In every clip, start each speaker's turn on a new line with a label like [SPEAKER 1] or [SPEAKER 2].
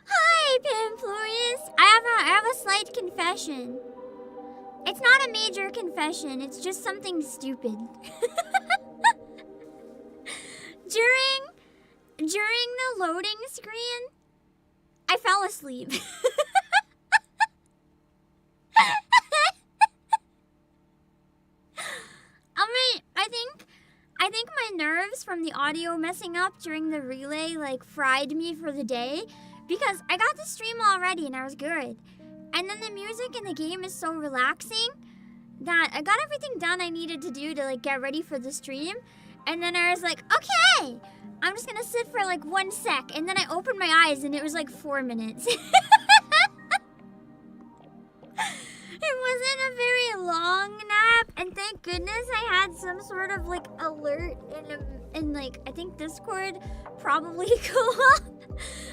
[SPEAKER 1] Hi, Pimplorious. I have a slight confession. It's not a major confession. It's just something stupid. During the loading screen, I fell asleep. I think my nerves from the audio messing up during the relay like fried me for the day, because I got the stream already and I was good. And then the music in the game is so relaxing that I got everything done I needed to do to like get ready for the stream. And then I was like, okay, I'm just gonna sit for like 1 sec. And then I opened my eyes and it was like 4 minutes. It wasn't a very long nap, and thank goodness I had some sort of like alert in like, I think Discord probably go off.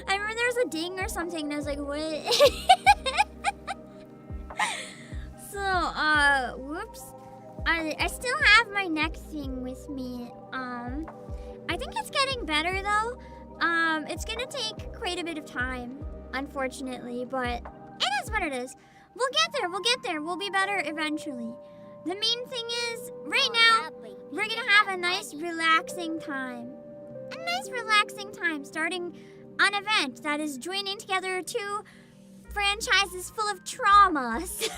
[SPEAKER 1] I remember there was a ding or something and I was like, what? So, whoops. I still have my neck thing with me. I think it's getting better though. It's gonna take quite a bit of time, unfortunately, but it is what it is. We'll get there, we'll be better eventually. The main thing is, right now, we're gonna have a nice relaxing time. A nice relaxing time, starting an event that is joining together two franchises full of traumas.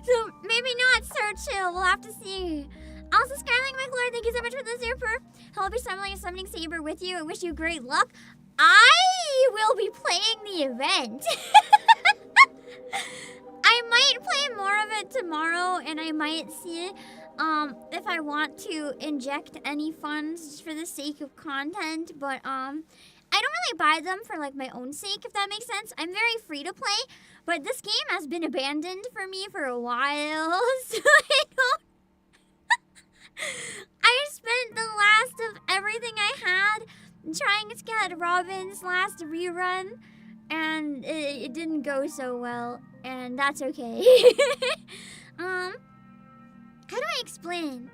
[SPEAKER 1] So maybe not so chill, we'll have to see. Also, Skyling McLord, thank you so much for the super. I'll be summoning Saber with you. I wish you great luck. I will be playing the event. I might play more of it tomorrow, and I might see if I want to inject any funds just for the sake of content, but I don't really buy them for like my own sake, if that makes sense. I'm very free to play, but this game has been abandoned for me for a while, so I don't... I spent the last of everything I had trying to get Robin's last rerun, and it didn't go so well, and that's okay. How do I explain?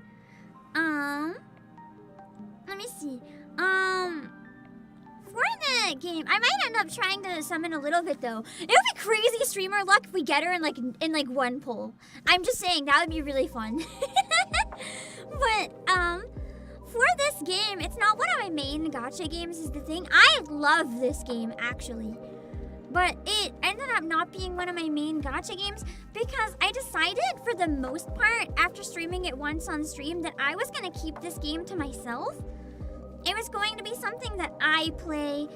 [SPEAKER 1] Let me see. For the game, I might end up trying to summon a little bit though. It would be crazy streamer luck if we get her in like one pull. I'm just saying that would be really fun. But for this game, it's not one of my main gacha games is the thing. I love this game actually. But it ended up not being one of my main gacha games because I decided for the most part after streaming it once on stream that I was going to keep this game to myself. It was going to be something that I play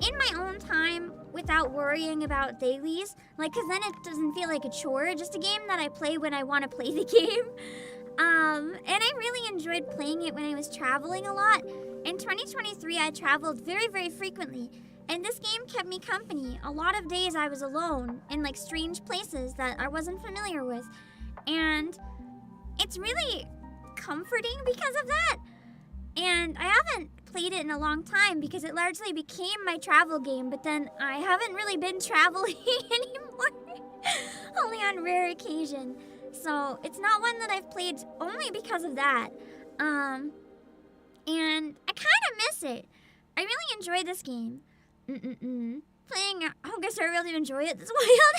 [SPEAKER 1] in my own time without worrying about dailies. Like, because then it doesn't feel like a chore, just a game that I play when I want to play the game. And I really enjoyed playing it when I was traveling a lot. In 2023, I traveled very, very frequently. And this game kept me company. A lot of days I was alone in like strange places that I wasn't familiar with. And it's really comforting because of that. And I haven't played it in a long time because it largely became my travel game, but then I haven't really been traveling anymore. Only on rare occasion. So it's not one that I've played only because of that. And I kind of miss it. I really enjoy this game. Playing Honkai Star, I really enjoy it. This wild.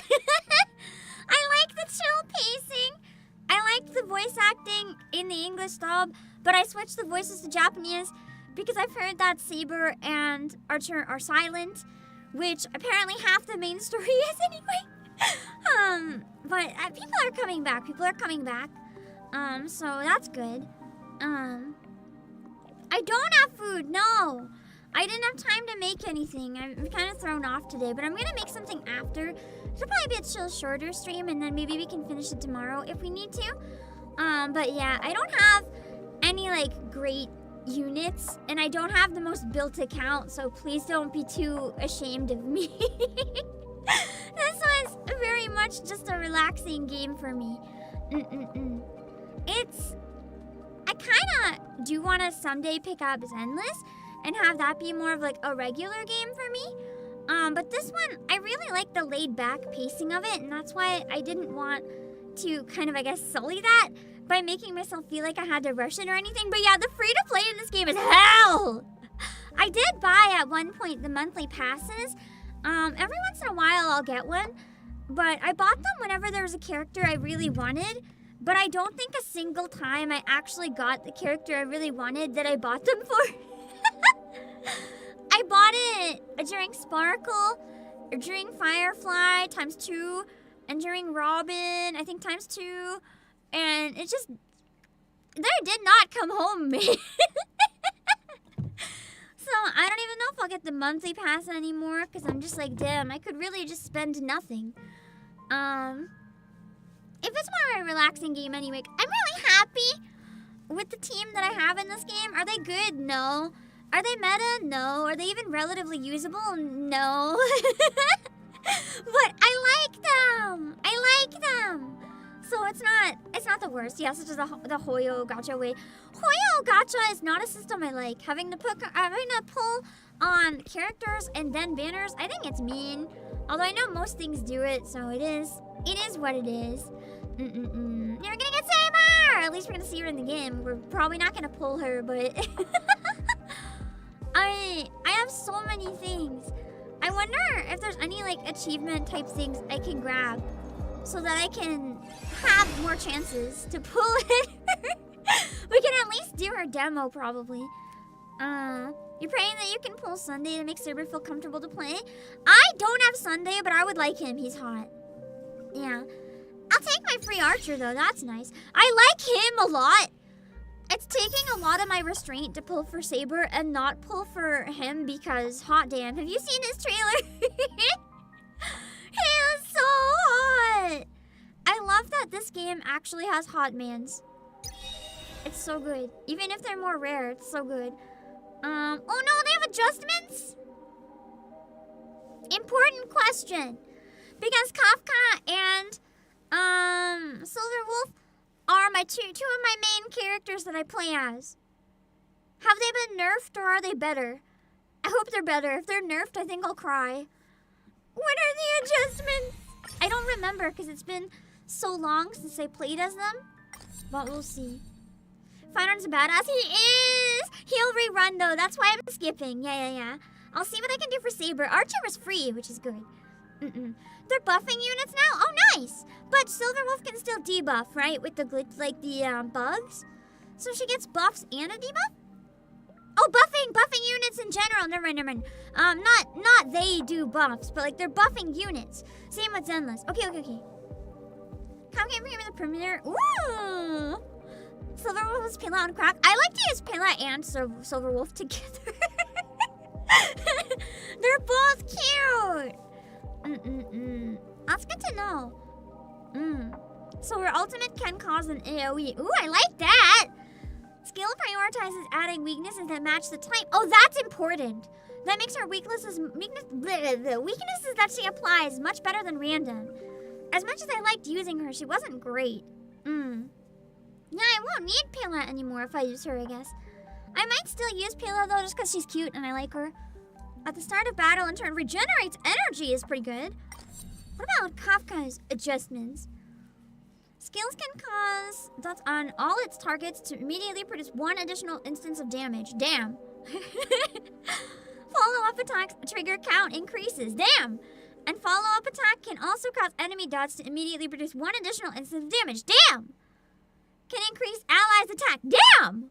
[SPEAKER 1] I like the chill pacing. I liked the voice acting in the English dub, but I switched the voices to Japanese because I've heard that Saber and Archer are silent, which apparently half the main story is anyway. But people are coming back. So that's good. I don't have food, no. I didn't have time to make anything. I'm kind of thrown off today, but I'm going to make something after. It'll probably be a chill, shorter stream, and then maybe we can finish it tomorrow if we need to. But yeah, I don't have any, like, great units, and I don't have the most built account, so please don't be too ashamed of me. This was very much just a relaxing game for me. I kind of do want to someday pick up Zenless and have that be more of like a regular game for me. But this one, I really like the laid-back pacing of it, and that's why I didn't want to kind of, I guess, sully that by making myself feel like I had to rush it or anything. But yeah, the free-to-play in this game is hell! I I did buy at one point the monthly passes. Every once in a while I'll get one, but I bought them whenever there was a character I really wanted. But I don't think a single time I actually got the character I really wanted that I bought them for. I bought it during Sparkle, or during Firefly ×2, and during Robin, I think ×2, and it just, they did not come home, man. So I don't even know if I'll get the monthly pass anymore, because I'm just like, damn, I could really just spend nothing. If it's more of a relaxing game anyway, I'm really happy with the team that I have in this game. Are they good? No. Are they meta? No. Are they even relatively usable? No. But I like them. I like them. So it's not the worst. Yeah, such as the Hoyo gacha way. Hoyo gacha is not a system I like. Having to pull on characters and then banners, I think it's mean. Although I know most things do it, so it is what it is. You're gonna get Saber! At least we're gonna see her in the game. We're probably not gonna pull her, but I have so many things. I wonder if there's any like achievement type things I can grab so that I can have more chances to pull it. We can at least do her demo probably. You're praying that you can pull Sunday to make Saber feel comfortable to play? I don't have Sunday, but I would like him. He's hot. Yeah. I'll take my free archer though, that's nice. I like him a lot. It's taking a lot of my restraint to pull for Saber and not pull for him because, hot damn, have you seen his trailer? He is so hot. I love that this game actually has hot mans. It's so good. Even if they're more rare, it's so good. Oh no, they have adjustments? Important question. Because Kafka and Silver Wolf are my two of my main characters that I play as. Have they been nerfed or are they better? I hope they're better. If they're nerfed, I think I'll cry. What are the adjustments? I don't remember because it's been so long since I played as them. But we'll see. Fighter's a badass. He is! He'll rerun though. That's why I'm skipping. Yeah. I'll see what I can do for Saber. Archer was free, which is good. They're buffing units now? Oh, nice! But Silver Wolf can still debuff, right? With the glitch, like the bugs? So she gets buffs and a debuff? Oh, buffing units in general. Never mind. Not they do buffs, but like they're buffing units. Same with Zenless. Okay. Come here for the perimeter. Ooh! Silver Wolf is Pela on crack. I like to use Pela and Silver Wolf together. They're both cute. That's good to know. So her ultimate can cause an AoE. Ooh, I like that. Skill prioritizes adding weaknesses that match the type. Oh, that's important. That makes her weaknesses that she applies much better than random. As much as I liked using her, she wasn't great. Yeah, I won't need Pela anymore if I use her, I guess. I might still use Pela though, just because she's cute and I like her. At the start of battle, in turn, regenerates energy is pretty good. What about Kafka's adjustments? Skills can cause dots on all its targets to immediately produce one additional instance of damage. Damn. Follow-up attacks trigger count increases. Damn. And follow-up attack can also cause enemy dots to immediately produce one additional instance of damage. Damn. Can increase allies' attack. Damn.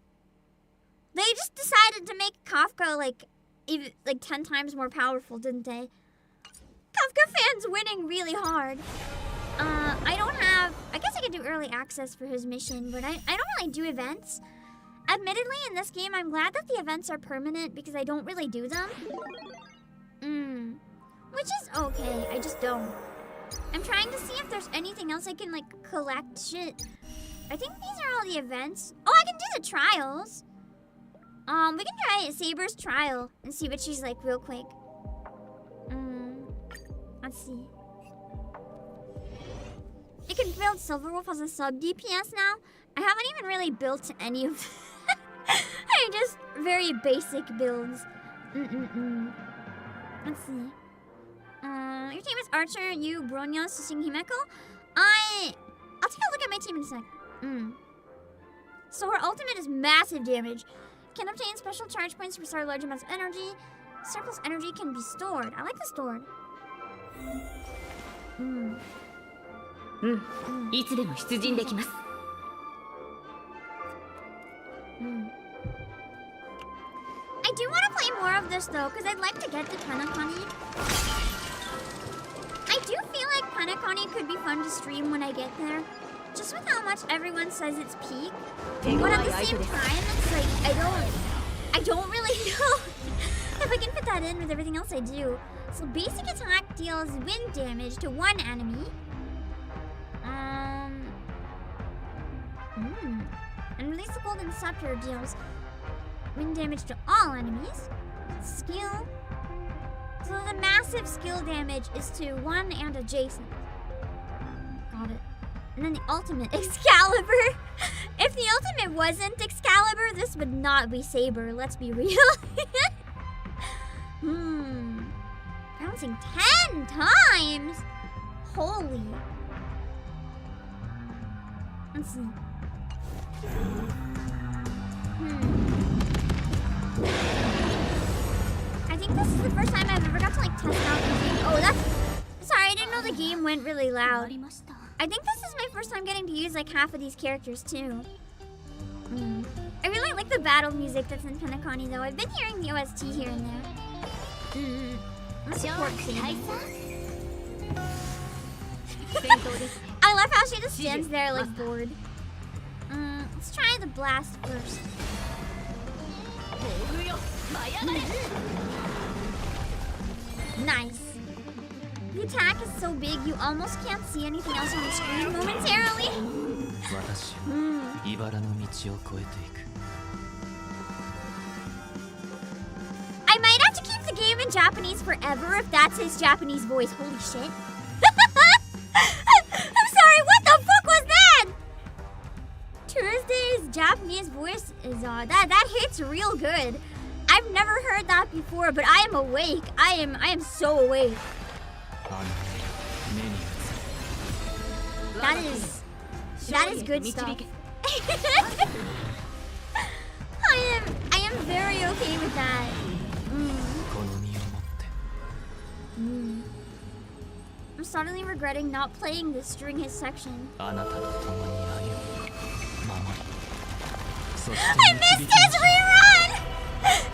[SPEAKER 1] They just decided to make Kafka like 10 times more powerful, didn't they? Kafka fans winning really hard. I guess I could do early access for his mission, but I don't really do events. Admittedly, in this game, I'm glad that the events are permanent because I don't really do them. Which is okay, I just don't. I'm trying to see if there's anything else I can, like, collect shit. I think these are all the events. Oh, I can do the trials. We can try Saber's trial and see what she's like real quick. Let's see. You can build Silverwolf as a sub DPS now. I haven't even really built any of I just very basic builds. Let's see. Your team is Archer, you, Bronya, Susing Himeko. I'll take a look at my team in a sec. So her ultimate is massive damage. Can obtain special charge points to restore large amounts of energy. Surplus energy can be stored. I like the stored.
[SPEAKER 2] いつでも出陣できます。
[SPEAKER 1] I do want to play more of this though, because I'd like to get to Panakani. I do feel like Panakani could be fun to stream when I get there. Just with how much everyone says it's peak. But at the same time, it's like, I don't really know if I can fit that in with everything else I do. So basic attack deals wind damage to one enemy. And release the golden scepter deals wind damage to all enemies. Skill. So the massive skill damage is to one and adjacent. Got it. And then the ultimate, Excalibur. If the ultimate wasn't Excalibur, this would not be Saber. Let's be real. Bouncing 10 times. Holy. Let's see. I think this is the first time I've ever got to like test out the game. Oh, that's... Sorry, I didn't know the game went really loud. I think this is my first time getting to use like half of these characters too. I really like the battle music that's in Panakani though. I've been hearing the OST here and there. I love how she just stands there like bored. Let's try the blast first. Nice. The attack is so big you almost can't see anything else on the screen momentarily. I might have to keep the game in Japanese forever if that's his Japanese voice. Holy shit. I'm sorry, what the fuck was that? Tuesday's Japanese voice is that hits real good. I've never heard that before, but I am awake. I am so awake. That is good stuff. I am very okay with that. I'm suddenly regretting not playing this during his section. I missed his rerun!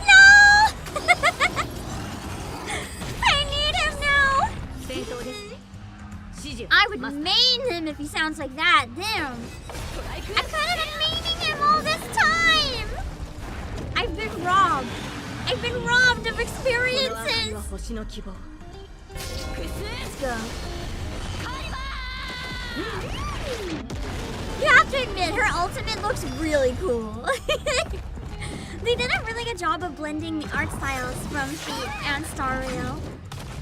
[SPEAKER 1] No! I need him now! I would main him if he sounds like that. Damn. I could have been maining him all this time! I've been robbed. I've been robbed of experiences! Let's go. You have to admit, her ultimate looks really cool. They did a really good job of blending the art styles from Fate and Star Rail.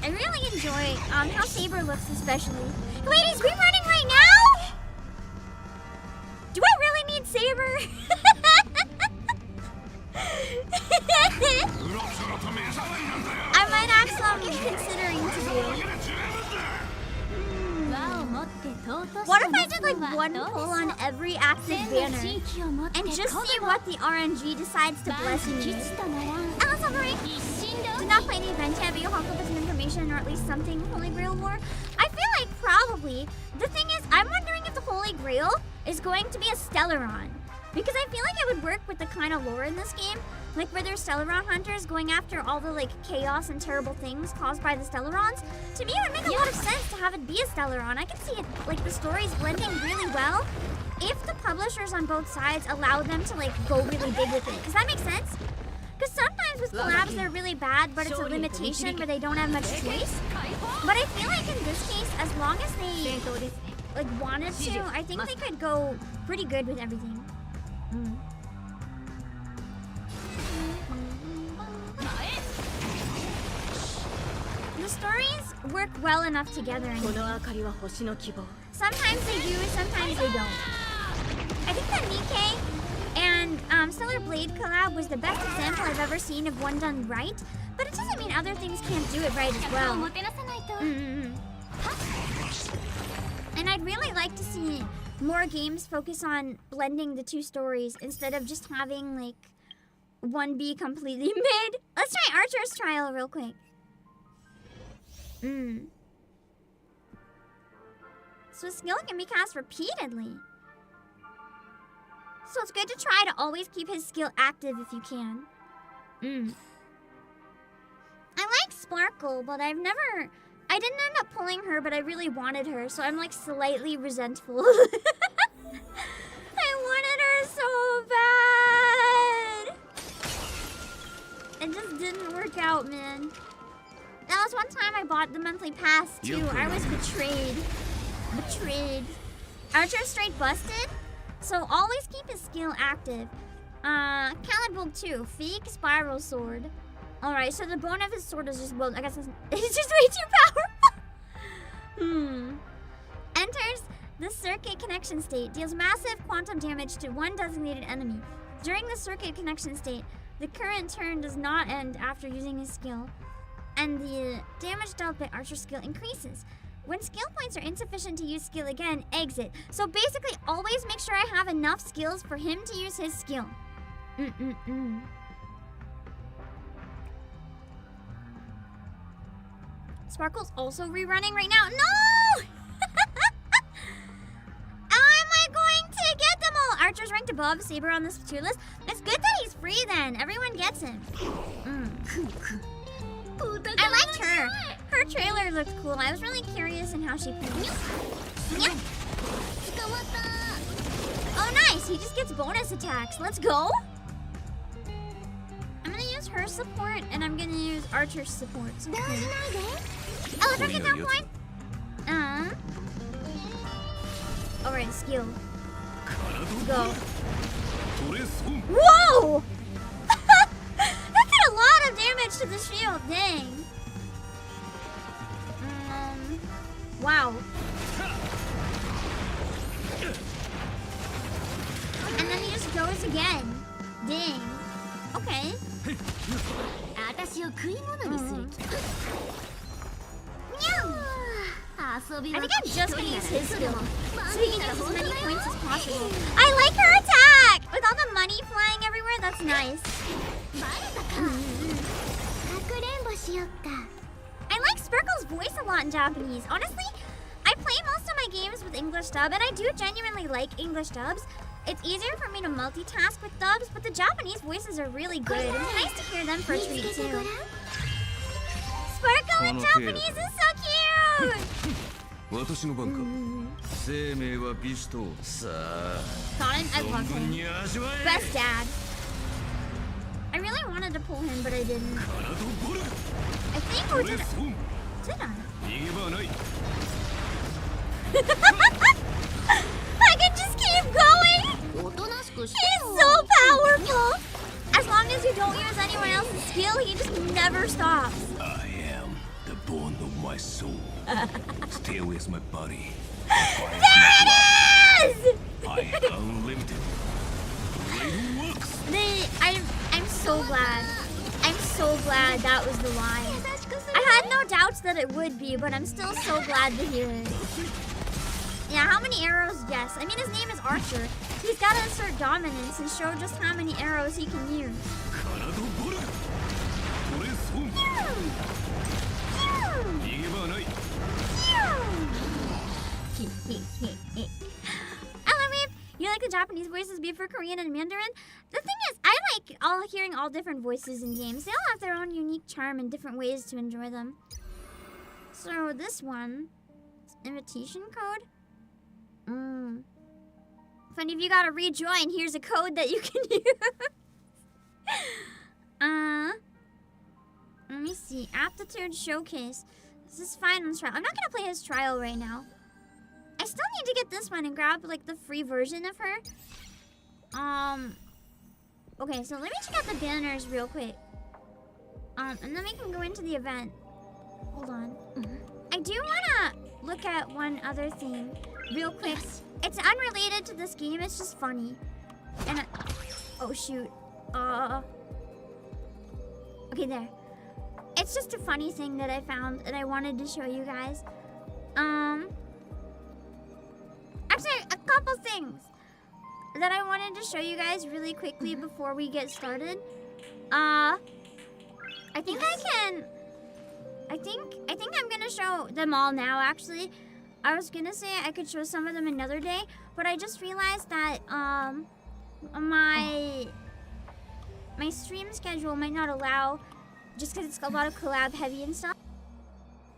[SPEAKER 1] I really enjoy how Saber looks especially. Wait, is we running right now? Do I really need Saber? I might actually be considering to do. What if I did like one pull on every active banner and just see what the RNG decides to bless me with? Alice Overring! Did not play the event yet, but you'll have some information or at least something Holy Grail lore. I feel like probably. The thing is, I'm wondering if the Holy Grail is going to be a Stellaron. Because I feel like it would work with the kind of lore in this game. Like where there's Stellaron hunters going after all the like chaos and terrible things caused by the Stellarons. To me, it would make a lot of sense to have it be a Stellaron. I can see it, like the stories blending really well if the publishers on both sides allow them to like go really big with it. Does that make sense? Because sometimes with collabs they're really bad, but it's a limitation where they don't have much choice. But I feel like in this case, as long as they like wanted to, I think they could go pretty good with everything. The stories work well enough together. Sometimes they do, sometimes they don't. I think that NIKKE and Stellar Blade collab was the best example I've ever seen of one done right, but it doesn't mean other things can't do it right as well. And I'd really like to see more games focus on blending the two stories instead of just having like 1B completely mid. Let's try Archer's trial real quick. So a skill can be cast repeatedly. So it's good to try to always keep his skill active if you can. I like Sparkle, but I didn't end up pulling her, but I really wanted her, so I'm like slightly resentful. I wanted her so bad. It just didn't work out, man. That was one time I bought the monthly pass too. I was betrayed. Archer straight busted. So always keep his skill active. Calibre 2, fake spiral sword. Alright, so the bone of his sword is just bone. I guess it's just way too powerful. Enters the circuit connection state. Deals massive quantum damage to one designated enemy. During the circuit connection state, the current turn does not end after using his skill, and the damage dealt by Archer's skill increases. When skill points are insufficient to use skill again, exit. So basically, always make sure I have enough skills for him to use his skill. Sparkle's also rerunning right now. No! How am I going to get them all? Archer's ranked above Saber on this tier list. It's good that he's free then. Everyone gets him. I liked her. Her trailer looked cool. I was really curious in how she plays. Oh, nice. He just gets bonus attacks. Let's go. I'm going to use her support, and I'm going to use Archer's support. So oh, let's get that point. Alright, skill. Go. Whoa! That did a lot of damage to the shield. Dang. Wow. And then he just goes again. Dang. Okay. I think I'm just gonna use his skill, so he can use as many points as possible. I like her attack! With all the money flying everywhere, that's nice. I like Sparkle's voice a lot in Japanese. Honestly, I play most of my games with English dub, and I do genuinely like English dubs. It's easier for me to multitask with dubs, but the Japanese voices are really good. It's nice to hear them for a treat too. Sparkle in Japanese is so cute! Colin, I love him. Best dad. I really wanted to pull him, but I didn't. I think or did I? I can just keep going! He's so powerful! As long as you don't use anyone else's skill, he just never stops.
[SPEAKER 3] I am the bone of my soul. Stay with my body.
[SPEAKER 1] There it is!
[SPEAKER 3] I am unlimited.
[SPEAKER 1] I'm so glad. I'm so glad that was the line. I had no doubts that it would be, but I'm still so glad to hear it. Yeah, how many arrows? Yes. I mean, his name is Archer. He's got to assert dominance and show just how many arrows he can use. You like the Japanese voices before Korean and Mandarin? The thing is, I like hearing all different voices in games. They all have their own unique charm and different ways to enjoy them. So this one, invitation code. If any of you gotta rejoin, here's a code that you can use. Let me see. Aptitude showcase. This is finance trial. I'm not gonna play his trial right now. I still need to get this one and grab like the free version of her. Okay, so let me check out the banners real quick. And then we can go into the event. Hold on. I do wanna look at one other thing real quick. It's unrelated to this game, it's just funny. And oh shoot. Okay, there. It's just a funny thing that I found and I wanted to show you guys. Actually, a couple things that I wanted to show you guys really quickly before we get started. I think I can. I think I'm gonna show them all now. Actually, I was gonna say I could show some of them another day, but I just realized that my stream schedule might not allow, just because it's a lot of collab heavy and stuff.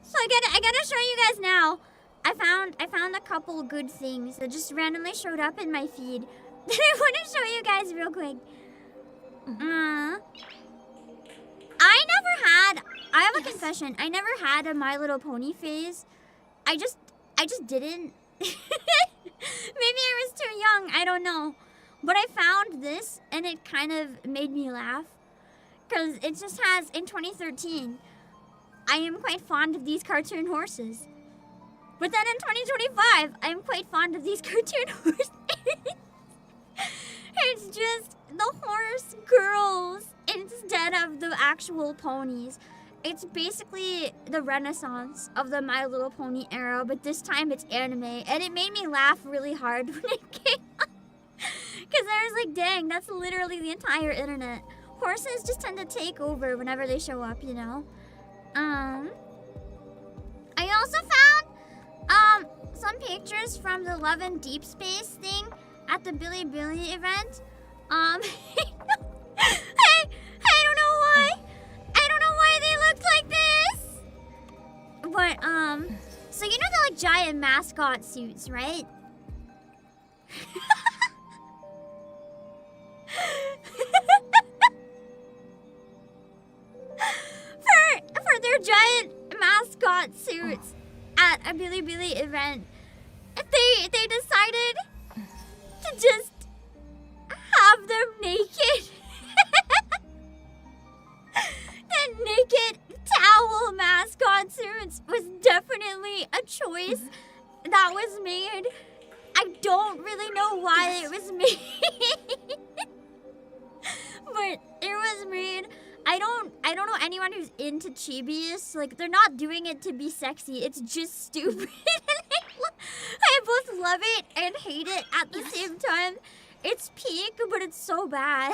[SPEAKER 1] So I gotta show you guys now. I found a couple good things that just randomly showed up in my feed that I want to show you guys real quick. I have a confession. I never had a My Little Pony phase. I just didn't. Maybe I was too young. I don't know. But I found this and it kind of made me laugh. Because it just has, in 2013, I am quite fond of these cartoon horses. But then in 2025, I am quite fond of these cartoon horses. It's just the horse girls instead of the actual ponies. It's basically the renaissance of the My Little Pony era, but this time it's anime. And it made me laugh really hard when it came out. Because I was like, dang, that's literally the entire internet. Horses just tend to take over whenever they show up, you know? I also found some pictures from the Love and Deep Space thing at the Billy event. I don't know why. I don't know why they looked like this. But so you know the like giant mascot suits, right? for their giant mascot suits at a Billy event, they decided to just have them naked. The naked towel mascot suits was definitely a choice that was made. I don't really know why it was made. But it was made. I don't know anyone who's into chibis. Like, they're not doing it to be sexy. It's just stupid. I both love it and hate it at the same time. It's peak, but it's so bad.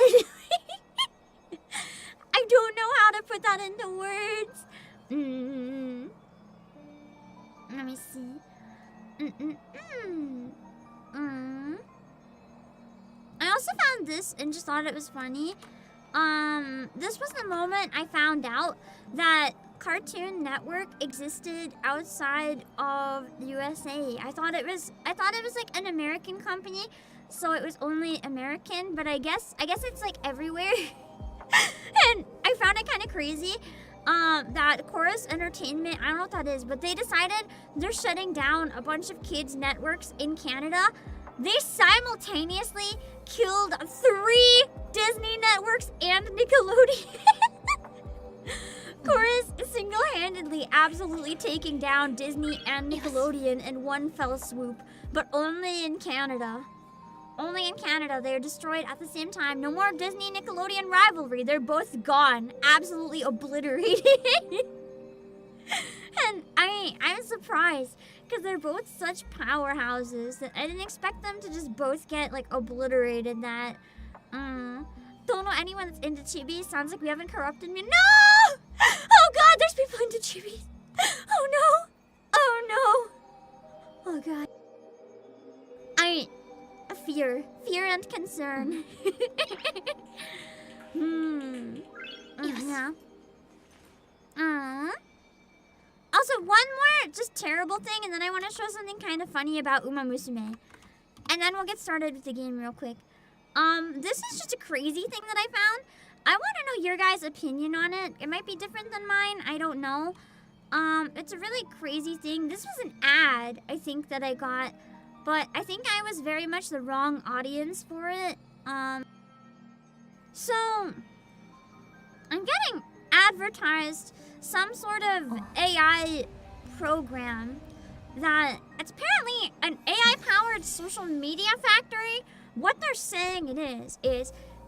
[SPEAKER 1] I don't know how to put that into words. Let me see. I also found this and just thought it was funny. This was the moment I found out that Cartoon Network existed outside of the USA. I thought it was like an American company, so it was only American, but I guess it's like everywhere. And I found it kind of crazy that Chorus Entertainment, I don't know what that is, but they decided they're shutting down a bunch of kids networks in Canada. They simultaneously killed 3 Disney networks and Nickelodeon. Chorus single-handedly absolutely taking down Disney and Nickelodeon in one fell swoop, but only in Canada. Only in Canada. They are destroyed at the same time. No more Disney Nickelodeon rivalry. They're both gone. Absolutely obliterated. And I'm surprised because they're both such powerhouses that I didn't expect them to just both get like obliterated. That don't know anyone that's into chibis. Sounds like we haven't corrupted me. No! Oh God, there's people into chibis. Oh no! Oh no! Oh God. Fear and concern. Yeah. Also, one more just terrible thing, and then I want to show something kind of funny about Uma Musume. And then we'll get started with the game real quick. This is just a crazy thing that I found. I want to know your guys' opinion on it. It might be different than mine. I don't know. It's a really crazy thing. This was an ad, I think, that I got. But I think I was very much the wrong audience for it. So, I'm getting advertised some sort of AI program that it's apparently an AI-powered social media factory. What they're saying it is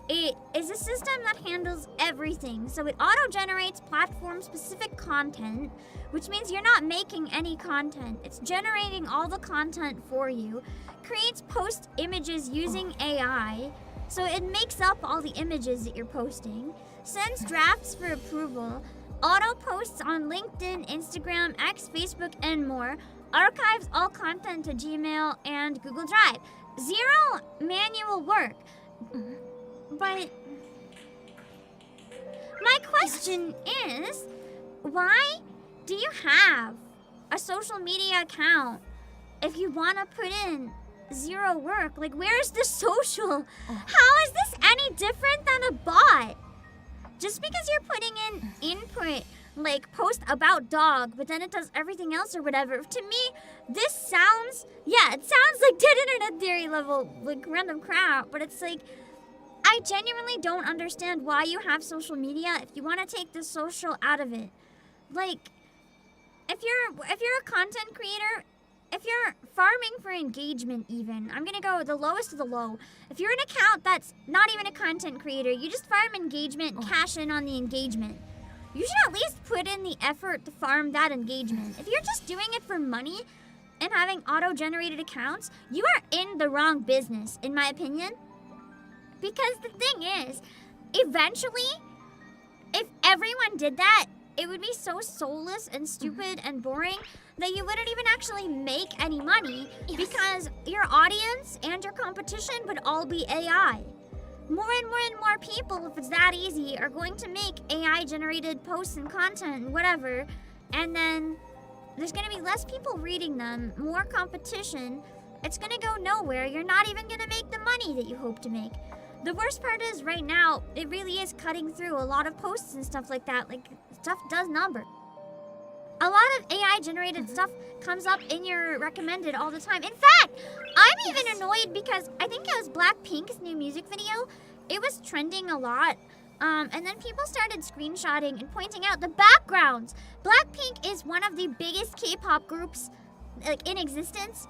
[SPEAKER 1] it is a system that handles everything. So it auto-generates platform-specific content, which means you're not making any content. It's generating all the content for you, creates post images using AI, so it makes up all the images that you're posting. sends drafts for approval, auto posts on LinkedIn, Instagram, X, Facebook, and more, archives all content to Gmail and Google Drive. Zero manual work. But my question is, why do you have a social media account if you want to put in zero work? Like, where's the social? How is this any different than a bot? Just because you're putting in input, like post about dog, but then it does everything else or whatever. To me, this sounds, yeah, it sounds like dead internet theory level, like random crap, but it's like, I genuinely don't understand why you have social media if you want to take the social out of it. Like, if you're a content creator, if you're farming for engagement even, I'm gonna go the lowest of the low. If you're an account that's not even a content creator, you just farm engagement and cash in on the engagement. You should at least put in the effort to farm that engagement. If you're just doing it for money and having auto-generated accounts, you are in the wrong business, in my opinion. Because the thing is, eventually, if everyone did that, it would be so soulless and stupid and boring that you wouldn't even actually make any money because your audience and your competition would all be AI. More and more and more people, if it's that easy, are going to make AI-generated posts and content and whatever, and then there's going to be less people reading them, more competition. It's going to go nowhere. You're not even going to make the money that you hope to make. The worst part is right now, it really is cutting through a lot of posts and stuff like that. Like, stuff does number. A lot of AI-generated stuff comes up in your recommended all the time. In fact, I'm even annoyed because I think it was Blackpink's new music video. It was trending a lot. And then people started screenshotting and pointing out the backgrounds. Blackpink is one of the biggest K-pop groups like in existence.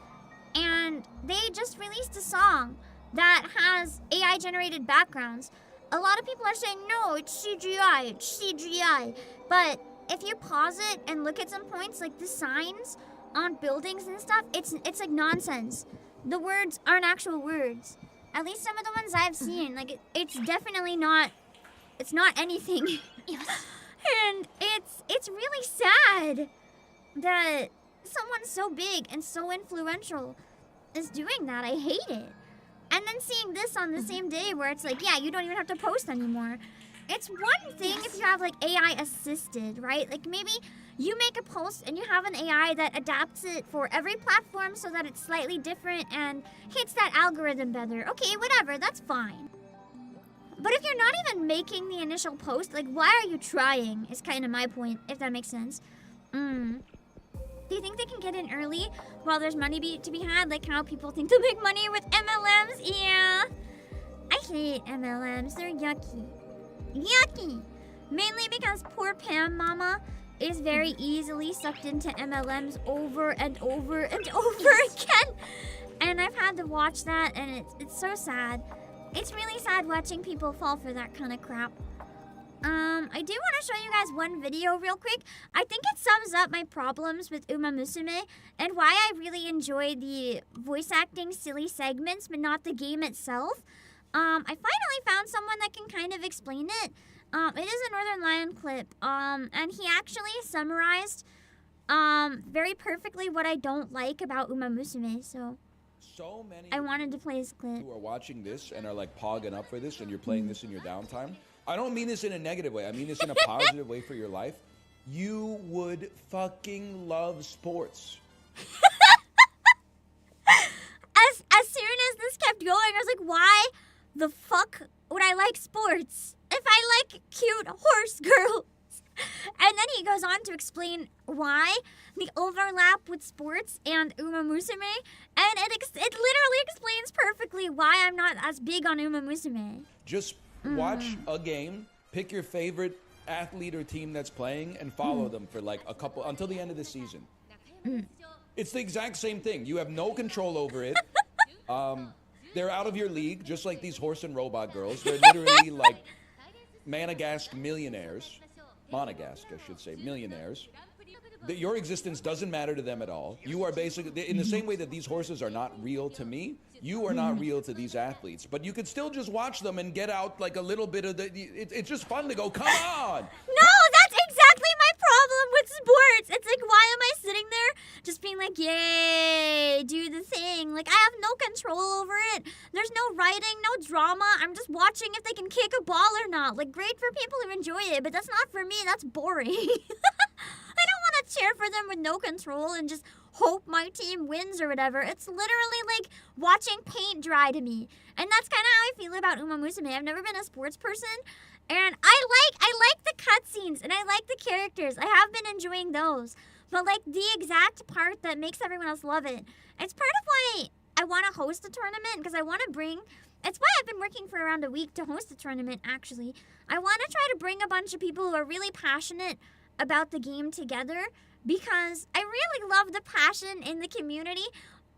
[SPEAKER 1] And they just released a song that has AI-generated backgrounds. A lot of people are saying, no, it's CGI. But if you pause it and look at some points, like the signs on buildings and stuff, it's like nonsense. The words aren't actual words. At least some of the ones I've seen. Like, it's definitely not, it's not anything. And it's really sad that someone so big and so influential is doing that. I hate it. And then seeing this on the same day where it's like, yeah, you don't even have to post anymore. It's one thing if you have like AI assisted, right? Like maybe you make a post and you have an AI that adapts it for every platform so that it's slightly different and hits that algorithm better. Okay, whatever, that's fine. But if you're not even making the initial post, like why are you trying is kind of my point, if that makes sense. Do you think they can get in early while there's money to be had? Like how people think to make money with MLMs? Yeah. I hate MLMs. They're yucky. Yucky! Mainly because poor Pam Mama is very easily sucked into MLMs over and over and over again. And I've had to watch that and it's so sad. It's really sad watching people fall for that kind of crap. I do want to show you guys one video real quick. I think it sums up my problems with Uma Musume and why I really enjoy the voice acting silly segments, but not the game itself. I finally found someone that can kind of explain it. It is a Northern Lion clip, and he actually summarized very perfectly what I don't like about Uma Musume, so
[SPEAKER 4] many
[SPEAKER 1] I wanted to play his clip.
[SPEAKER 4] who are watching this and are like pogging up for this and you're playing this in your downtime. I don't mean this in a negative way. I mean this in a positive way for your life. You would fucking love sports.
[SPEAKER 1] As soon as this kept going, I was like, why the fuck would I like sports if I like cute horse girls? And then he goes on to explain why the overlap with sports and Uma Musume, and it literally explains perfectly why I'm not as big on Uma Musume.
[SPEAKER 4] Just watch a game, pick your favorite athlete or team that's playing, and follow them for like a couple until the end of the season. It's the exact same thing. You have no control over it. They're out of your league, just like these horse and robot girls. They're literally like Monegasque millionaires. Monegasque, I should say, millionaires. Your existence doesn't matter to them at all. You are basically, in the same way that these horses are not real to me, you are not real to these athletes. But you could still just watch them and get out like a little bit of the, it's just fun to go, come on!
[SPEAKER 1] No, that's exactly my problem with sports. It's like, why am I sitting there just being like, yay, do the thing? Like, I have no control over it. There's no writing, no drama. I'm just watching if they can kick a ball or not. Like, great for people who enjoy it, but that's not for me. That's boring. I don't want to cheer for them with no control and just hope my team wins or whatever. It's literally like watching paint dry to me. And that's kind of how I feel about Uma Musume. I've never been a sports person. And I like the cutscenes and I like the characters. I have been enjoying those. But like the exact part that makes everyone else love it. It's part of why I want to host a tournament, because I want to bring... It's why I've been working for around a week to host a tournament, actually. I want to try to bring a bunch of people who are really passionate about the game together, because I really love the passion in the community,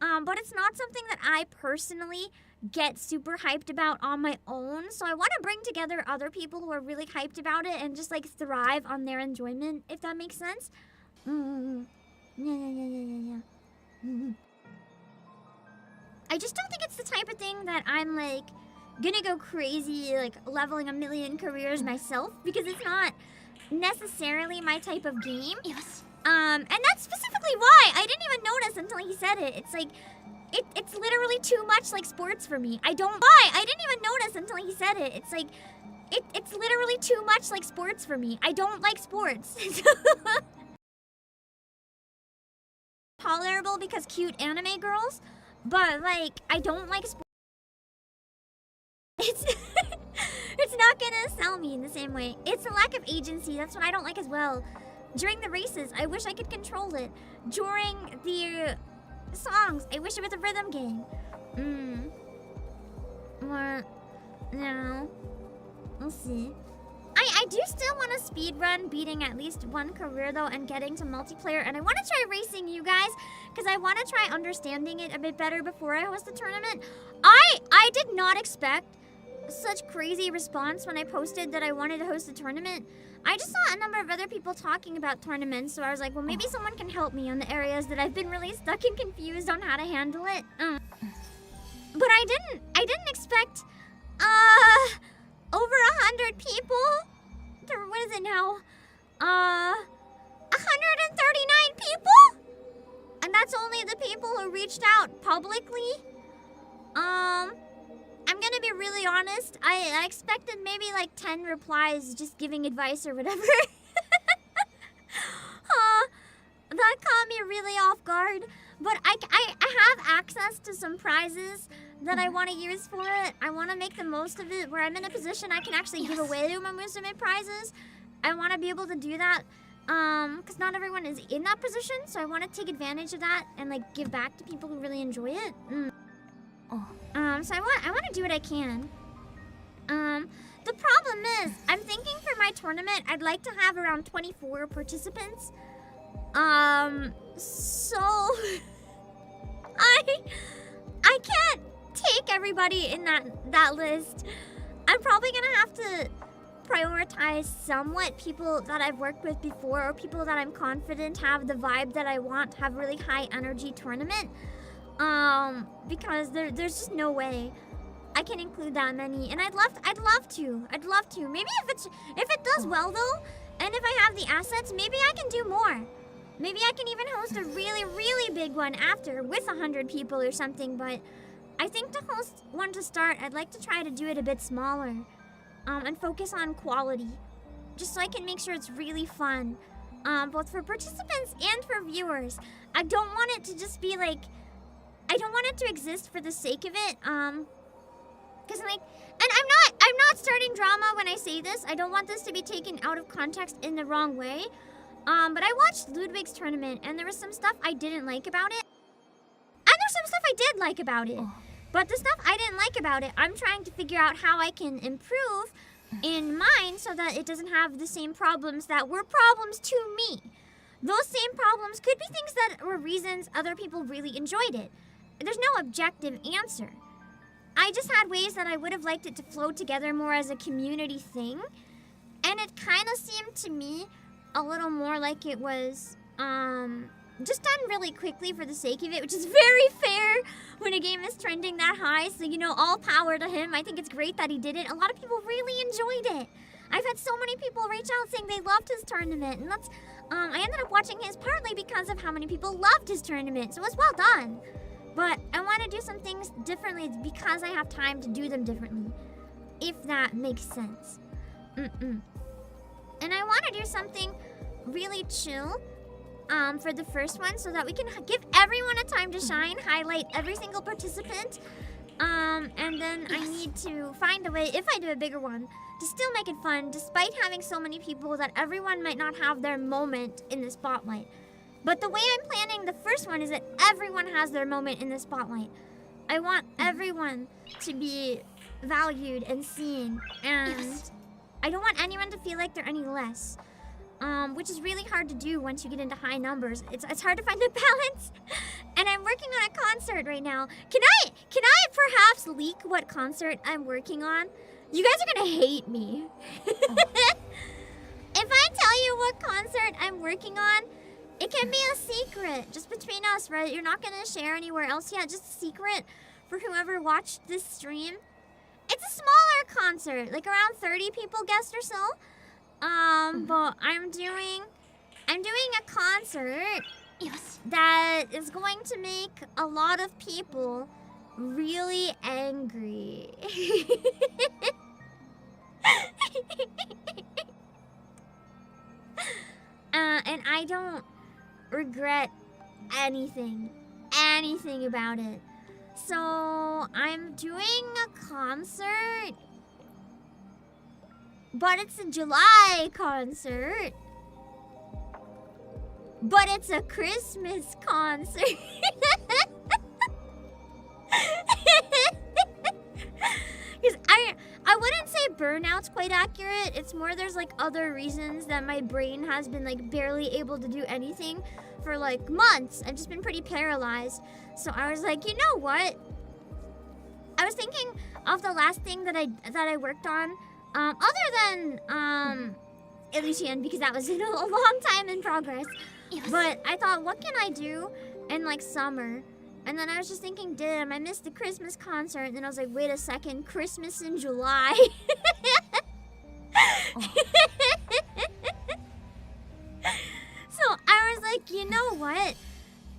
[SPEAKER 1] but it's not something that I personally get super hyped about on my own. So I want to bring together other people who are really hyped about it and just like thrive on their enjoyment, if that makes sense. Yeah. I just don't think it's the type of thing that I'm like gonna go crazy, like leveling a million careers myself, because it's not necessarily my type of game. Yes. And that's specifically why I didn't even notice until he said it. It's like, it's literally too much like sports for me. I didn't even notice until he said it. It's like, it's literally too much like sports for me. I don't like sports. Tolerable because cute anime girls, but like, I don't like sports. It's not gonna sell me in the same way. It's a lack of agency. That's what I don't like as well. During the races, I wish I could control it. During the songs, I wish it was a rhythm game. What? No. We'll see. I do still want to speedrun beating at least one career though and getting to multiplayer, and I want to try racing you guys because I want to try understanding it a bit better before I host the tournament. I did not expect such crazy response when I posted that I wanted to host a tournament. I just saw a number of other people talking about tournaments, so I was like, well, maybe someone can help me on the areas that I've been really stuck and confused on how to handle it. But I didn't expect over 100 people. What is it now? 139 people? And that's only the people who reached out publicly. I'm gonna be really honest. I expected maybe like 10 replies just giving advice or whatever. That caught me really off guard. But I have access to some prizes that I want to use for it. I want to make the most of it where I'm in a position I can actually give away Uma Musume prizes. I want to be able to do that because not everyone is in that position. So I want to take advantage of that and like give back to people who really enjoy it. So I want to do what I can. The problem is, I'm thinking for my tournament, I'd like to have around 24 participants. So I can't take everybody in that list. I'm probably gonna have to prioritize somewhat people that I've worked with before, or people that I'm confident have the vibe that I want, have really high energy tournament. Because there's just no way I can include that many, and I'd love to. Maybe if it does well though, and if I have the assets, maybe I can do more. Maybe I can even host a really, really big one after with 100 people or something. But I think to host one to start, I'd like to try to do it a bit smaller, and focus on quality, just so I can make sure it's really fun, both for participants and for viewers. I don't want it to just be like. I don't want it to exist for the sake of it, because like, and I'm not starting drama when I say this. I don't want this to be taken out of context in the wrong way. But I watched Ludwig's tournament, and there was some stuff I didn't like about it, and there's some stuff I did like about it. But the stuff I didn't like about it, I'm trying to figure out how I can improve in mine so that it doesn't have the same problems that were problems to me. Those same problems could be things that were reasons other people really enjoyed it. There's no objective answer. I just had ways that I would have liked it to flow together more as a community thing. And it kind of seemed to me a little more like it was just done really quickly for the sake of it, which is very fair when a game is trending that high. So, you know, all power to him. I think it's great that he did it. A lot of people really enjoyed it. I've had so many people reach out saying they loved his tournament, and that's I ended up watching his partly because of how many people loved his tournament. So it was well done. But I want to do some things differently because I have time to do them differently, if that makes sense. And I want to do something really chill for the first one so that we can give everyone a time to shine, highlight every single participant. And then I need to find a way, if I do a bigger one, to still make it fun despite having so many people that everyone might not have their moment in the spotlight. But the way I'm planning the first one is that everyone has their moment in the spotlight. I want everyone to be valued and seen, and I don't want anyone to feel like they're any less. Which is really hard to do once you get into high numbers. It's hard to find the balance. And I'm working on a concert right now. Can I perhaps leak what concert I'm working on? You guys are gonna hate me. If I tell you what concert I'm working on, it can be a secret, just between us, right? You're not gonna share anywhere else yet, just a secret for whoever watched this stream. It's a smaller concert, like around 30 people guessed or so. But I'm doing a concert that is going to make a lot of people really angry. And I don't regret anything about it. So I'm doing a concert, but it's a July concert. But it's a Christmas concert. Because I wouldn't say burnout's quite accurate. It's more there's like other reasons that my brain has been like barely able to do anything for like months. I've just been pretty paralyzed. So I was like, you know what? I was thinking of the last thing that I worked on, other than Elysian, because that was a long time in progress. But I thought, what can I do in like summer? And then I was just thinking, damn, I missed the Christmas concert. And then I was like, wait a second, Christmas in July. So I was like, you know what?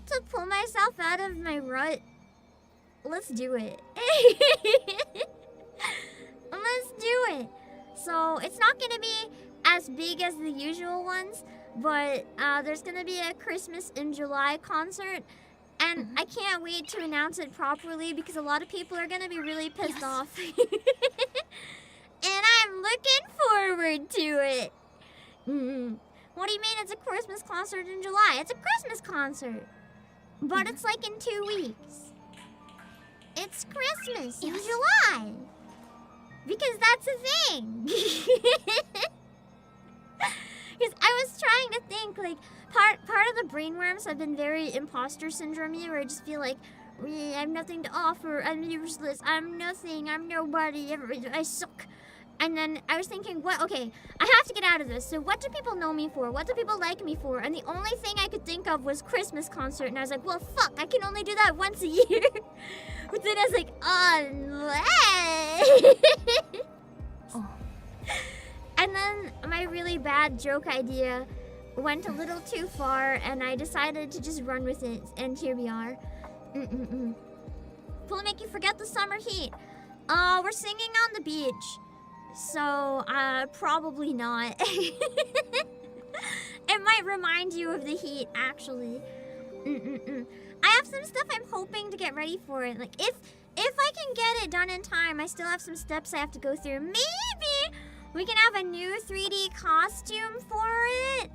[SPEAKER 1] To pull myself out of my rut, let's do it. Let's do it. So it's not gonna be as big as the usual ones, but there's gonna be a Christmas in July concert, and I can't wait to announce it properly because a lot of people are gonna be really pissed off. And I'm looking forward to it. What do you mean it's a Christmas concert in July? It's a Christmas concert, but it's like in 2 weeks. It's Christmas in July. Because that's a thing. Because I was trying to think, like, part of the brainworms have been very imposter syndrome-y, where I just feel like, I have nothing to offer, I'm useless, I'm nothing, I'm nobody, I suck. And then I was thinking, okay, I have to get out of this. So what do people know me for? What do people like me for? And the only thing I could think of was Christmas concert. And I was like, well, fuck, I can only do that once a year. But then I was like, unless. And then my really bad joke idea went a little too far, and I decided to just run with it. And here we are. Will it make you forget the summer heat? We're singing on the beach. So, probably not. It might remind you of the heat, actually. I have some stuff I'm hoping to get ready for it. Like, if I can get it done in time, I still have some steps I have to go through. Maybe we can have a new 3D costume for it.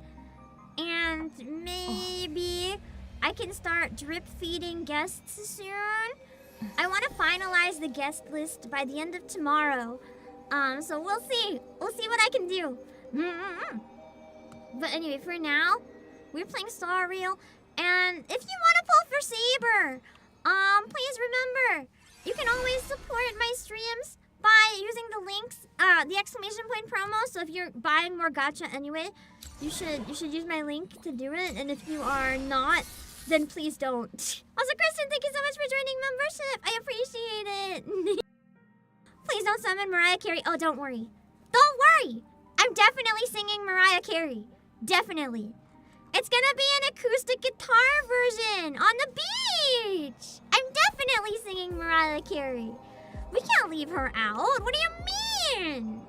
[SPEAKER 1] And maybe I can start drip feeding guests soon. I want to finalize the guest list by the end of tomorrow. So we'll see. We'll see what I can do. But anyway, for now, we're playing Star Reel. And if you want to pull for Saber, please remember, you can always support my streams by using the links, the exclamation point promo. So if you're buying more gacha anyway, you should use my link to do it. And if you are not, then please don't. Also, Kristen, thank you so much for joining membership. I appreciate it. Please don't summon Mariah Carey. Oh, don't worry. Don't worry. I'm definitely singing Mariah Carey. Definitely. It's gonna be an acoustic guitar version on the beach. I'm definitely singing Mariah Carey. We can't leave her out. What do you mean?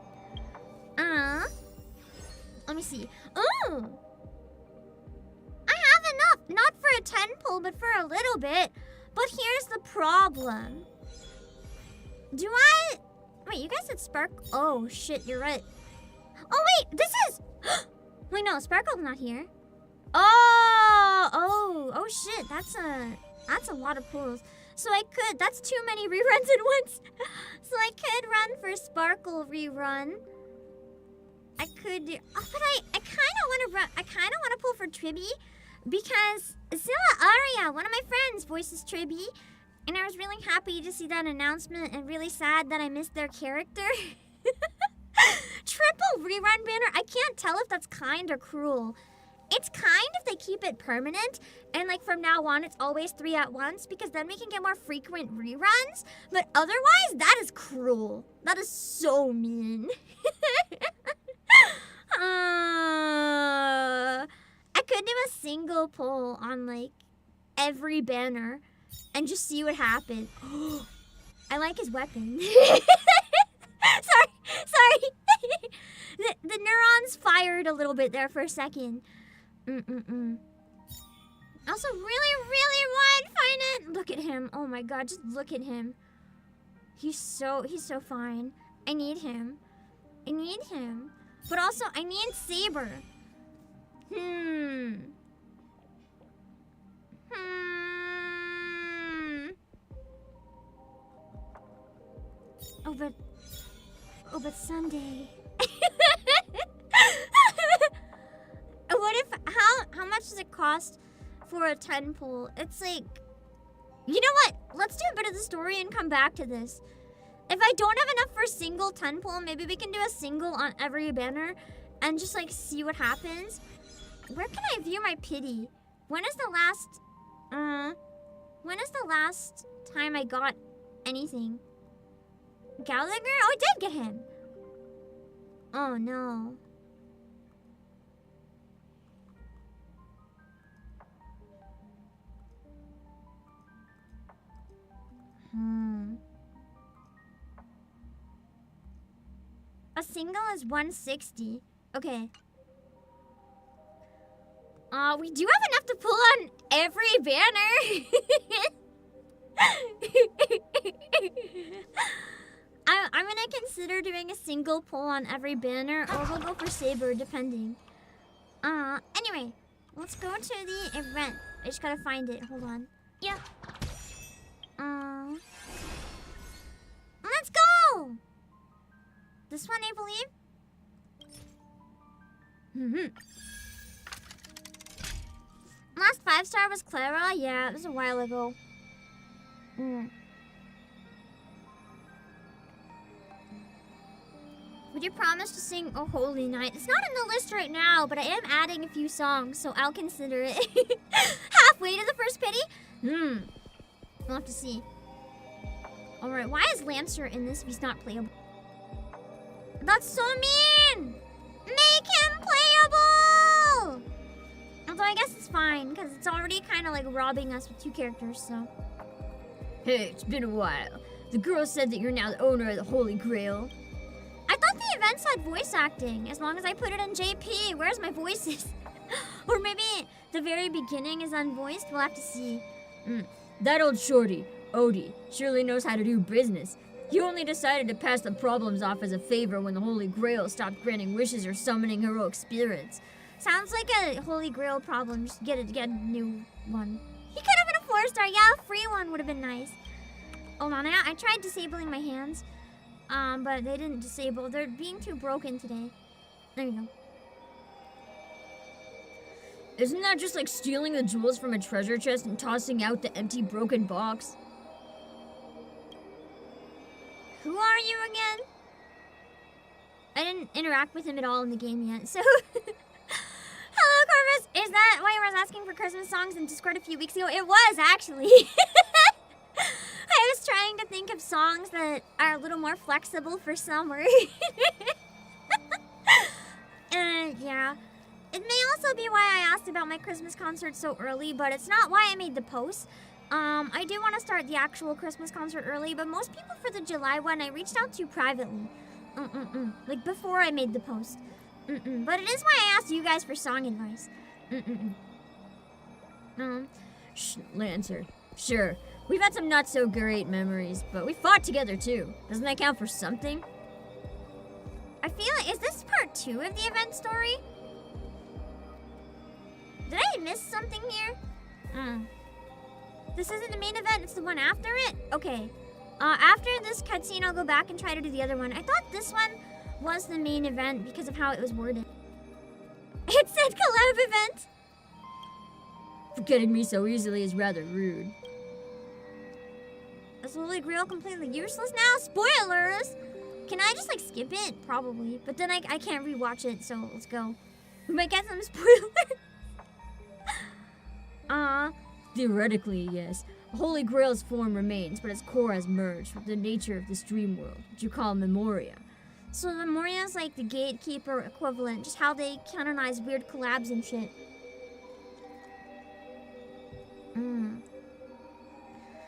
[SPEAKER 1] Let me see. Oh, I have enough. Not for a 10 pull, but for a little bit. But here's the problem. Do I... Wait, you guys said Sparkle. Oh, shit, you're right. Oh, wait, this is... Wait, no, Sparkle's not here. Oh, shit, that's a lot of pulls. So I could... That's too many reruns at once. So I could run for Sparkle rerun. I could do... Oh, but I kind of want to run... I kind of want to pull for Tribby. Because Zilla Aria, one of my friends, voices Tribby. And I was really happy to see that announcement and really sad that I missed their character. Triple rerun banner. I can't tell if that's kind or cruel. It's kind if they keep it permanent. And like from now on, it's always 3 at once. Because then we can get more frequent reruns. But otherwise, that is cruel. That is so mean. I could do a single pull on like every banner and just see what happened. I like his weapon. Sorry. The neurons fired a little bit there for a second. Also, really want to find it. Look at him. Oh my god, just look at him. He's so fine. I need him. But also, I need Saber. Oh, but Sunday. What if, how much does it cost for a 10 pull? It's like, you know what? Let's do a bit of the story and come back to this. If I don't have enough for a single 10 pull, maybe we can do a single on every banner and just like see what happens. Where can I view my pity? When is the last time I got anything? Gallagher? Oh, I did get him. Oh no. A single is 160. Okay. We do have enough to pull on every banner. I'm gonna consider doing a single pull on every banner, or we'll go for Saber, depending. Anyway, let's go to the event. I just gotta find it. Hold on. Yeah. Let's go! This one, I believe. Last 5-star was Clara? Yeah, it was a while ago. Would you promise to sing Oh Holy Night? It's not in the list right now, but I am adding a few songs, so I'll consider it. Halfway to the first pity? We'll have to see. Alright, why is Lancer in this if he's not playable? That's so mean! Make him playable! Although I guess it's fine, because it's already kind of like robbing us with 2 characters, so. Hey, it's been a while. The girl said that you're now the owner of the Holy Grail. I thought the event said voice acting, as long as I put it in JP. Where's my voices? Or maybe the very beginning is unvoiced? We'll have to see. That old shorty, Odie, surely knows how to do business. He only decided to pass the problems off as a favor when the Holy Grail stopped granting wishes or summoning heroic spirits. Sounds like a Holy Grail problem. Just get a new one. He could have been a 4-star. Yeah, a free one would have been nice. Hold on, I tried disabling my hands. But they didn't disable. They're being too broken today. There you go. Isn't that just like stealing the jewels from a treasure chest and tossing out the empty broken box? Who are you again? I didn't interact with him at all in the game yet, so... Hello, Corvus! Is that why you were asking for Christmas songs in Discord a few weeks ago? It was, actually. I was trying to think of songs that are a little more flexible for summer. Yeah. It may also be why I asked about my Christmas concert so early, but it's not why I made the post. I do want to start the actual Christmas concert early, but most people for the July one I reached out to privately. Like before I made the post. But it is why I asked you guys for song advice.
[SPEAKER 5] Lancer. Sure. We've had some not so great memories, but we fought together too. Doesn't that count for something?
[SPEAKER 1] I feel like, is this part 2 of the event story? Did I miss something here? This isn't the main event, it's the one after it? Okay. After this cutscene, I'll go back and try to do the other one. I thought this one was the main event because of how it was worded. It said collab event!
[SPEAKER 5] Forgetting me so easily is rather rude.
[SPEAKER 1] Is Holy Grail completely useless now? Spoilers! Can I just, like, skip it? Probably. But then I can't rewatch it, so let's go. We might get some spoilers.
[SPEAKER 5] Theoretically, yes. The Holy Grail's form remains, but its core has merged with the nature of this dream world, which you call Memoria.
[SPEAKER 1] So Memoria is like the gatekeeper equivalent, just how they canonize weird collabs and shit.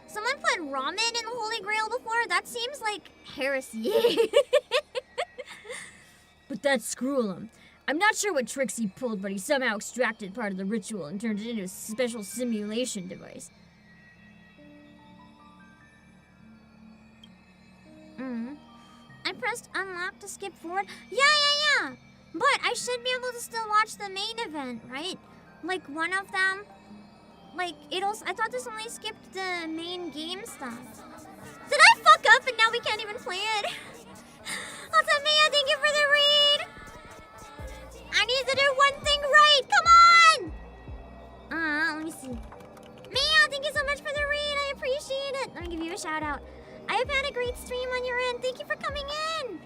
[SPEAKER 1] Someone put ramen in the Holy Grail before? That seems like heresy.
[SPEAKER 5] But that's Screw'em. I'm not sure what tricks he pulled, but he somehow extracted part of the ritual and turned it into a special simulation device.
[SPEAKER 1] I pressed unlock to skip forward. Yeah. But I should be able to still watch the main event, right? Like one of them. Like, I thought this only skipped the main game stuff. Did I fuck up and now we can't even play it? What's up, Mia? Thank you for the read. I need to do one thing right. Come on. Let me see. Mia, thank you so much for the read. I appreciate it. Let me give you a shout out. I hope you had a great stream on your end. Thank you for coming in.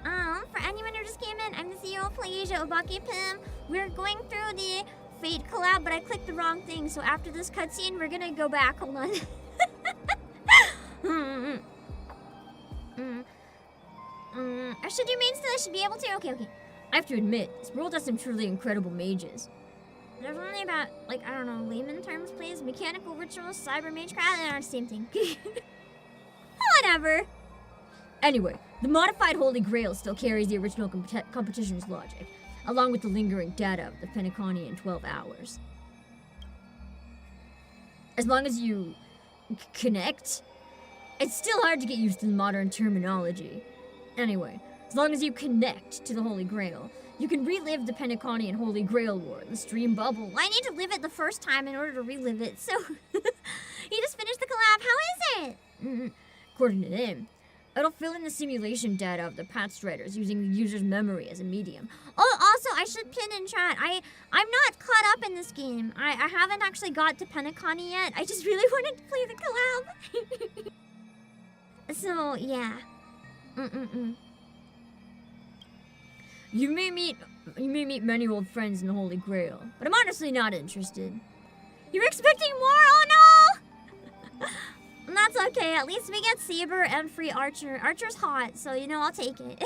[SPEAKER 1] For anyone who just came in, I'm the CEO of Playasia, obakepam. We're going through the Fate collab, but I clicked the wrong thing. So after this cutscene, we're gonna go back. Hold on. I should do main still. I should be able to. Okay.
[SPEAKER 5] I have to admit, this world has some truly incredible mages.
[SPEAKER 1] There's only about, like, I don't know, layman terms, please. Mechanical rituals, cyber magecraft, they're the same thing. Whatever.
[SPEAKER 5] Anyway, the modified Holy Grail still carries the original competition's logic, along with the lingering data of the Penaconian 12 hours. As long as you connect, it's still hard to get used to the modern terminology. Anyway, as long as you connect to the Holy Grail, you can relive the Penaconian Holy Grail War in the stream bubble.
[SPEAKER 1] Well, I need to live it the first time in order to relive it, so... You just finished the collab, how is it?
[SPEAKER 5] According to them, it'll fill in the simulation data of the patch writers using the user's memory as a medium.
[SPEAKER 1] Oh, also, I should pin in chat. I'm not caught up in this game. I haven't actually got to Penacony yet. I just really wanted to play the collab. So, yeah.
[SPEAKER 5] You may meet many old friends in the Holy Grail, but I'm honestly not interested.
[SPEAKER 1] You're expecting more? Oh no! That's okay. At least we get Saber and free Archer. Archer's hot, so you know I'll take it.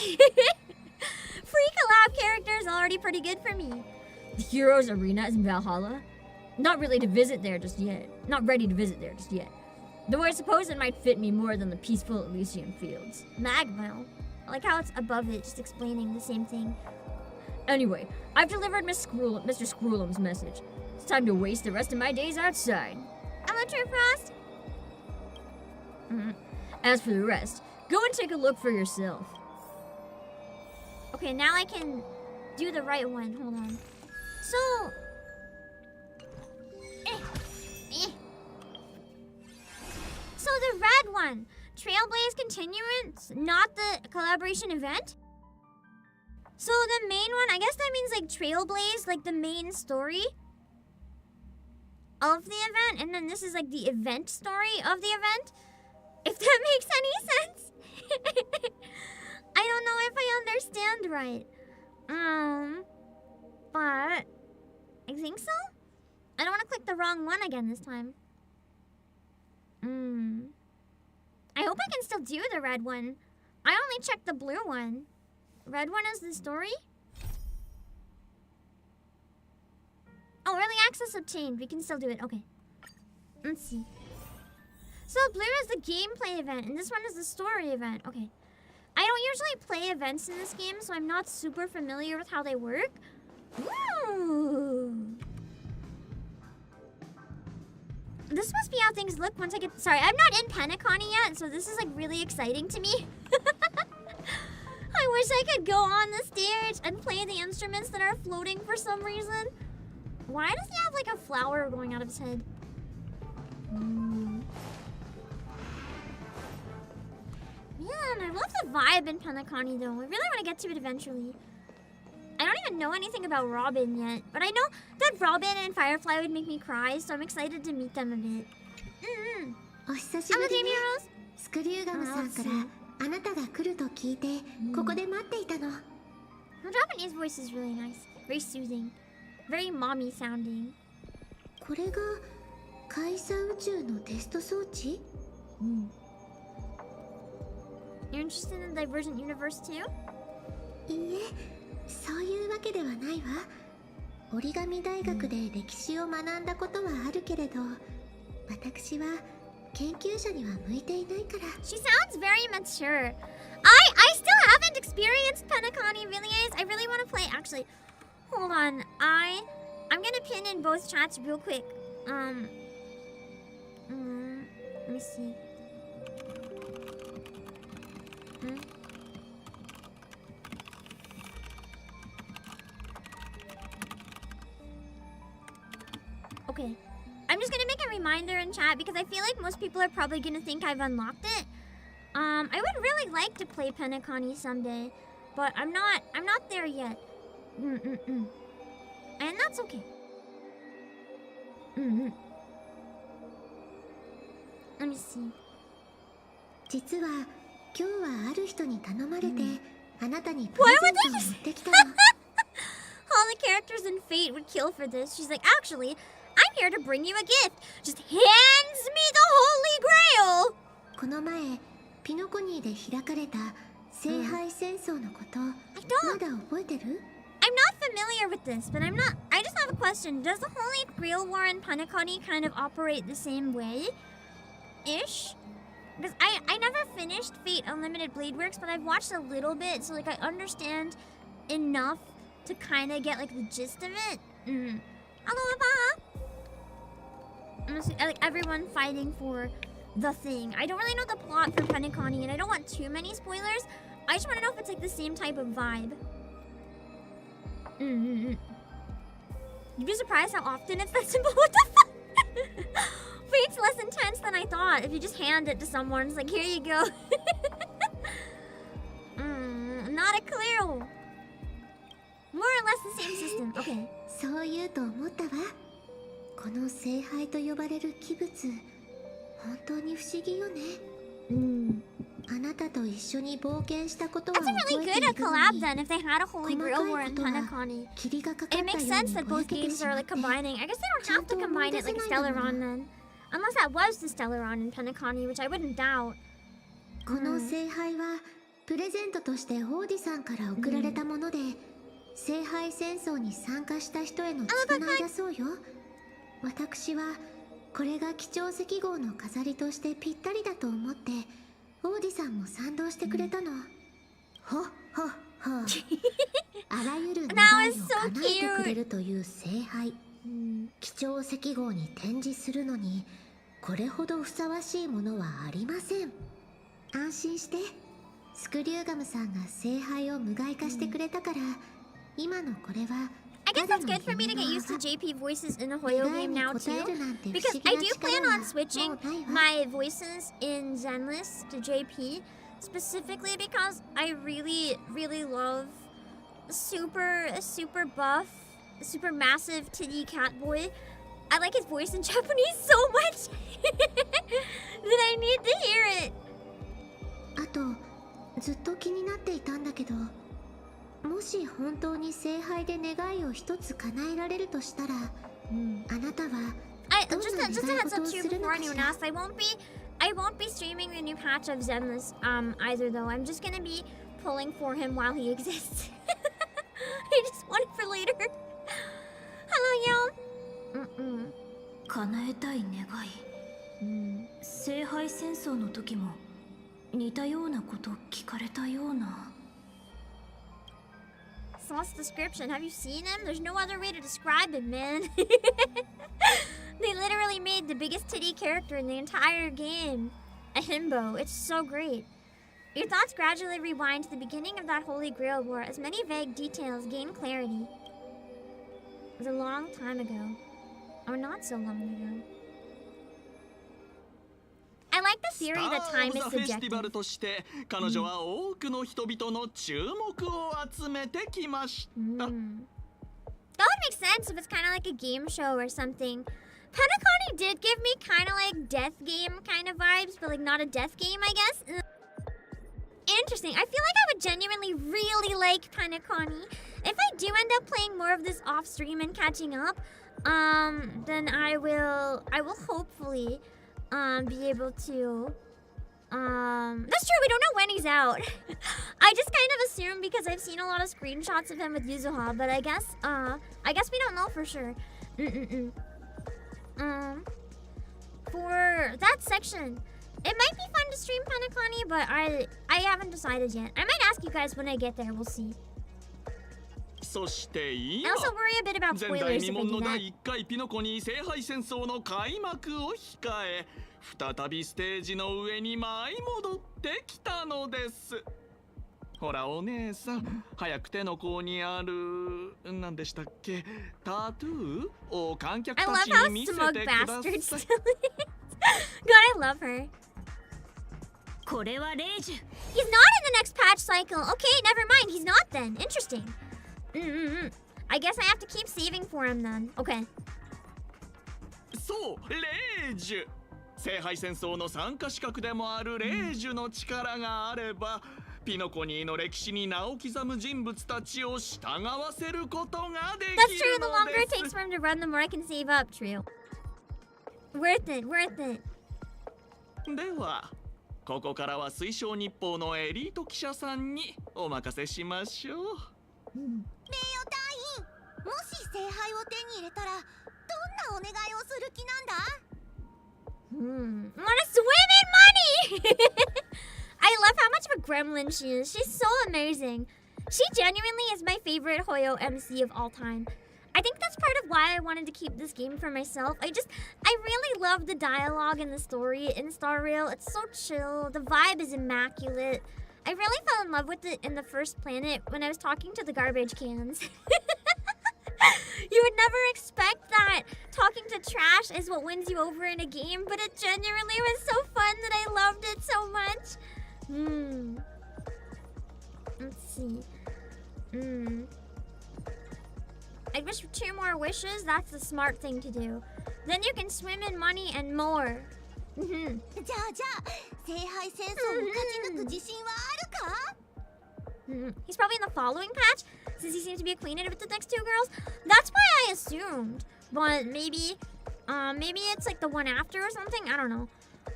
[SPEAKER 1] Free collab characters already pretty good for me.
[SPEAKER 5] The Heroes Arena is in Valhalla. Not ready to visit there just yet. Though I suppose it might fit me more than the peaceful Elysian fields.
[SPEAKER 1] Magma. I like how it's above it, just explaining the same thing.
[SPEAKER 5] Anyway, I've delivered Mr. Screw'em's message. It's time to waste the rest of my days outside.
[SPEAKER 1] Hello, True Frost.
[SPEAKER 5] As for the rest, go and take a look for yourself.
[SPEAKER 1] Okay, now I can do the right one. Hold on. So... So the red one. Trailblaze Continuance, not the collaboration event? So the main one, I guess that means like Trailblaze, like the main story of the event, and then this is like the event story of the event, if that makes any sense. I don't know if I understand right. But I think so? I don't want to click the wrong one again this time. I hope I can still do the red one. I only checked the blue one. Red one is the story? Oh, early access obtained. We can still do it. Okay. Let's see. So blue is the gameplay event, and this one is the story event. Okay. I don't usually play events in this game, so I'm not super familiar with how they work. Ooh. This must be how things look once I get... Sorry, I'm not in Penacony yet, so this is like really exciting to me. I wish I could go on the stage and play the instruments that are floating for some reason. Why does he have like a flower going out of his head? Man, I love the vibe in Penacony though. I really want to get to it eventually. I don't even know anything about Robin yet, but I know that Robin and Firefly would make me cry, so I'm excited to meet them a bit.
[SPEAKER 6] お久しぶりね。スクリューガムさんからあなたが来ると聞いてここで待っていたの。
[SPEAKER 1] The Japanese voice is really nice, very soothing, very mommy sounding.
[SPEAKER 6] これが開鎖宇宙のテスト装置？
[SPEAKER 1] You're interested in the Divergent Universe too?
[SPEAKER 6] いいえ。そういうわけではないわ。折り紙大学で歴史を学んだことはあるけれど、私は研究者には向いていないから。
[SPEAKER 1] She sounds very mature. I still haven't experienced Penacony really is. I really want to play. Actually, hold on. I'm gonna pin in both chats real quick. Let me see. Okay. I'm just gonna make a reminder in chat because I feel like most people are probably gonna think I've unlocked it. I would really like to play Penacony someday, but I'm not there yet. And that's okay. Let me see.
[SPEAKER 6] 実は今日はある人に頼まれて、あなたにプレゼントを持ってきたの。
[SPEAKER 1] All the characters in Fate would kill for this. She's like, actually, I'm here to bring you a gift. Just hands me the Holy Grail.
[SPEAKER 6] この前ピノコニーで開かれた聖杯戦争のこと、まだ覚えてる？
[SPEAKER 1] I'm not familiar with this, but I just have a question. Does the Holy Grail War in Penacony kind of operate the same way-ish? Because I never finished Fate Unlimited Blade Works, but I've watched a little bit, so like I understand enough to kind of get like the gist of it. Hello, Papa. Like everyone fighting for the thing. I don't really know the plot for Penacony, and I don't want too many spoilers. I just want to know if it's like the same type of vibe. You'd be surprised how often it's that simple. What the fuck? Fate's less intense than I thought. If you just hand it to someone, it's like, here you go. Not a clue. More or less the same system. Okay.
[SPEAKER 6] そう言うと思ったわ。この聖杯と呼ばれる器物、本当に不思議よね。あなたと一緒に冒険したことは
[SPEAKER 1] That's a
[SPEAKER 6] 覚
[SPEAKER 1] really
[SPEAKER 6] えてい
[SPEAKER 1] good
[SPEAKER 6] るの
[SPEAKER 1] collab
[SPEAKER 6] に、
[SPEAKER 1] then if they had a Holy Grail War in Penacony.
[SPEAKER 6] 霧がかか
[SPEAKER 1] It
[SPEAKER 6] ったよ
[SPEAKER 1] makes
[SPEAKER 6] う
[SPEAKER 1] sense
[SPEAKER 6] に
[SPEAKER 1] that
[SPEAKER 6] ぼや
[SPEAKER 1] both
[SPEAKER 6] けて
[SPEAKER 1] games
[SPEAKER 6] し
[SPEAKER 1] are
[SPEAKER 6] まっ
[SPEAKER 1] like
[SPEAKER 6] て。
[SPEAKER 1] combining. I guess they don't have to combine it like Stellaron then. Unless that was the Stellaron in Penacony, which I wouldn't doubt.
[SPEAKER 6] この聖杯はプレゼントとして王子さんから贈られたもので、聖杯戦争に参加した人への償いだそうよ。私はこれが貴重石号の飾りとしてぴったりだと思って、王子さんも賛同してくれたの。ほっほっほ。あらゆる願いを叶えてくれるという聖杯。貴重石号に展示するのにこれほどふさわしいものはありません。安心して。スクリューガムさんが聖杯を無害化してくれたから、今のこれは
[SPEAKER 1] I guess that's good for me to get used to JP voices in the Hoyo game now too. Because I do plan on switching my voices in Zenless to JP. Specifically because I really, really love super buff, super massive titty cat boy. I like his voice in Japanese so much that I need to hear it.
[SPEAKER 6] あとずっと気になっていたんだけど、もし本当に聖杯で願いを一つ叶えられるとしたら、あなたはどんな
[SPEAKER 1] just a
[SPEAKER 6] 願い
[SPEAKER 1] heads
[SPEAKER 6] 事
[SPEAKER 1] up
[SPEAKER 6] を
[SPEAKER 1] to you
[SPEAKER 6] するの
[SPEAKER 1] before
[SPEAKER 6] かし
[SPEAKER 1] anyone
[SPEAKER 6] ら。
[SPEAKER 1] asks. I won't be streaming the new patch of Zenless either though. I'm just gonna be pulling for him while he exists. I just want it for later. Hello, y'all.
[SPEAKER 7] 叶えたい願い、聖杯戦争の時も似たようなこと聞かれたような。
[SPEAKER 1] Sauce description. Have you seen him? There's no other way to describe him, man. They literally made the biggest titty character in the entire game a himbo. It's so great. Your thoughts gradually rewind to the beginning of that Holy Grail War as many vague details gain clarity. It was a long time ago. Or not so long ago. I like the theory that time is
[SPEAKER 8] フェスティバ
[SPEAKER 1] subjective.
[SPEAKER 8] ルとして彼女は多くの人々の注目を集めてきました。
[SPEAKER 1] That would make sense if it's kind of like a game show or something. Penacony did give me kind of like death game kind of vibes, but like not a death game, I guess. Interesting. I feel like I would genuinely really like Penacony. If I do end up playing more of this off stream and catching up, then I will hopefully be able to that's true, we don't know when he's out. I just kind of assume because I've seen a lot of screenshots of him with Yuzuha, but I guess we don't know for sure. For that section, it might be fun to stream Penacony, but I haven't decided yet. I might ask you guys when I get there, we'll see.
[SPEAKER 8] そして
[SPEAKER 1] I
[SPEAKER 8] 今
[SPEAKER 1] also worry a bit about
[SPEAKER 8] 前代
[SPEAKER 1] spoilers
[SPEAKER 8] 未
[SPEAKER 1] if I
[SPEAKER 8] 聞
[SPEAKER 1] do
[SPEAKER 8] の
[SPEAKER 1] that.
[SPEAKER 8] 第1回ピノコニー聖杯戦争の開幕を控え、再びステージの上に舞い戻ってきたのです。ほらお姉さん、早く手の甲にある何でしたっけ、タトゥーを観客
[SPEAKER 1] I
[SPEAKER 8] た
[SPEAKER 1] love
[SPEAKER 8] ち
[SPEAKER 1] how
[SPEAKER 8] に見せて
[SPEAKER 1] smug
[SPEAKER 8] くだ
[SPEAKER 1] bastard
[SPEAKER 8] さい。
[SPEAKER 1] still is. God, I love her.
[SPEAKER 7] これは霊樹。
[SPEAKER 1] He's not in the next patch cycle. Okay, never mind. He's not then. Interesting. I guess I have to keep saving for him then. Okay.
[SPEAKER 8] そう、霊樹。聖杯戦争の参加資格でもある霊樹の力があれば、ピノコニーの歴史に名を刻む人物たちを従わせることがで
[SPEAKER 1] That's
[SPEAKER 8] き
[SPEAKER 1] true.
[SPEAKER 8] る
[SPEAKER 1] The
[SPEAKER 8] の
[SPEAKER 1] longer
[SPEAKER 8] で
[SPEAKER 1] it takes
[SPEAKER 8] す。
[SPEAKER 1] for him to run, the more I can save up. True. Worth it. Worth it.
[SPEAKER 8] では、ここからは水晶日報のエリート記者さんにお任せしましょう。
[SPEAKER 6] 名誉隊員、もし聖杯を手に入れたらどんなお願いをする気なんだ？
[SPEAKER 1] I wanna swim in money! I love how much of a gremlin she is. She's so amazing. She genuinely is my favorite Hoyo MC of all time. I think that's part of why I wanted to keep this game for myself. I really love the dialogue and the story in Star Rail. It's so chill. The vibe is immaculate. I really fell in love with it in the first planet when I was talking to the garbage cans. You would never expect that talking to trash is what wins you over in a game, but it genuinely was so fun that I loved it so much. Let's see. I wish for 2 more wishes. That's the smart thing to do. Then you can swim in money and more.
[SPEAKER 6] じゃあ聖杯戦争に勝ち抜く自信はあるか？
[SPEAKER 1] He's probably in the following patch, since he seems to be acquainted with the next 2 girls. That's why I assumed. But maybe it's like the one after or something. I don't know.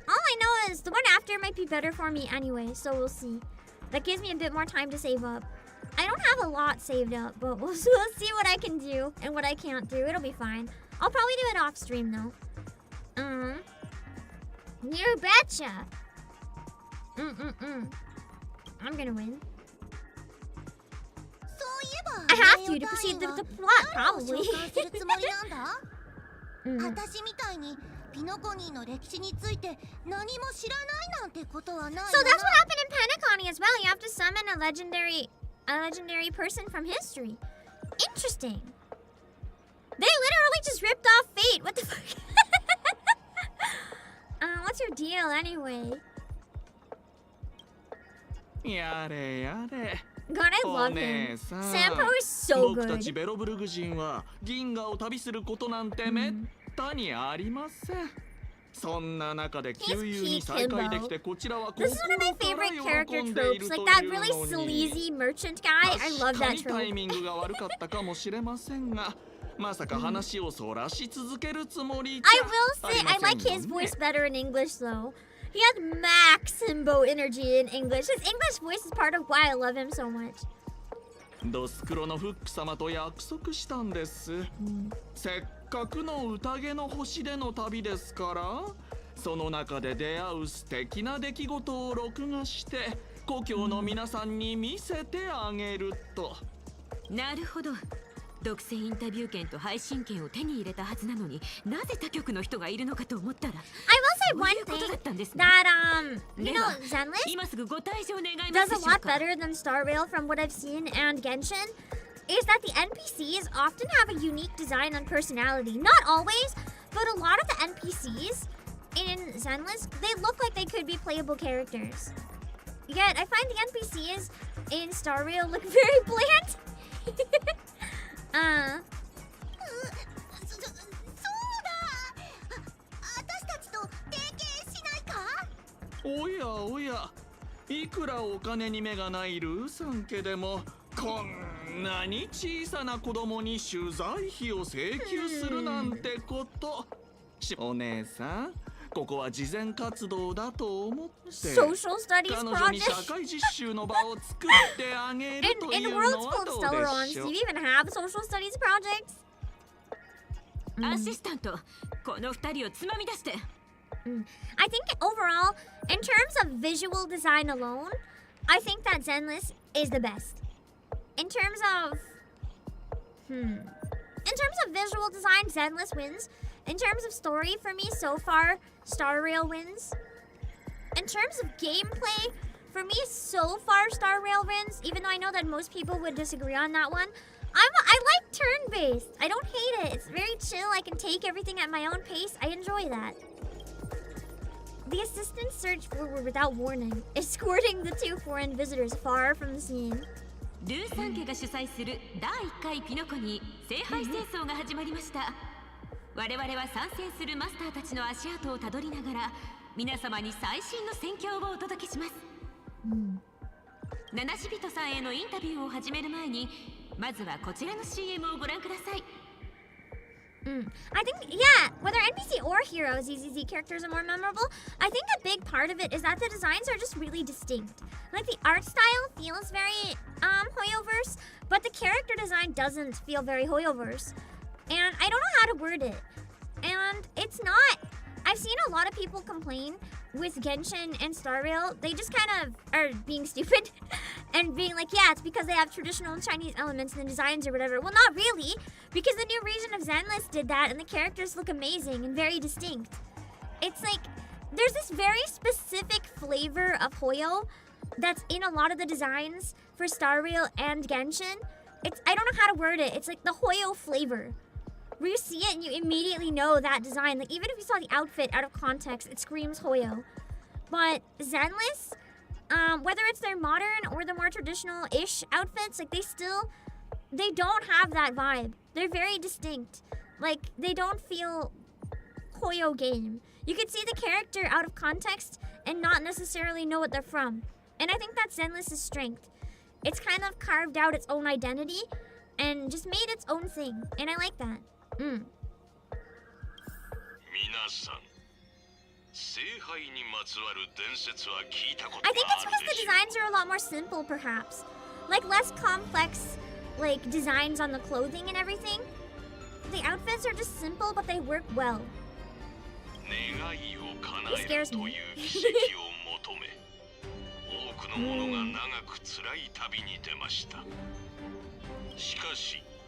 [SPEAKER 1] All I know is the one after might be better for me anyway, so we'll see. That gives me a bit more time to save up. I don't have a lot saved up, but we'll see what I can do and what I can't do. It'll be fine. I'll probably do it off stream though. You betcha. I'm gonna win. I have to proceed the plot, probably.
[SPEAKER 6] 私みたいにピノコニーの歴史について何も知らないなんてことはないよな。
[SPEAKER 1] So that's what happened in Penacony as well. You have to summon a legendary person from history. Interesting. They literally just ripped off Fate. What the fuck? What's your deal anyway?
[SPEAKER 8] やれやれ。
[SPEAKER 1] God, I
[SPEAKER 8] お
[SPEAKER 1] love
[SPEAKER 8] 姉
[SPEAKER 1] him.
[SPEAKER 8] さん、
[SPEAKER 1] Sampo is so
[SPEAKER 8] 僕たち
[SPEAKER 1] good.
[SPEAKER 8] ベロブルグ人は銀河を旅することなんてめったにありません。そんな中で旧友に再会できてこちらは
[SPEAKER 1] This is one of my favorite character tropes, like that really sleazy merchant guy. I love that
[SPEAKER 8] タイ
[SPEAKER 1] trope.
[SPEAKER 8] ミングが悪かったかもしれませんが、まさか話をそらし続けるつもりじ
[SPEAKER 1] I will say I like his voice better in English though. He has max himbo energy in English. His English voice is part of why I love him so much.
[SPEAKER 8] ドスクロのフック様と約束したんです、せっかくの宴の星での旅ですから、その中で出会う素敵な出来事を録画して故郷の皆さんに見せてあげると。
[SPEAKER 2] なるほど。独占インタビュー権と配信権を手に入れたはずなのに、なぜ他局の人がいるのかと思ったら、
[SPEAKER 1] I will say one
[SPEAKER 2] そういうことだったんですね。
[SPEAKER 1] that you know, Zenless
[SPEAKER 2] 今すぐご退場願いま
[SPEAKER 1] does
[SPEAKER 2] す
[SPEAKER 1] a
[SPEAKER 2] でしょう
[SPEAKER 1] lot
[SPEAKER 2] か。
[SPEAKER 1] better than Star Rail from what I've seen and Genshin is that the NPCs often have a unique design and personality. Not always, but a lot of the NPCs in Zenless, they look like they could be playable characters. Yet I find the NPCs in Star Rail look very bland.
[SPEAKER 6] そうだ。私たちと提携しないか？
[SPEAKER 8] おやおや、いくらお金に目がないルーさん家でもこんなに小さな子供に取材費を請求するなんてこと。お姉さん、ここは慈善活動だと思って
[SPEAKER 1] Social studies
[SPEAKER 8] 彼女に社
[SPEAKER 1] project.
[SPEAKER 8] 会実習の場を作ってあげるとい
[SPEAKER 1] In
[SPEAKER 8] う
[SPEAKER 1] worlds
[SPEAKER 8] のは
[SPEAKER 1] full
[SPEAKER 8] ど
[SPEAKER 1] of
[SPEAKER 8] うで
[SPEAKER 1] Stellarons,
[SPEAKER 8] しょ
[SPEAKER 1] do
[SPEAKER 8] う。
[SPEAKER 1] you even have social studies projects?
[SPEAKER 2] アシスタント、この二人をつまみ出して。
[SPEAKER 1] I think overall, in terms of visual design alone, I think that Zenless is the best. In terms of visual design, Zenless wins. In terms of story, for me so far, Star Rail wins. In terms of gameplay, for me so far, Star Rail wins. Even though I know that most people would disagree on that one. I like turn-based. I don't hate it. It's very chill. I can take everything at my own pace. I enjoy that. The assistants search forward without warning, escorting the two foreign visitors far from the scene.
[SPEAKER 2] ルーさん家が主催する第1回ピノコに聖杯戦争が始まりました。我々は参戦するマスターたちの足跡をたどりながら皆様に最新の戦況をお届けします。七し人さんへのインタビューを始める前に、まずはこちらの CM をご覧ください。
[SPEAKER 1] I think, yeah, whether NPC or hero ZZZ characters are more memorable, I think a big part of it is that the designs are just really distinct. Like the art style feels very Hoyoverse, but the character design doesn't feel very Hoyoverse. And I don't know how to word it. And it's not, I've seen a lot of people complain with Genshin and Star Rail. They just kind of are being stupid and being like, yeah, it's because they have traditional Chinese elements in the designs or whatever. Well, not really, because the new region of Zenless did that and the characters look amazing and very distinct. It's like, there's this very specific flavor of Hoyo that's in a lot of the designs for Star Rail and Genshin. I don't know how to word it. It's like the Hoyo flavor. Where you see it and you immediately know that design. Like, even if you saw the outfit out of context, it screams Hoyo. But Zenless, whether it's their modern or the more traditional-ish outfits, like, they don't have that vibe. They're very distinct. Like, they don't feel Hoyo game. You could see the character out of context and not necessarily know what they're from. And I think that's Zenless' strength. It's kind of carved out its own identity and just made its own thing. And I like that. I think it's because the designs are a lot more simple, perhaps. Like, less complex, like, designs on the clothing and everything. The outfits are just simple, but they work well. It scares me.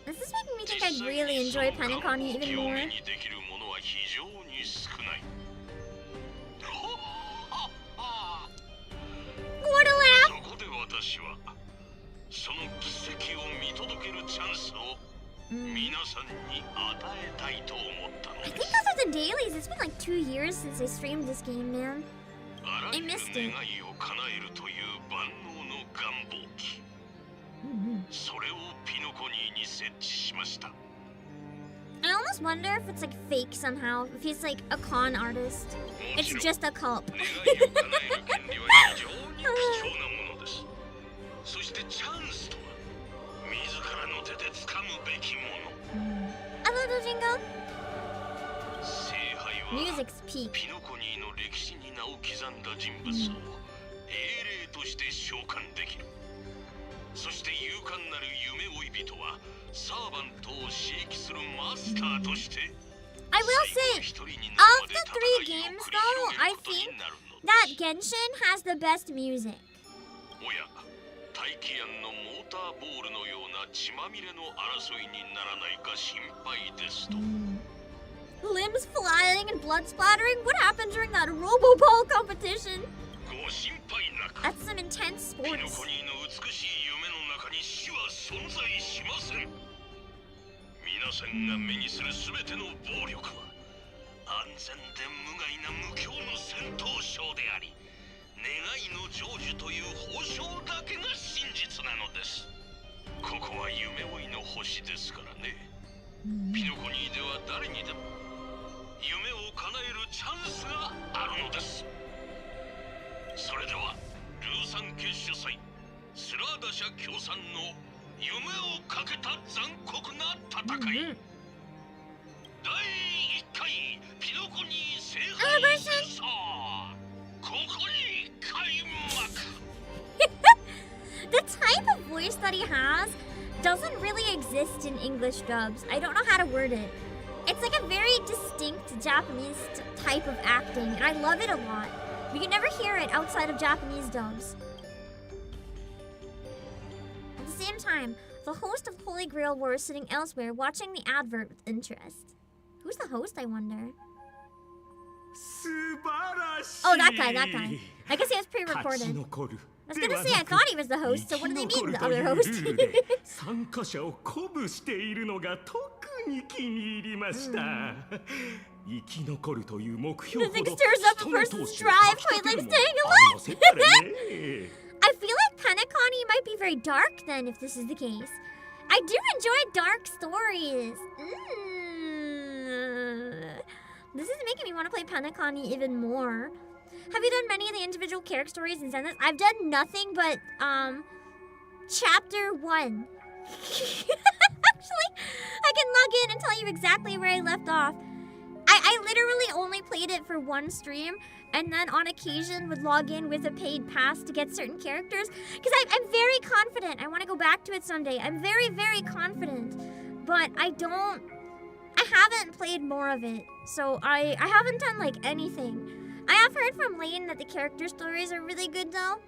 [SPEAKER 1] This is making me think I'd really enjoy Panikani even more. What a laugh! I think those are the dailies. It's been like 2 years since I streamed this game, man. I missed it. I almost wonder if it's like fake somehow. If he's like a con artist. It's just a cult.
[SPEAKER 3] 願いを叶える権利は非常に貴重なものです。そしてチャンスとは自らの手で掴むべきもの。
[SPEAKER 1] I love the jingle.
[SPEAKER 3] 聖杯は
[SPEAKER 1] Music's peak.
[SPEAKER 3] ピノコニーの歴史に名を刻んだ人物を英霊として召喚できる。そして勇敢なる夢追い人はサーバントを刺激するマスターとして
[SPEAKER 1] I will say, of the 3 games though, I think that Genshin has the best music.
[SPEAKER 3] おや、大気圏のモーターボールのような血まみれの争いにならないか心配ですと。
[SPEAKER 1] Limbs flying and blood splattering? What happened during that Roboball competition?
[SPEAKER 3] ご心配なく。
[SPEAKER 1] That's some intense
[SPEAKER 3] ピノ
[SPEAKER 1] sports.
[SPEAKER 3] コニーの美しい夢の中に死は存在しません。皆さんが目にするすべての暴力は安全で無害な無境の戦闘ショーであり、願いの成就という報奨だけが真実なのです。ここは夢追いの星ですからね。ピノコニーでは誰にでも夢を叶えるチャンスがあるのです。それではルーサン家主催スラーダ社協賛の夢をかけた残酷な戦い、第1回ピノコニー聖杯戦争、ここに開幕。
[SPEAKER 1] The type of voice that he has doesn't really exist in English dubs. I don't know how to word it. It's like a very distinct Japanese type of acting, and I love it a lot. We can never hear it outside of Japanese dubs. At the same time, the host of Holy Grail War is sitting elsewhere, watching the advert with interest. Who's the host, I wonder? Oh, that guy. I guess he was pre-recorded. I was gonna say, I thought he was the host, so what do they mean, the other host?
[SPEAKER 9] 参加者を鼓舞しているのが特に気に入りました。生き残るという目標ほど
[SPEAKER 1] Nothing stirs up a person's drive quite like staying alive. I feel like Penacony might be very dark then, if this is the case. I do enjoy dark stories. This is making me want to play Penacony even more. Have you done many of the individual character stories in Zenless? I've done nothing but, Chapter 1. Actually, I can log in and tell you exactly where I left off. I literally only played it for one stream, and then on occasion would log in with a paid pass to get certain characters. Because I'm very confident. I want to go back to it someday. I'm very, very confident. But I haven't played more of it. So I haven't done, like, anything. I have heard from Lane that the character stories are really good, though.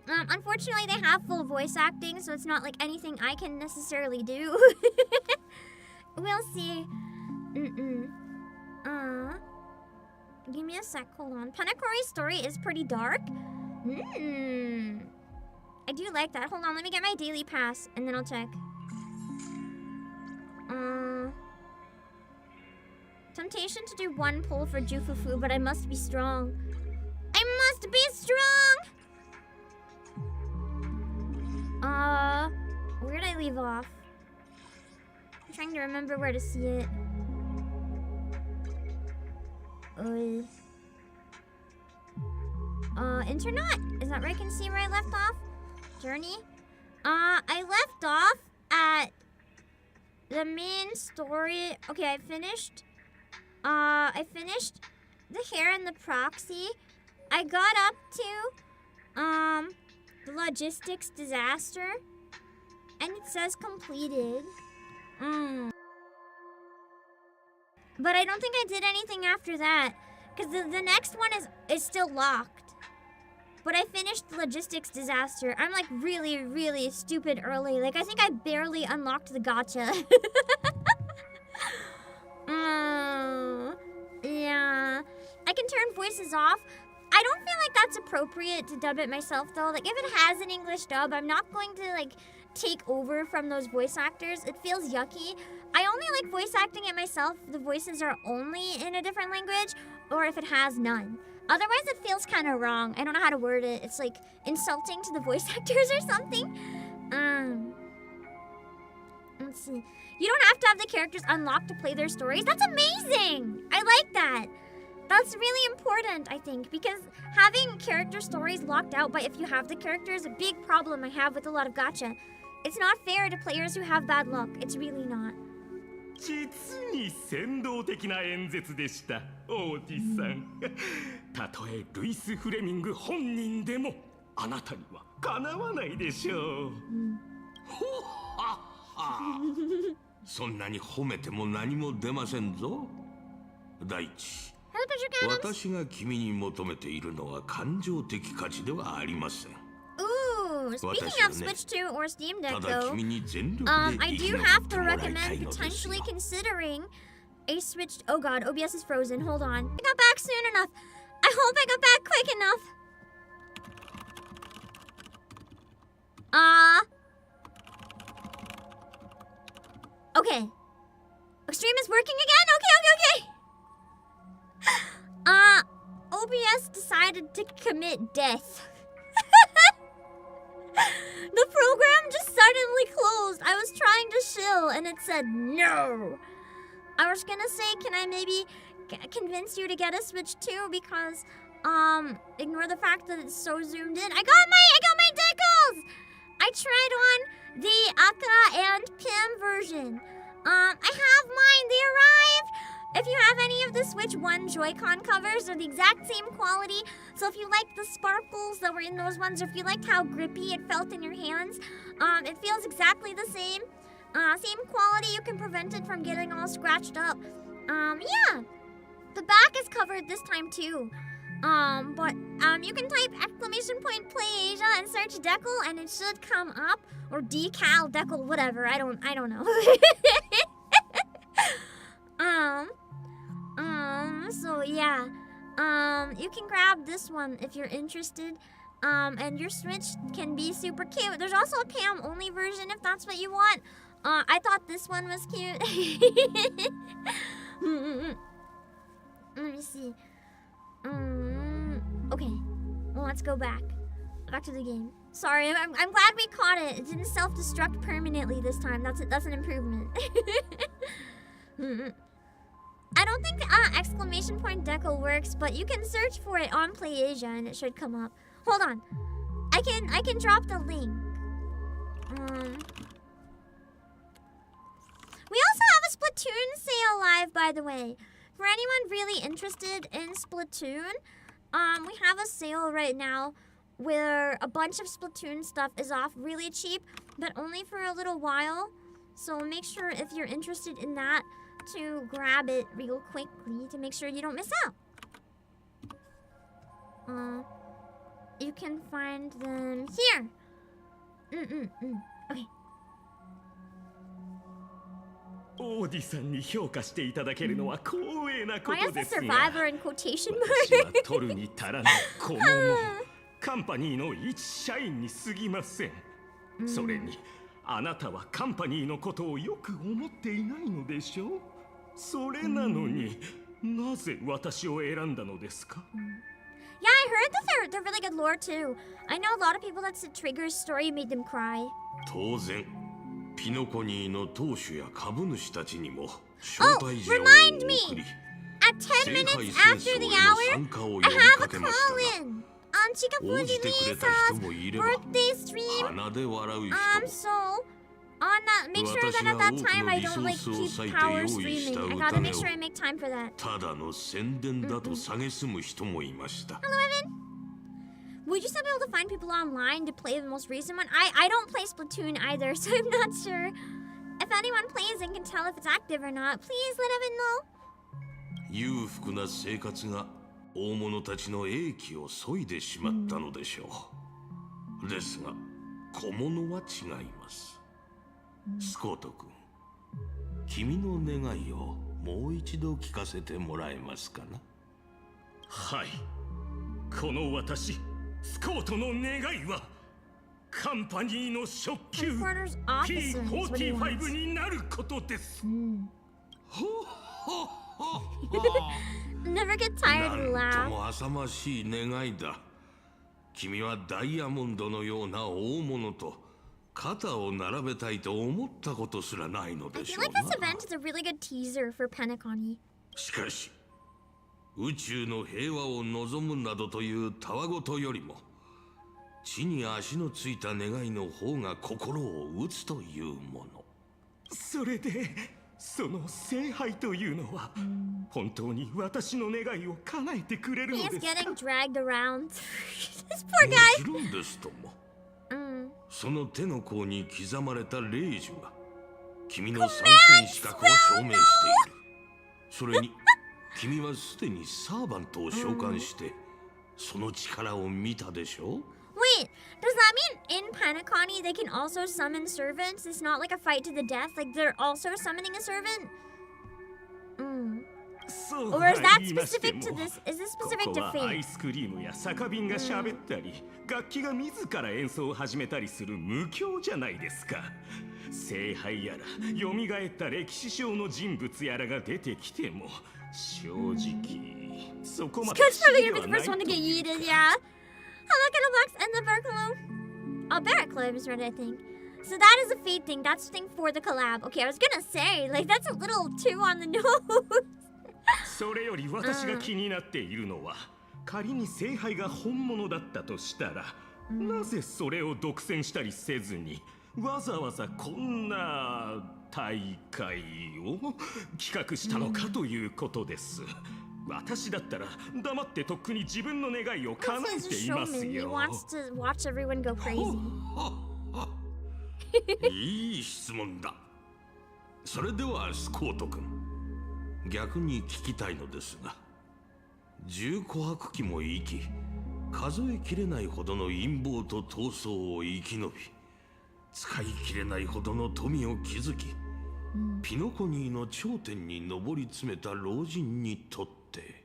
[SPEAKER 1] Unfortunately, they have full voice acting, so it's not like anything I can necessarily do. We'll see. Give me a sec, hold on. Penacori's story is pretty dark. I do like that. Hold on, let me get my daily pass, and then I'll check. Temptation to do one pull for Jufufu, but I must be strong. I must be strong! Where did I leave off? I'm trying to remember where to see it. Internet? Is that where I can see where I left off? Journey? I left off at the main story. Okay, I finished the hair and the proxy. I got up to, the logistics disaster. And it says completed. But I don't think I did anything after that. Because the next one is still locked. But I finished the logistics disaster. I'm like really, really stupid early. Like I think I barely unlocked the gacha. Yeah. I can turn voices off. I don't feel like that's appropriate to dub it myself though. Like if it has an English dub, I'm not going to like take over from those voice actors. It feels yucky. I only like voice acting it myself if the voices are only in a different language or if it has none. Otherwise it feels kind of wrong. I don't know how to word it. It's like insulting to the voice actors or something. Let's see. You don't have to have the characters unlocked to play their stories. That's amazing! I like that. That's really important, I think, because having character stories locked out by if you have the character is a big problem I have with a lot of gacha. It's not fair to players who have bad luck. It's really not.
[SPEAKER 9] 実に先導的な演説でした、王子さん。たとえルイス・フレミング本人でもあなたにはかなわないでしょう。
[SPEAKER 3] ほっはっは。そんなに褒めても何も出ませんぞ。第一、私が君に求めているのは感情的価値ではありません。
[SPEAKER 1] Ooh, speaking of Switch 2 or Steam Deck though, I do have to recommend potentially considering a switched. Oh god, OBS is frozen. Hold on. I got back soon enough. I hope I got back quick enough. Okay. Stream is working again? Okay. OBS decided to commit death. The program just suddenly closed. I was trying to chill and it said no. I was gonna say, can I maybe convince you to get a Switch 2 because ignore the fact that it's so zoomed in. I got my decals. I tried on the Akka and Pim version. I have mine. They arrived. If you have any of the Switch 1 Joy-Con covers, they're the exact same quality. So if you liked the sparkles that were in those ones, or if you liked how grippy it felt in your hands, it feels exactly the same. Same quality. You can prevent it from getting all scratched up. Yeah. The back is covered this time too. But you can type !PlayAsia and search decal and it should come up. Or decal, decal, whatever. I don't know. So yeah. You can grab this one if you're interested. And your Switch can be super cute. There's also a Pam only version if that's what you want. I thought this one was cute. Let me see. Okay. Well, let's go back to the game. Sorry, I'm glad we caught it. It didn't self-destruct permanently this time. That's an improvement. I don't think !decal works, but you can search for it on PlayAsia and it should come up. Hold on. I can drop the link. We also have a Splatoon sale live, by the way. For anyone really interested in Splatoon, we have a sale right now where a bunch of Splatoon stuff is off really cheap, but only for a little while. So make sure if you're interested in that to grab it real quickly to make sure you don't miss out. You can find them here. Okay.
[SPEAKER 9] 王子さんに評価していただけるのは光栄なこ
[SPEAKER 1] Why
[SPEAKER 9] と
[SPEAKER 1] is
[SPEAKER 9] で
[SPEAKER 1] the
[SPEAKER 9] すが、
[SPEAKER 1] survivor in quotation
[SPEAKER 9] 私は
[SPEAKER 1] mark?
[SPEAKER 9] 取るに足らぬ小物、カンパニーの一社員に過ぎません。それに、あなたはカンパニーのことをよく思っていないのでしょう。それなのに、なぜ私を選んだのですか？
[SPEAKER 1] Yeah, I heard that they're really good lore too. I know a lot of people that said Trigger's story made them cry.
[SPEAKER 3] 当然、ピノコニーの当主や株主たちにも招待状を
[SPEAKER 1] remind me!
[SPEAKER 3] 送り、
[SPEAKER 1] At 10 minutes after the hour, I have a call-in on Chika
[SPEAKER 3] 応じてくれた人もいれば、
[SPEAKER 1] birthday stream.
[SPEAKER 3] 鼻で笑う人も。
[SPEAKER 1] So on that, make sure that at that time I don't like keep power streaming. I gotta make sure I make time for that.
[SPEAKER 3] ただの宣伝だと蔑む人もいました。
[SPEAKER 1] Hello, Evan. Would you still be able to find people online to play the most recent one? I don't play Splatoon either, so I'm not sure. If anyone plays and can tell if it's active or not, please let Evan know.
[SPEAKER 3] 裕福な生活が大物たちの英気を削いでしまったのでしょう。ですが、小物は違います。スコート君、君の願いをもう一度聞かせてもらえますかな？
[SPEAKER 9] はい。この私、スコートの願いは、カンパニーの初級 P45 になることです。
[SPEAKER 1] Never get tired of
[SPEAKER 3] なんと
[SPEAKER 1] laugh.
[SPEAKER 3] も浅ましい願いだ。君はダイヤモンドのような大物と肩を並べたいと思ったことすらないの
[SPEAKER 1] I
[SPEAKER 3] でし
[SPEAKER 1] feel
[SPEAKER 3] ょう
[SPEAKER 1] like
[SPEAKER 3] な。
[SPEAKER 1] this event is a really good teaser for Penacony.
[SPEAKER 3] しかし宇宙の平和を望むなどというたわごとよりも地に足のついた願いの方が心を打つというもの。
[SPEAKER 9] それでその聖杯というのは本当に私の願いを叶えてくれる
[SPEAKER 1] He
[SPEAKER 9] の
[SPEAKER 1] is
[SPEAKER 9] ですか？
[SPEAKER 1] getting dragged around. This poor
[SPEAKER 3] も
[SPEAKER 1] guy.
[SPEAKER 3] ちろんですとも。その手の甲に刻まれた霊樹が君の参戦資格を証明している。それに君はすでにサーバントを召喚してその力を見たでしょう。
[SPEAKER 1] Wait, does that mean in Penacony they can also summon servants? It's not like a fight to the death, like they're also summoning a servant?
[SPEAKER 9] そう
[SPEAKER 1] Or
[SPEAKER 9] は
[SPEAKER 1] is that
[SPEAKER 9] 言いまして
[SPEAKER 1] specific
[SPEAKER 9] も
[SPEAKER 1] to this? Is this
[SPEAKER 9] こ
[SPEAKER 1] specific
[SPEAKER 9] こ
[SPEAKER 1] to
[SPEAKER 9] はアイ
[SPEAKER 1] Fate?
[SPEAKER 9] スクリームや酒瓶が喋ったり、楽器が自ら演奏を始めたりする無教じゃないですか。聖杯やら蘇った歴史上の人物やらが出てきても正直そこまで
[SPEAKER 1] It's
[SPEAKER 9] 不思議
[SPEAKER 1] probably
[SPEAKER 9] で
[SPEAKER 1] gonna
[SPEAKER 9] は
[SPEAKER 1] be the
[SPEAKER 9] ない
[SPEAKER 1] first one to
[SPEAKER 9] と
[SPEAKER 1] get
[SPEAKER 9] いう
[SPEAKER 1] yeeted,
[SPEAKER 9] か。
[SPEAKER 1] yeah. Hello, Kettlebox and the Barclub. Oh, Barclub is right, I think. So that is a Fate thing. That's the thing for the collab. Okay, I was gonna say, like, that's a little too on the nose.
[SPEAKER 9] それより私が気になっているのは、仮に聖杯が本物だったとしたら、なぜそれを独占したりせずにわざわざこんな大会を企画したのかということです。私だったら黙ってとっくに自分の願いを叶
[SPEAKER 1] This
[SPEAKER 9] え
[SPEAKER 1] is
[SPEAKER 9] てい
[SPEAKER 1] a
[SPEAKER 9] ます
[SPEAKER 1] showman. He
[SPEAKER 9] よ。
[SPEAKER 1] wants to watch everyone go crazy.
[SPEAKER 3] いい質問だ。それではスコート君、逆に聞きたいのですが、10琥珀期も生き数えきれないほどの陰謀と闘争を生き延び、使い切れないほどの富を築き、ピノコニーの頂点に上り詰めた老人にとって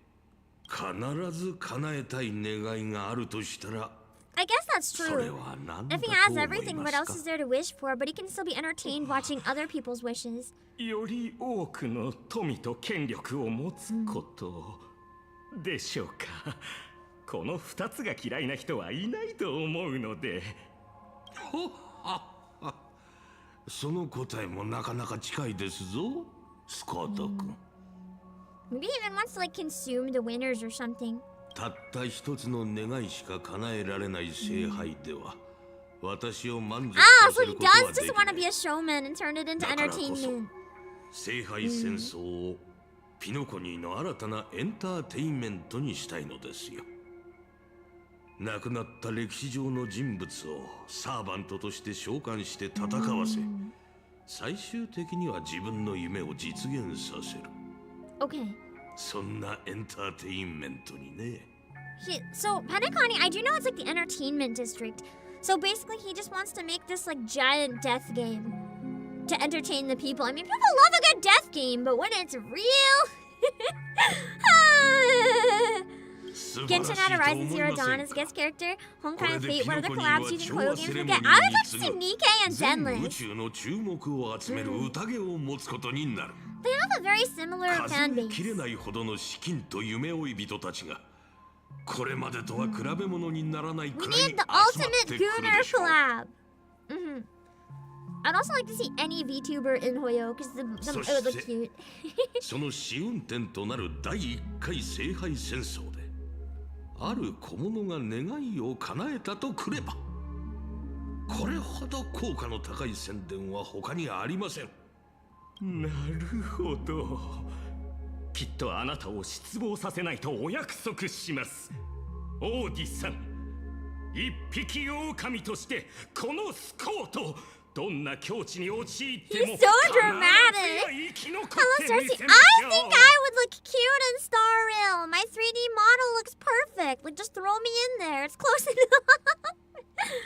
[SPEAKER 3] 必ず叶えたい願いがあるとしたら、
[SPEAKER 1] I guess that's
[SPEAKER 3] それ
[SPEAKER 1] true.
[SPEAKER 3] は何だ
[SPEAKER 1] If
[SPEAKER 3] と
[SPEAKER 1] he has
[SPEAKER 3] 思い
[SPEAKER 1] everything,
[SPEAKER 3] ま
[SPEAKER 1] what
[SPEAKER 3] す
[SPEAKER 1] else
[SPEAKER 3] か？
[SPEAKER 1] is there to wish for? But he can still be entertained watching other people's wishes.
[SPEAKER 9] より多くの富と権力を持つことでしょうか。この2つが嫌いな人はいないと思うので。
[SPEAKER 3] その答えもなかなか近いですぞ、スコート君。
[SPEAKER 1] Maybe he even wants to like consume the winners or something.
[SPEAKER 3] たった一つの願いしか叶えられない聖杯では、私を満足
[SPEAKER 1] Ah,
[SPEAKER 3] さ
[SPEAKER 1] so
[SPEAKER 3] せ
[SPEAKER 1] he
[SPEAKER 3] ることは
[SPEAKER 1] does
[SPEAKER 3] でき
[SPEAKER 1] just
[SPEAKER 3] な
[SPEAKER 1] want to be
[SPEAKER 3] い。
[SPEAKER 1] a showman and turn it into
[SPEAKER 3] だからこそ
[SPEAKER 1] entertainment.
[SPEAKER 3] 聖杯戦争をピノコニーの新たなエンターテインメントにしたいのですよ。亡くなった歴史上の人物をサーバントとして召喚して戦わせ、最終的には自分の夢を実現させる。
[SPEAKER 1] Okay.
[SPEAKER 3] そんなエンターテインメントにね。
[SPEAKER 1] So Penacony, I do know it's like the entertainment district. So basically, he just wants to make this like giant death game to entertain the people. I mean, people love a good death game, but when it's real, Genshin at Horizon Zero Dawn is guest character. Honkai and Fate. What other collabs do you think Koyo games will get? I would like to see NIKKE and
[SPEAKER 3] 全宇
[SPEAKER 1] Zenless.
[SPEAKER 3] 宙の注目を集める宴を持つことになる。
[SPEAKER 1] They have a very similar
[SPEAKER 3] 数
[SPEAKER 1] fan
[SPEAKER 3] えき
[SPEAKER 1] base.
[SPEAKER 3] れないほどの資金と夢追い人たちがこれまでとは比べ物にならない
[SPEAKER 1] We
[SPEAKER 3] くらいに
[SPEAKER 1] need
[SPEAKER 3] 集
[SPEAKER 1] the
[SPEAKER 3] まっ
[SPEAKER 1] ultimate
[SPEAKER 3] てくる
[SPEAKER 1] Gooner
[SPEAKER 3] でしょう。
[SPEAKER 1] collab. I'd also like to see any VTuber in Hoyo because it would look cute.
[SPEAKER 3] その試運転となる第1回聖杯戦争である小物が願いを叶えたとくれば、これほど効果の高い宣伝は他にありません。
[SPEAKER 9] なるほど。きっとあなたを失望させないとお約束します。オーディさん、一匹狼としてこのスコート、どんな境地に陥っても
[SPEAKER 1] He's so dramatic.
[SPEAKER 9] 生き残っ
[SPEAKER 1] Hello,
[SPEAKER 9] てみ
[SPEAKER 1] Cersei.
[SPEAKER 9] せ
[SPEAKER 1] I
[SPEAKER 9] ましょ
[SPEAKER 1] think
[SPEAKER 9] う。
[SPEAKER 1] I would look cute in Star Rail. My 3D model looks perfect. Like, just throw me in there. It's close enough.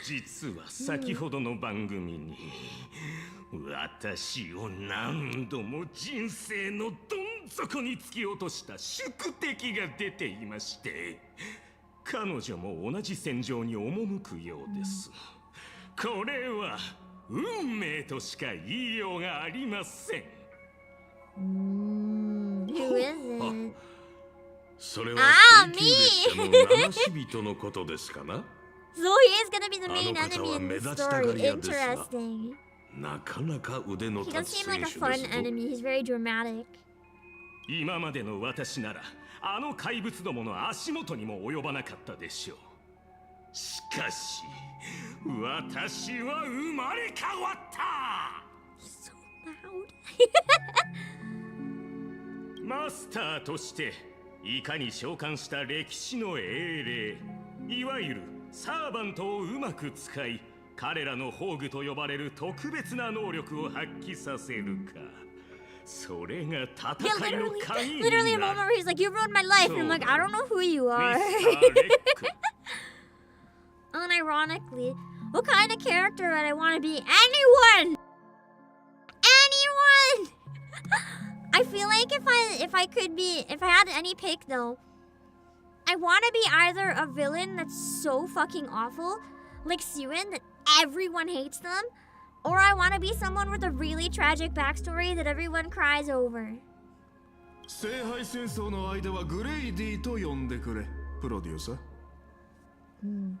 [SPEAKER 9] 実は先ほどの番組に私を何度も人生のどん底に突き落とした宿敵が出ていまして、彼女も同じ戦場に赴くようです。これは運命としか言いようがありません。
[SPEAKER 1] Who is it?
[SPEAKER 3] それは
[SPEAKER 1] あー
[SPEAKER 3] 請求列車の七死人のことですかな。
[SPEAKER 1] So he is gonna be the main enemy in the story. Interesting.
[SPEAKER 3] なかなか腕の
[SPEAKER 1] He
[SPEAKER 3] 立
[SPEAKER 1] does
[SPEAKER 3] つ
[SPEAKER 1] seem
[SPEAKER 3] 選
[SPEAKER 1] like a
[SPEAKER 3] 手
[SPEAKER 1] fun
[SPEAKER 3] ですぞ。
[SPEAKER 1] enemy. He's very dramatic.
[SPEAKER 9] 今までの私ならあの怪物どもの足元にも及ばなかったでしょう。しかし私は生まれ変わった。
[SPEAKER 1] So loud.
[SPEAKER 9] マスターとしていかに召喚した歴史の英霊、いわゆるサーバントをうまく使い、彼らの宝具と呼ばれる特別な能力を発揮させるか、それが
[SPEAKER 1] Yeah,
[SPEAKER 9] 戦いの
[SPEAKER 1] literally,
[SPEAKER 9] 鍵に
[SPEAKER 1] literally a
[SPEAKER 9] な
[SPEAKER 1] moment
[SPEAKER 9] る。
[SPEAKER 1] where he's like, "You ruined my life," and I'm like, "I don't know who you
[SPEAKER 9] ミ
[SPEAKER 1] are."
[SPEAKER 9] スターレック
[SPEAKER 1] Unironically, what kind of character would I want to be? Anyone! Anyone! I feel like if I had any pick though, I want to be either a villain that's so fucking awful, like Suen, that everyone hates them, or I want to be someone with a really tragic backstory that everyone cries over.
[SPEAKER 10] 聖杯戦争の間はグレイディと呼んでくれ、プロデューサー。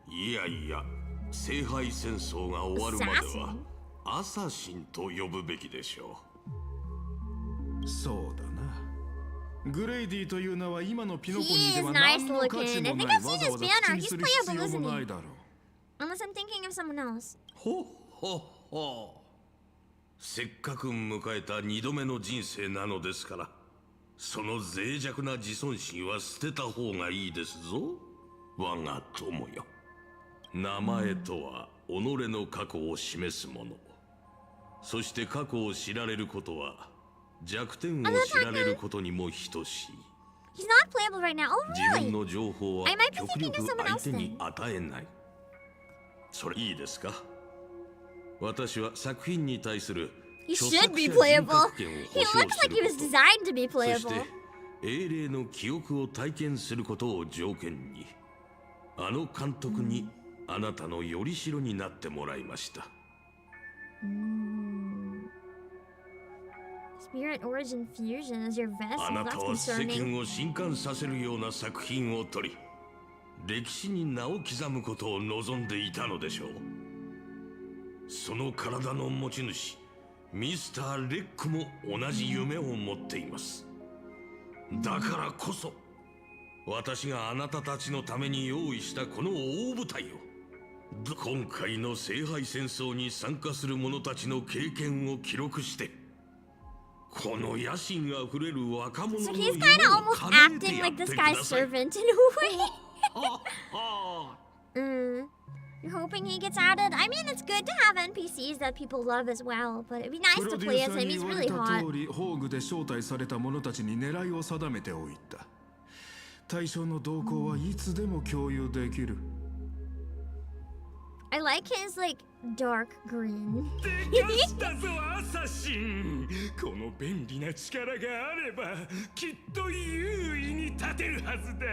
[SPEAKER 3] いやいや、聖杯戦争が終わるまではアサシンと呼ぶべきでしょ
[SPEAKER 10] そうだな。グレイディという名は今のピノコニ
[SPEAKER 1] He
[SPEAKER 10] で
[SPEAKER 1] is
[SPEAKER 10] は
[SPEAKER 1] nice
[SPEAKER 10] 何の価値
[SPEAKER 1] looking. I
[SPEAKER 10] も
[SPEAKER 1] think
[SPEAKER 10] ない。
[SPEAKER 1] I've
[SPEAKER 10] わ
[SPEAKER 1] seen
[SPEAKER 10] ざ
[SPEAKER 1] his
[SPEAKER 10] わざ
[SPEAKER 1] banner.
[SPEAKER 10] 口に
[SPEAKER 1] He's
[SPEAKER 10] する
[SPEAKER 1] playable,
[SPEAKER 10] 必要
[SPEAKER 1] isn't
[SPEAKER 10] も
[SPEAKER 1] he?
[SPEAKER 10] ないだろう。
[SPEAKER 1] Unless I'm thinking of someone else.
[SPEAKER 3] ほほほ。せっかく迎えた2度目の人生なのですから、その脆弱な自尊心は捨てた方がいいですぞ、我が友よ。名前とは己の過去を示すもの。そして過去を知られることは弱点を知られることにも等しい。
[SPEAKER 1] He's not playable right now. Oh,
[SPEAKER 3] 自
[SPEAKER 1] really?
[SPEAKER 3] 分の情報は
[SPEAKER 1] I might be
[SPEAKER 3] 極
[SPEAKER 1] thinking of
[SPEAKER 3] 力
[SPEAKER 1] someone
[SPEAKER 3] 相
[SPEAKER 1] else
[SPEAKER 3] 手に
[SPEAKER 1] then.
[SPEAKER 3] 与えない。それいいですか？私は作品に対する
[SPEAKER 1] He
[SPEAKER 3] 著
[SPEAKER 1] should
[SPEAKER 3] 作
[SPEAKER 1] be
[SPEAKER 3] 者人
[SPEAKER 1] playable.
[SPEAKER 3] 格権を
[SPEAKER 1] He
[SPEAKER 3] 保
[SPEAKER 1] looks
[SPEAKER 3] 障す
[SPEAKER 1] like he
[SPEAKER 3] る
[SPEAKER 1] was
[SPEAKER 3] こと、
[SPEAKER 1] designed to be
[SPEAKER 3] そし
[SPEAKER 1] playable.
[SPEAKER 3] て英霊の記憶を体験することを条件に、あの監督にあなたのよりしろになってもらいました。
[SPEAKER 1] Spirit Origin Fusion as your
[SPEAKER 3] あ
[SPEAKER 1] vessel.
[SPEAKER 3] なた
[SPEAKER 1] That's
[SPEAKER 3] は世
[SPEAKER 1] concerning.
[SPEAKER 3] 間を震撼させるような作品を撮り、歴史に名を刻むことを望んでいたのでしょう。その体の持ち主、ミスター・レックも同じ夢を持っています。だからこそ、私があなたたちのために用意したこの大舞台を、今回の聖杯戦争に参加する者たちの経験を記録して、この野心あふれる若者
[SPEAKER 1] So
[SPEAKER 3] の
[SPEAKER 1] he's
[SPEAKER 3] 夢
[SPEAKER 1] kind of
[SPEAKER 3] を
[SPEAKER 1] almost
[SPEAKER 3] 叶えて
[SPEAKER 1] acting
[SPEAKER 3] やっ
[SPEAKER 1] like
[SPEAKER 3] て
[SPEAKER 1] this
[SPEAKER 3] くだ
[SPEAKER 1] guy's
[SPEAKER 3] さい。
[SPEAKER 1] servant in a way. You're hoping he gets added? I mean, it's good to have NPCs that people love as well, but it'd be nice
[SPEAKER 10] プ
[SPEAKER 1] to
[SPEAKER 10] ロデュ
[SPEAKER 1] play
[SPEAKER 10] ー
[SPEAKER 1] as
[SPEAKER 10] サー
[SPEAKER 1] him.
[SPEAKER 10] に
[SPEAKER 1] He's
[SPEAKER 10] 言われ
[SPEAKER 1] really
[SPEAKER 10] た
[SPEAKER 1] hot.
[SPEAKER 10] 通り、宝具で招待された者たちに狙いを定めておいた。対象の動向はいつでも共有できる。
[SPEAKER 1] I like his, like, dark green.
[SPEAKER 9] でかしたぞアサシン。この便利な力があればきっと優位に立てるはずだ。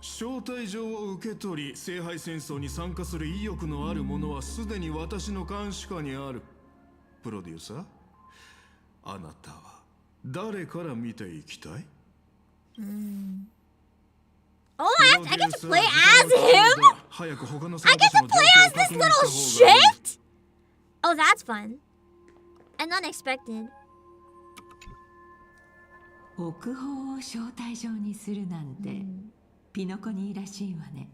[SPEAKER 10] 招待状を受け取り、聖杯戦争に参加する意欲のある者はすでに私の監視下にある。プロデューサー、あなたは誰から見ていきたい？
[SPEAKER 1] Oh, I get to play as him?
[SPEAKER 10] 早く他の
[SPEAKER 1] I
[SPEAKER 10] 参
[SPEAKER 1] get
[SPEAKER 10] 加者
[SPEAKER 1] to
[SPEAKER 10] の
[SPEAKER 1] play
[SPEAKER 10] 状
[SPEAKER 1] as
[SPEAKER 10] 況を
[SPEAKER 1] this
[SPEAKER 10] 確認
[SPEAKER 1] little
[SPEAKER 10] した方がいい。
[SPEAKER 1] shit? Oh, that's fun. And unexpected.
[SPEAKER 11] 国宝を招待状にするなんて、ピノコニーらしいわね。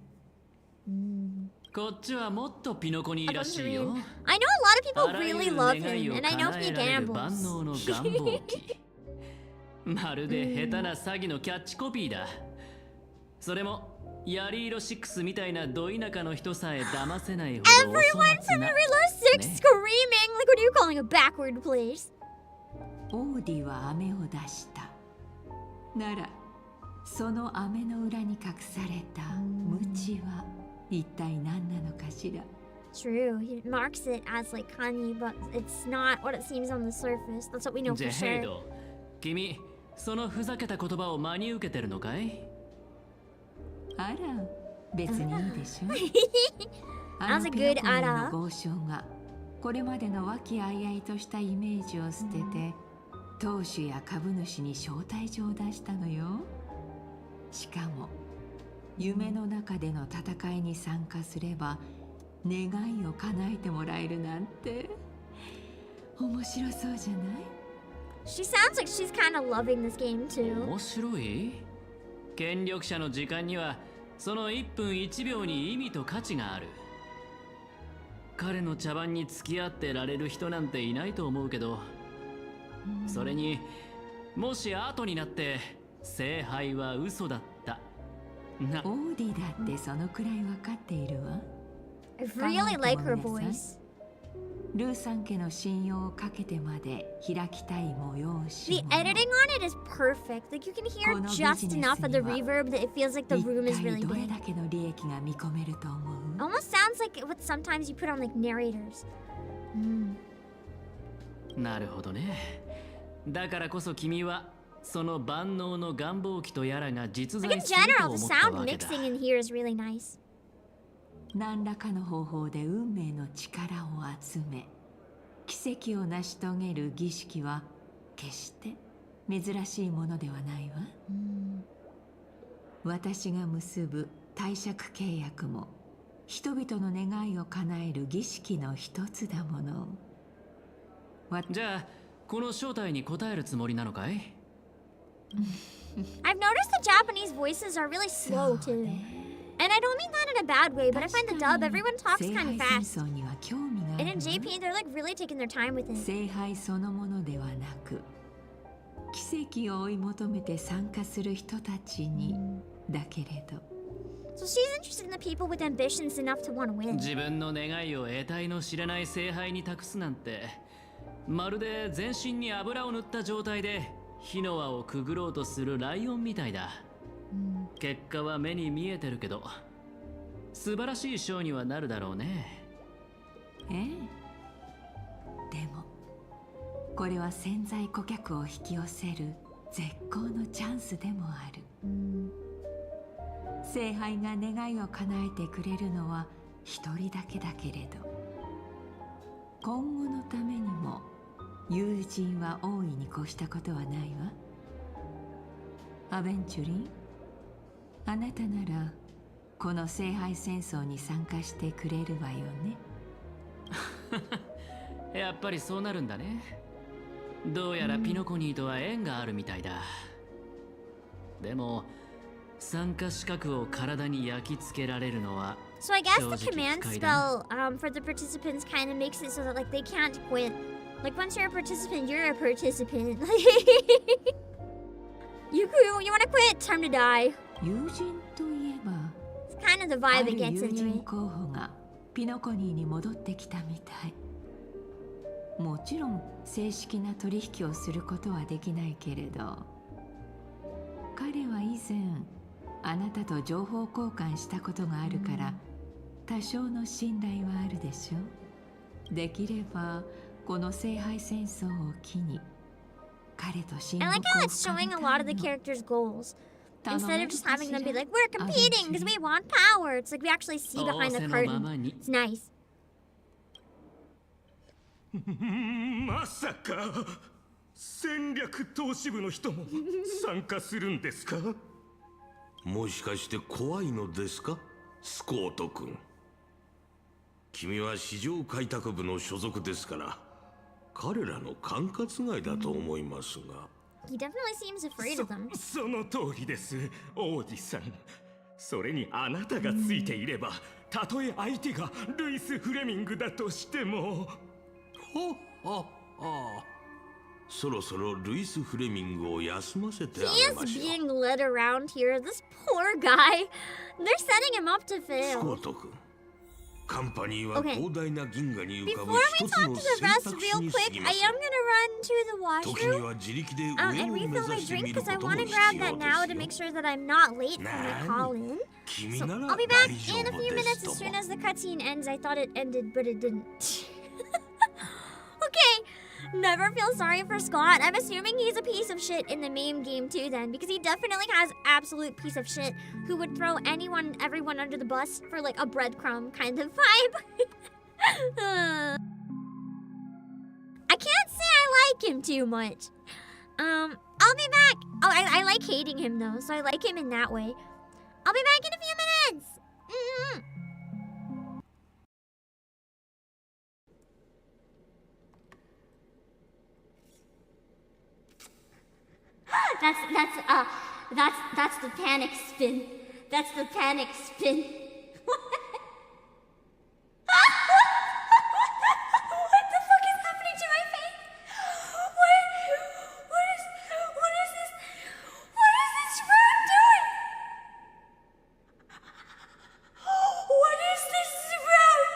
[SPEAKER 12] こっちはもっとピノコニーらしいよ。
[SPEAKER 1] I know a lot of people really love him, and I know he
[SPEAKER 12] 万
[SPEAKER 1] gambles.
[SPEAKER 12] 能の願望機。まるで下手な詐欺のキャッチコピーだ。それもヤリ色6みたいなど田舎の人さえ騙せないほどお粗
[SPEAKER 1] Everyone
[SPEAKER 12] 末
[SPEAKER 1] from
[SPEAKER 12] な
[SPEAKER 1] Riddler 6 screaming! Like, what are you calling a backward place?
[SPEAKER 11] オーディは飴を出した。なら、その飴の裏に隠された無知は一体何なのかしら。
[SPEAKER 1] True, he marks it as like honey, but it's not what it seems on the surface. That's what we know
[SPEAKER 12] ジ
[SPEAKER 1] for
[SPEAKER 12] ェイ
[SPEAKER 1] sure.
[SPEAKER 12] ド、君、そのふざけた言葉を真に受けてるのかい？
[SPEAKER 11] あら、別にいいでしょ。
[SPEAKER 1] That was a good
[SPEAKER 11] あの
[SPEAKER 1] ara.
[SPEAKER 11] ピノコニーの豪商がこれまでの和気あいあいとしたイメージを捨てて、当主や株主に招待状を出したのよ。しかも夢の中での戦いに参加すれば願いを叶えてもらえるなんて面白そうじゃない？
[SPEAKER 1] She sounds like she's kind of loving this game too.
[SPEAKER 12] 面白い？権力者の時間にはその1分1秒に意味と価値がある。彼の茶番に付き合ってられる人なんていないと思うけど、それにもし後になって聖杯は嘘だったな。
[SPEAKER 11] オーディだってそのくらい分かっているわ。
[SPEAKER 1] I really like her voice.
[SPEAKER 11] ルーさん家の信用をかけてまで開きたい催し
[SPEAKER 1] The editing on it is perfect. Like you can hear just enough of the reverb that it feels like the room is really
[SPEAKER 11] どれ
[SPEAKER 1] big.
[SPEAKER 11] だけの利益が見込めると思う？
[SPEAKER 1] Almost sounds like what sometimes you put on like narrators.
[SPEAKER 12] なるほどね。だからこそ君はその万能の願望機とやらが実
[SPEAKER 1] Like
[SPEAKER 12] 在
[SPEAKER 1] in
[SPEAKER 12] すると
[SPEAKER 1] general,
[SPEAKER 12] 思
[SPEAKER 1] the
[SPEAKER 12] った
[SPEAKER 1] sound
[SPEAKER 12] わけだ。
[SPEAKER 1] mixing in here is really nice.
[SPEAKER 11] 何らかの方法で運命の力を集め奇跡を成し遂げる儀式は決して珍しいものではないわ。私が結ぶ貸借契約も人々の願いを叶える儀式の一つだもの。
[SPEAKER 12] じゃあこの正体に答えるつもりなのかい？
[SPEAKER 1] I've noticed the Japanese voices are really slow too. And I don't mean that in a bad way, but I find the dub, everyone talks kind of fast. And in JP, they're like really taking their time with it.
[SPEAKER 11] 聖杯そのものではなく奇跡を追い求めて参加する人たちにだけれど。
[SPEAKER 1] So she's interested in the people with ambitions enough to want to win.
[SPEAKER 12] 自分の願いを得体の知れない聖杯に託すなんて、まるで全身に油を塗った状態で火の輪をくぐろうとするライオンみたいだ。結果は目に見えてるけど、素晴らしいショーにはなるだろうね。
[SPEAKER 11] ええ。でもこれは潜在顧客を引き寄せる絶好のチャンスでもある。聖杯が願いを叶えてくれるのは一人だけだけれど、今後のためにも友人は大いに越したことはないわ。アベンチュリン、あなたならこの聖杯戦争に参加してくれるわよね。
[SPEAKER 12] やっぱりそうなるんだね。どうやらピノコニーとは縁があるみたいだ。でも参加資格を体に焼き付けられるのは
[SPEAKER 1] So I guess the command spell for the participants kind of makes it so that like they can't quit. Like once you're a participant, you're a participant. you want to quit? Time to die.
[SPEAKER 11] 友人といえば
[SPEAKER 1] It's kind of the vibe it gets
[SPEAKER 11] 友人
[SPEAKER 1] anyway.
[SPEAKER 11] 候補がピノコニーに戻ってきたみたい。もちろん正式な取引をすることはできないけれど、彼は以前あなたと情報交換したことがあるから、多少の信頼はあるでしょ。できればこの聖杯戦争を機に彼と親睦
[SPEAKER 1] I
[SPEAKER 11] を
[SPEAKER 1] like how it's
[SPEAKER 11] 深め
[SPEAKER 1] showing a
[SPEAKER 11] た
[SPEAKER 1] lot of
[SPEAKER 11] い
[SPEAKER 1] the
[SPEAKER 11] の。
[SPEAKER 1] characters' goals. Instead of just having them be like, we're
[SPEAKER 11] アベン
[SPEAKER 1] competing
[SPEAKER 11] チュリ
[SPEAKER 1] because
[SPEAKER 11] ー
[SPEAKER 1] we want power. It's like we actually see behind the
[SPEAKER 12] 仰せのまま
[SPEAKER 1] curtain.
[SPEAKER 12] に。
[SPEAKER 1] It's nice.
[SPEAKER 9] まさか戦略投資部の人も参加するんですか？
[SPEAKER 3] もしかして怖いのですか、スコート君。君は市場開拓部の所属ですから彼らの管轄外だと思いますが。
[SPEAKER 1] He definitely seems afraid of them.
[SPEAKER 9] その通りです、オーディさん。それにあなたがついていれば、たとえ相手がルイス・フレミングだとしても。
[SPEAKER 3] そろそろルイス・フレミングを休ませてあ
[SPEAKER 1] He
[SPEAKER 3] げま
[SPEAKER 1] is
[SPEAKER 3] しょ
[SPEAKER 1] being led around here. This poor guy. They're setting him up to
[SPEAKER 3] う。スコ
[SPEAKER 1] fail.
[SPEAKER 3] ート君、カンパニーは
[SPEAKER 1] Okay.
[SPEAKER 3] 広大な銀河に浮か
[SPEAKER 1] Before
[SPEAKER 3] ぶ
[SPEAKER 1] we
[SPEAKER 3] 一つ
[SPEAKER 1] talk
[SPEAKER 3] の
[SPEAKER 1] to the
[SPEAKER 3] 選
[SPEAKER 1] rest
[SPEAKER 3] 択
[SPEAKER 1] real
[SPEAKER 3] 肢に過
[SPEAKER 1] quick,
[SPEAKER 3] ぎ
[SPEAKER 1] I
[SPEAKER 3] ま
[SPEAKER 1] am
[SPEAKER 3] せ
[SPEAKER 1] gonna
[SPEAKER 3] ん。
[SPEAKER 1] run to the
[SPEAKER 3] 時に
[SPEAKER 1] washroom
[SPEAKER 3] は自力で
[SPEAKER 1] and
[SPEAKER 3] 上を目
[SPEAKER 1] refill
[SPEAKER 3] 指
[SPEAKER 1] my
[SPEAKER 3] してみ
[SPEAKER 1] drink
[SPEAKER 3] る
[SPEAKER 1] because
[SPEAKER 3] こ
[SPEAKER 1] I
[SPEAKER 3] とも
[SPEAKER 1] want to
[SPEAKER 3] 必
[SPEAKER 1] grab
[SPEAKER 3] 要
[SPEAKER 1] that
[SPEAKER 3] で
[SPEAKER 1] now
[SPEAKER 3] す
[SPEAKER 1] to
[SPEAKER 3] よ。
[SPEAKER 1] make sure that I'm not late for my
[SPEAKER 3] 何
[SPEAKER 1] call-in.
[SPEAKER 3] 君
[SPEAKER 1] So
[SPEAKER 3] なら
[SPEAKER 1] I'll be
[SPEAKER 3] 大
[SPEAKER 1] back
[SPEAKER 3] 丈
[SPEAKER 1] in a
[SPEAKER 3] 夫
[SPEAKER 1] few
[SPEAKER 3] で
[SPEAKER 1] minutes
[SPEAKER 3] すと
[SPEAKER 1] as soon
[SPEAKER 3] も。
[SPEAKER 1] as the cutscene ends. I thought it ended, but it didn't. Okay, never feel sorry for Scott. I'm assuming he's a piece of shit in the main game too then, because he definitely has absolute piece of shit who would throw everyone under the bus for like a breadcrumb kind of vibe. I can't say I like him too much. I'll be back. Oh, I like hating him though, so I like him in that way. I'll be back in a few That's the panic spin. That's the panic spin. What the fuck is happening to my face? What is this? What is this sprout doing? What is this sprout?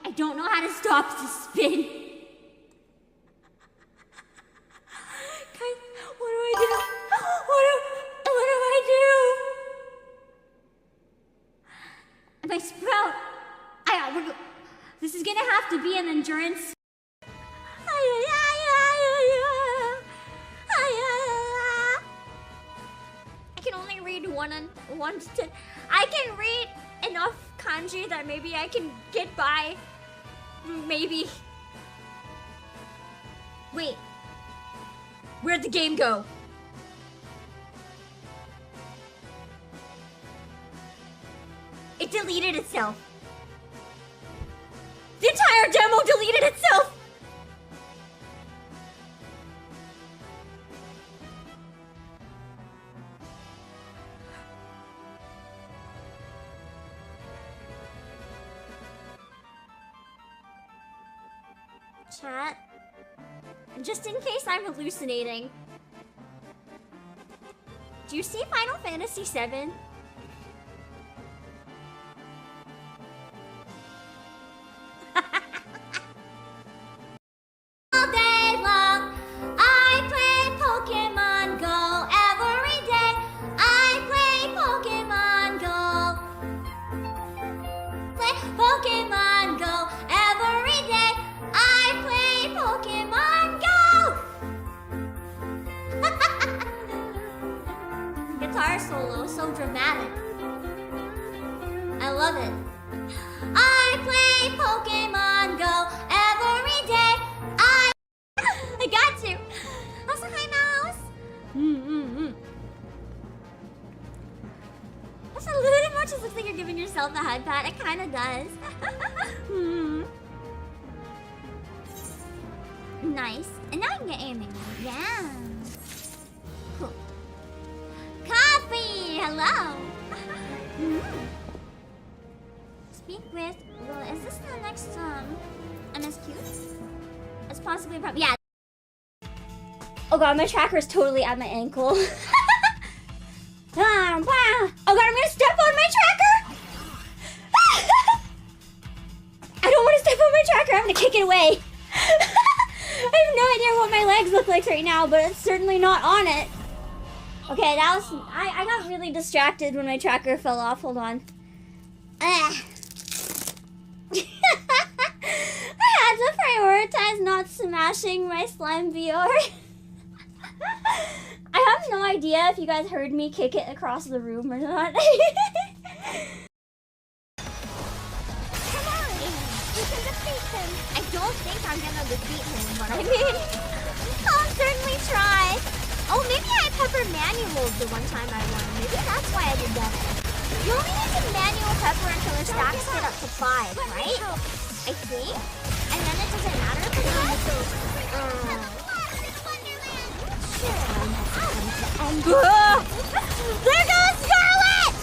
[SPEAKER 1] I don't know how to stop the spin. Guys, what do I do? What do I do? My sprout. This is gonna have to be an endurance. I can only read one to 10. I can read enough kanji that maybe I can get by. Maybe. Wait. Where'd the game go? It deleted itself. The entire demo deleted itself! Chat, just in case I'm hallucinating, do you see Final Fantasy VII? All day long, I play Pokemon Go. Every day, I play Pokemon Go. Play Pokemon Go. Every day, I play Pokemon Go. Guitar solo, so dramatic. I love it. I play Pokemon Go every day. I got you. Also, hi, mouse. That's a little bit much. It looks like you're giving yourself a high pat. It kind of does. Nice. And now I can get aiming. Yeah. Cool. Coffee. Hello. Speak with. Well, is this the next MSQ? It's possibly a problem. Yeah. Oh god, my tracker is totally at my ankle. Oh god, I'm gonna step on my tracker. I don't want to step on my tracker. I'm gonna kick it away. I have no idea what my legs look like right now, but it's certainly not on it. Okay, that was. I got really distracted when my tracker fell off. Hold on. I had to prioritize not smashing my slime VR. I have no idea if you guys heard me kick it across the room or not. Come on, we can defeat him. I don't think I'm gonna defeat him, but I mean, I'll certainly try. Oh, maybe I pepper manual the one time I won. Maybe that's why I did that. You only need to manual pepper until it stacks it up to 5, right? I think. And then it doesn't matter if it's there goes Scarlet!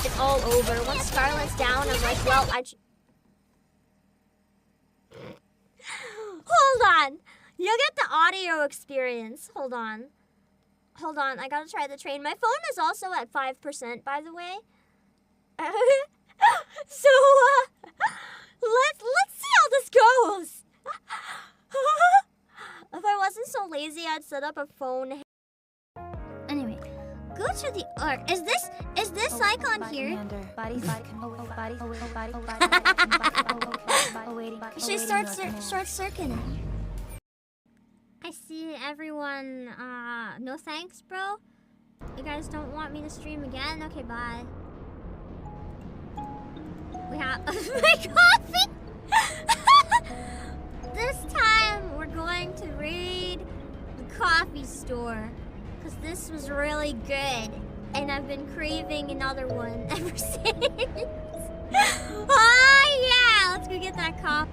[SPEAKER 1] It's all over. Once Scarlet's down, I'm like, well, Hold on. You'll get the audio experience. Hold on. Hold on, I gotta try the train. My phone is also at 5%, by the way. So, let's see how this goes. If I wasn't so lazy, I'd set up a phone. Anyway, go to the arc. Is this icon here? Should I start circuiting? I see everyone. No thanks, bro. You guys don't want me to stream again? Okay, bye. We have my coffee. This time we're going to raid the coffee store. Because this was really good. And I've been craving another one ever since. Oh yeah! Let's go get that cop.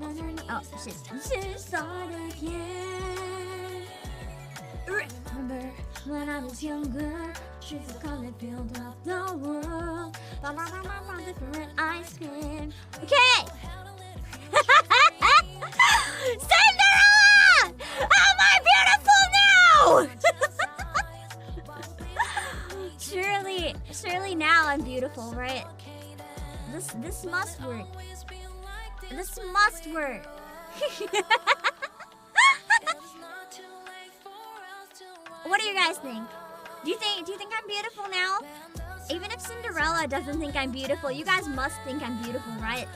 [SPEAKER 1] Oh shit. Just started, yeah. Remember when I was younger, streets of color filled up the world. Different ice cream. Okay! Cinderella! Am I beautiful now? Surely now I'm beautiful, right? This must work. This must work. What do you guys think? Do you think I'm beautiful now? Even if Cinderella doesn't think I'm beautiful, you guys must think I'm beautiful, right?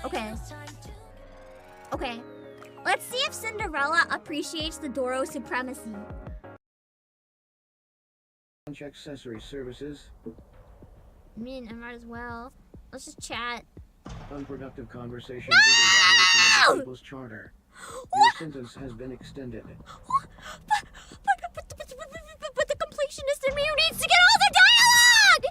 [SPEAKER 1] Okay. Okay. Let's see if Cinderella appreciates the Doro supremacy.
[SPEAKER 13] Accessory services.
[SPEAKER 1] I mean, I might as well. Let's just chat.
[SPEAKER 13] Unproductive conversation
[SPEAKER 1] No!
[SPEAKER 13] is a violation of the People's Charter. Your sentence has been extended.
[SPEAKER 1] But the completionist in me who needs to get all the dialogue!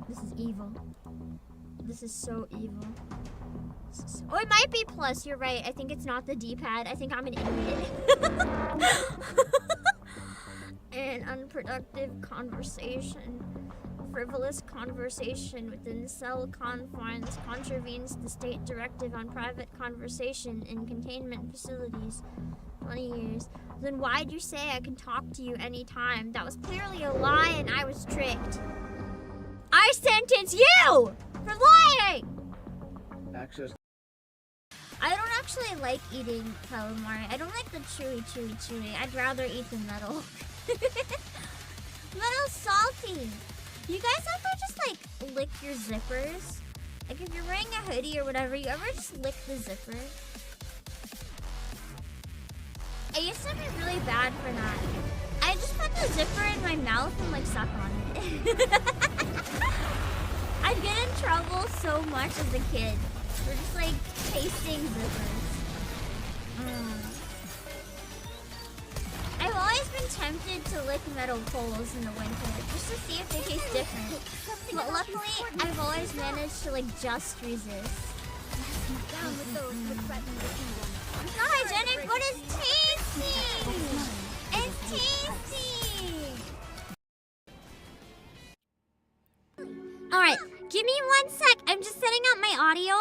[SPEAKER 1] This is evil. This is so evil. Oh, it might be plus. You're right. I think it's not the D-pad. I think I'm an idiot. An unproductive conversation. Frivolous conversation within cell confines contravenes the state directive on private conversation in containment facilities. 20 years. Then why'd you say I can talk to you anytime? That was clearly a lie and I was tricked. I sentence you for lying!
[SPEAKER 13] Access.
[SPEAKER 1] I don't actually like eating calamari. I don't like the chewy. I'd rather eat the metal. Metal's salty. You guys ever just like lick your zippers? Like if you're wearing a hoodie or whatever, you ever just lick the zipper? I used to be really bad for that. I just put the zipper in my mouth and like suck on it. I'd get in trouble so much as a kid. We're just like tasting zippers. I've always been tempted to lick metal polos in the winter just to see if they taste different. But luckily, I've always managed to like just resist. It's not hygienic, but it's tasty! It's tasty! Alright, give me 1 sec. I'm just setting up my audio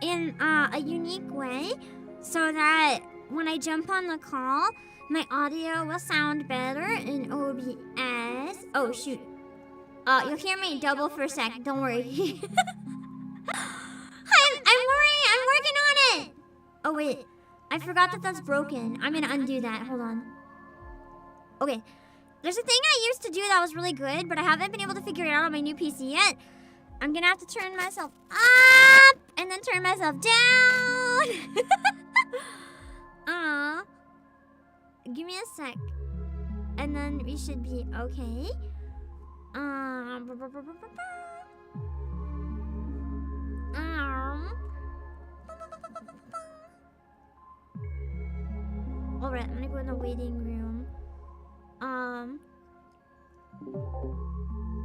[SPEAKER 1] in a unique way so that when I jump on the call, my audio will sound better in OBS. Oh shoot. You'll hear me double for a sec. Don't worry. I'm working on it. Oh wait, I forgot that that's broken. I'm gonna undo that. Hold on. Okay. There's a thing I used to do that was really good, but I haven't been able to figure it out on my new PC yet. I'm gonna have to turn myself up and then turn myself down. Give me a sec. And then we should be okay. Alright, I'm gonna go in the waiting room. I'm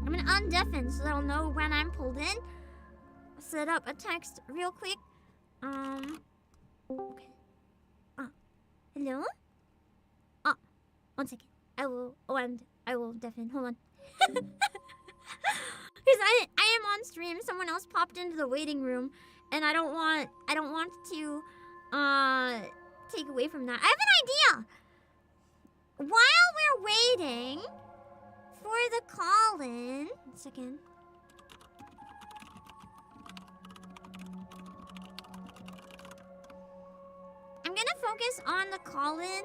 [SPEAKER 1] gonna undeafen so that I'll know when I'm pulled in. Set up a text real quick. Okay. Hello? 1 second. I will deafen. Hold on. Because I am on stream. Someone else popped into the waiting room, and I don't want to take away from that. I have an idea. While we're waiting for the call-in, 1 second. I'm gonna focus on the call-in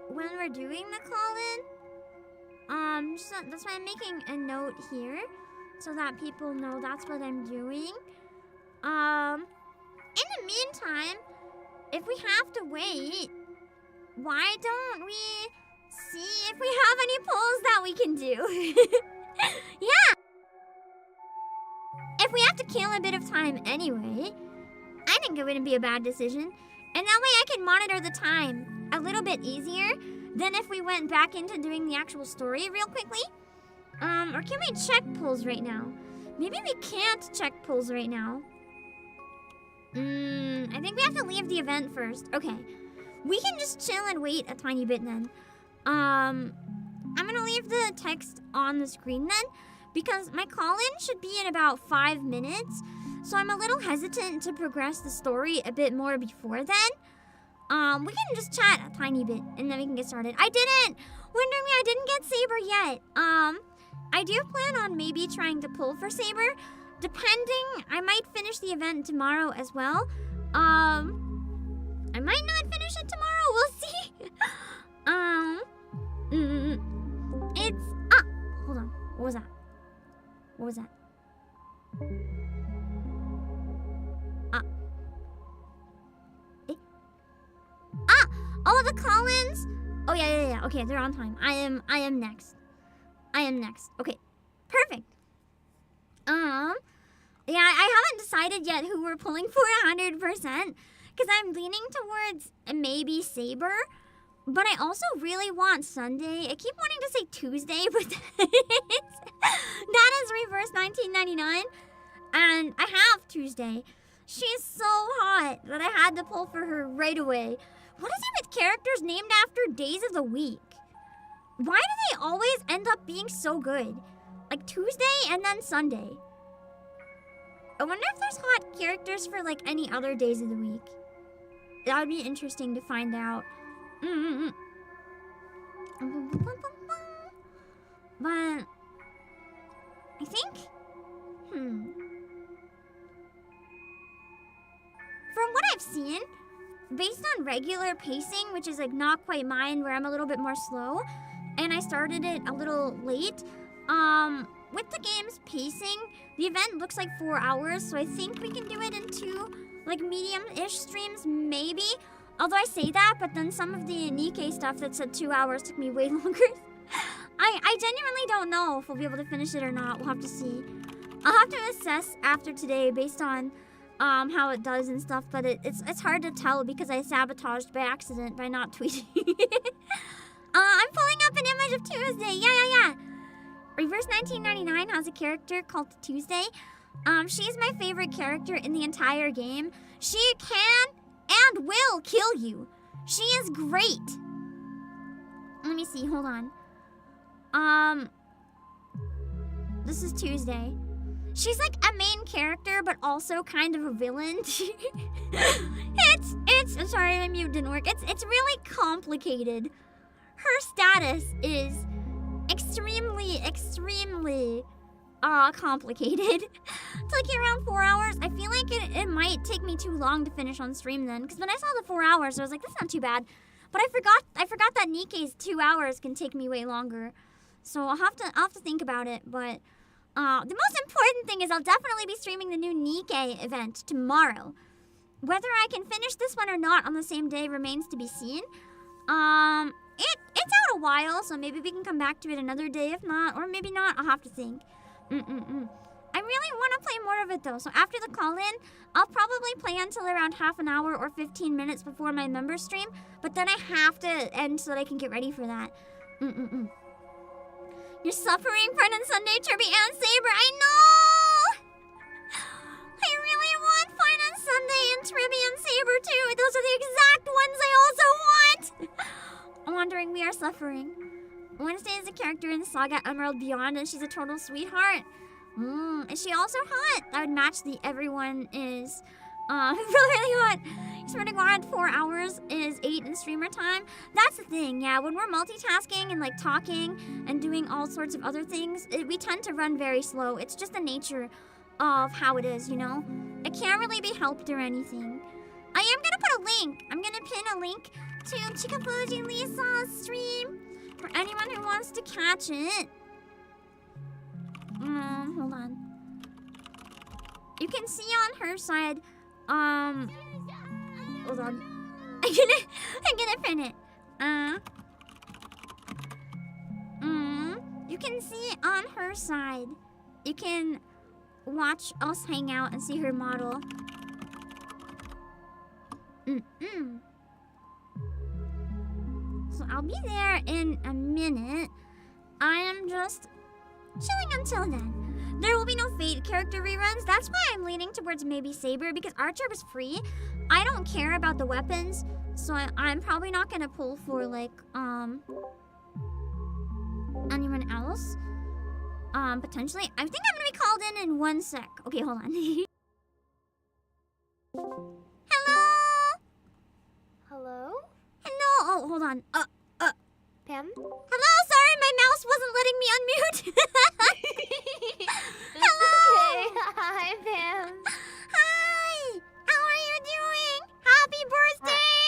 [SPEAKER 1] when we're doing the call-in. That's why I'm making a note here so that people know that's what I'm doing. In the meantime, if we have to wait, why don't we see if we have any polls that we can do? Yeah! If we have to kill a bit of time anyway, I think it wouldn't be a bad decision. And that way I can monitor the time a little bit easier than if we went back into doing the actual story real quickly. Or can we check pulls right now? Maybe we can't check pulls right now. I think we have to leave the event first. Okay. We can just chill and wait a tiny bit then. I'm gonna leave the text on the screen then, because my call-in should be in about 5 minutes. So I'm a little hesitant to progress the story a bit more before then. We can just chat a tiny bit and then we can get started. I didn't! Wonder me, I didn't get Saber yet. I do plan on maybe trying to pull for Saber. Depending, I might finish the event tomorrow as well. I might not finish it tomorrow, we'll see. Hold on, what was that? What was that? Oh, the call-ins? Oh, yeah. Okay, they're on time. I am next. Okay, perfect. Yeah, I haven't decided yet who we're pulling for 100%, because I'm leaning towards maybe Saber, but I also really want Sunday. I keep wanting to say Tuesday, but that is Reverse 1999, and I have Tuesday. She's so hot that I had to pull for her right away. What is it with characters named after days of the week? Why do they always end up being so good? Like Tuesday and then Sunday. I wonder if there's hot characters for like any other days of the week. That would be interesting to find out. But I think, from what I've seen, based on regular pacing, which is like not quite mine, where I'm a little bit more slow, and I started it a little late, with the game's pacing, the event looks like 4 hours, so I think we can do it in 2, like, medium-ish streams, maybe. Although I say that, but then some of the NIKKE stuff that said 2 hours took me way longer. I genuinely don't know if we'll be able to finish it or not. We'll have to see. I'll have to assess after today based on how it does and stuff, but it's hard to tell because I sabotaged by accident by not tweeting. I'm pulling up an image of Tuesday. Yeah. Reverse 1999 has a character called Tuesday. She's my favorite character in the entire game. She can and will kill you. She is great. Let me see, hold on. This is Tuesday. She's like a main character, but also kind of a villain. I'm sorry, my mute didn't work. It's really complicated. Her status is extremely complicated. It took you around 4 hours. I feel like it might take me too long to finish on stream then, because when I saw the 4 hours, I was like, that's not too bad. But I forgot that NIKKE's 2 hours can take me way longer. So I'll have to think about it, but the most important thing is I'll definitely be streaming the new NIKKE event tomorrow. Whether I can finish this one or not on the same day remains to be seen. It's out a while, so maybe we can come back to it another day. If not, or maybe not, I'll have to think. I really want to play more of it though, so after the call-in, I'll probably play until around half an hour or 15 minutes before my member stream, but then I have to end so that I can get ready for that. You're suffering, Brennan, Sunday, Turby, and Saber. I know! I really want Fine on Sunday and Tribby and Saber too. Those are the exact ones I also want! I'm wondering we are suffering. Wednesday is a character in Saga Emerald Beyond, and she's a total sweetheart. Is she also hot? That would match the everyone is really hot. Spreading around 4 hours is 8 in streamer time. That's the thing, yeah. When we're multitasking and like talking and doing all sorts of other things, we tend to run very slow. It's just the nature of how it is, you know? It can't really be helped or anything. I am gonna put a link. I'm gonna pin a link to Chikafuji Lisa's stream for anyone who wants to catch it. Hold on. You can see on her side, hold on. I'm gonna pin it. You can see on her side. You can watch us hang out and see her model. So I'll be there in a minute. I am just chilling until then. There will be no Fate character reruns. That's why I'm leaning towards maybe Saber, because Archer was free. I don't care about the weapons, so I'm probably not gonna pull for like anyone else. Potentially. I think I'm gonna be called in 1 sec. Okay, hold on. Hello?
[SPEAKER 14] Hello?
[SPEAKER 1] Hello? Oh, hold on.
[SPEAKER 14] Pam?
[SPEAKER 1] Hello? Sorry, my mouse wasn't letting me unmute. Hello?
[SPEAKER 14] Okay. Hi, Pam.
[SPEAKER 1] Hi! How are you doing? Happy birthday!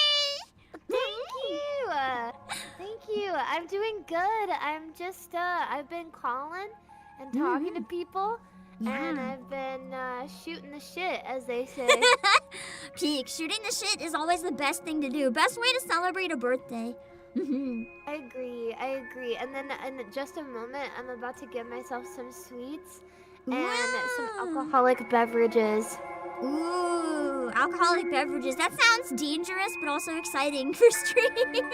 [SPEAKER 14] Thank you. I'm doing good. I'm just, I've been calling and talking to people. And I've been shooting the shit, as they say.
[SPEAKER 1] Peak, shooting the shit is always the best thing to do. Best way to celebrate a birthday.
[SPEAKER 14] I agree. And then in just a moment, I'm about to give myself some sweets and some alcoholic beverages.
[SPEAKER 1] Ooh, alcoholic beverages. That sounds dangerous, but also exciting for stream.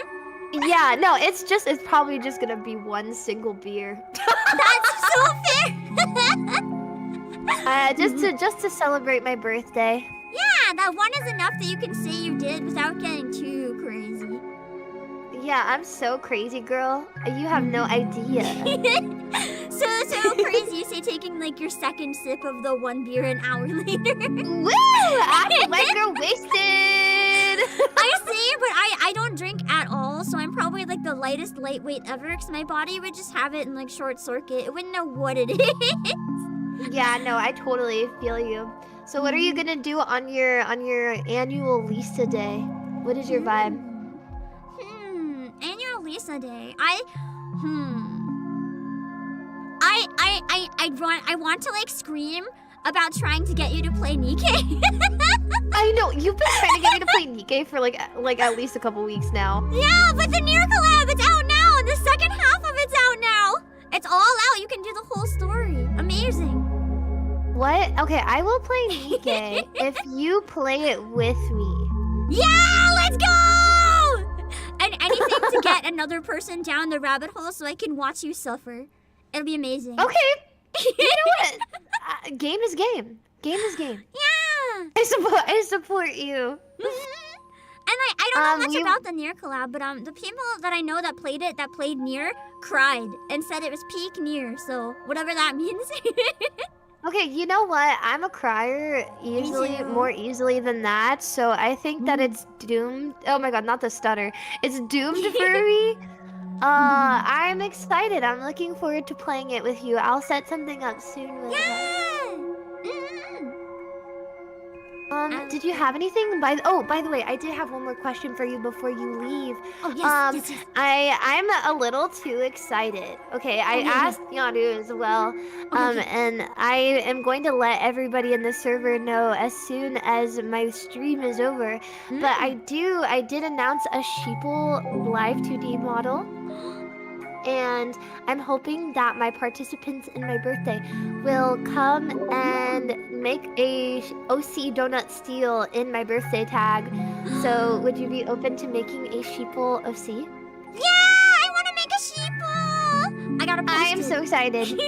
[SPEAKER 14] Yeah, no, it's probably just gonna be one single beer.
[SPEAKER 1] That's so fair.
[SPEAKER 14] Just to celebrate my birthday.
[SPEAKER 1] Yeah, that one is enough that you can say you did without getting too crazy.
[SPEAKER 14] Yeah, I'm so crazy, girl. You have no idea.
[SPEAKER 1] so crazy. You say taking like your second sip of the one beer an hour later.
[SPEAKER 14] Woo! I'm micro wasted.
[SPEAKER 1] I see, but I don't drink at all, so I'm probably like the lightest lightweight ever, because my body would just have it in like short circuit. It wouldn't know what it is.
[SPEAKER 14] Yeah, no, I totally feel you. So what are you gonna do on your annual Lisa Day? What is your vibe?
[SPEAKER 1] Annual Lisa Day. I want to like scream about trying to get you to play NIKKE.
[SPEAKER 14] I know, you've been trying to get me to play NIKKE for like at least a couple weeks now.
[SPEAKER 1] Yeah, but the NieR collab, it's out now, and the second half of it's out now. It's all out. You can do the whole story. Amazing.
[SPEAKER 14] What? Okay, I will play NIKKE if you play it with me.
[SPEAKER 1] Yeah, let's go! And anything to get another person down the rabbit hole so I can watch you suffer. It'll be amazing.
[SPEAKER 14] Okay. You know what? Game is game. Game is game.
[SPEAKER 1] Yeah.
[SPEAKER 14] I support you.
[SPEAKER 1] And I don't know much about the NieR collab, but the people that I know that played NieR, cried and said it was peak NieR, so whatever that means.
[SPEAKER 14] Okay, you know what? I'm a crier more easily than that, so I think that it's doomed. Oh my god, not the stutter. It's doomed for me. I'm excited. I'm looking forward to playing it with you. I'll set something up soon with did you have anything? By the way, I did have one more question for you before you leave.
[SPEAKER 1] Oh, yes, yes.
[SPEAKER 14] I'm a little too excited. Okay, I asked Yanu as well. And I am going to let everybody in the server know as soon as my stream is over. But I did announce a sheeple live 2D model. And I'm hoping that my participants in my birthday will come and make a OC donut steal in my birthday tag. So would you be open to making a sheeple OC?
[SPEAKER 1] Yeah, I want to make a sheeple. I gotta post
[SPEAKER 14] I am so excited.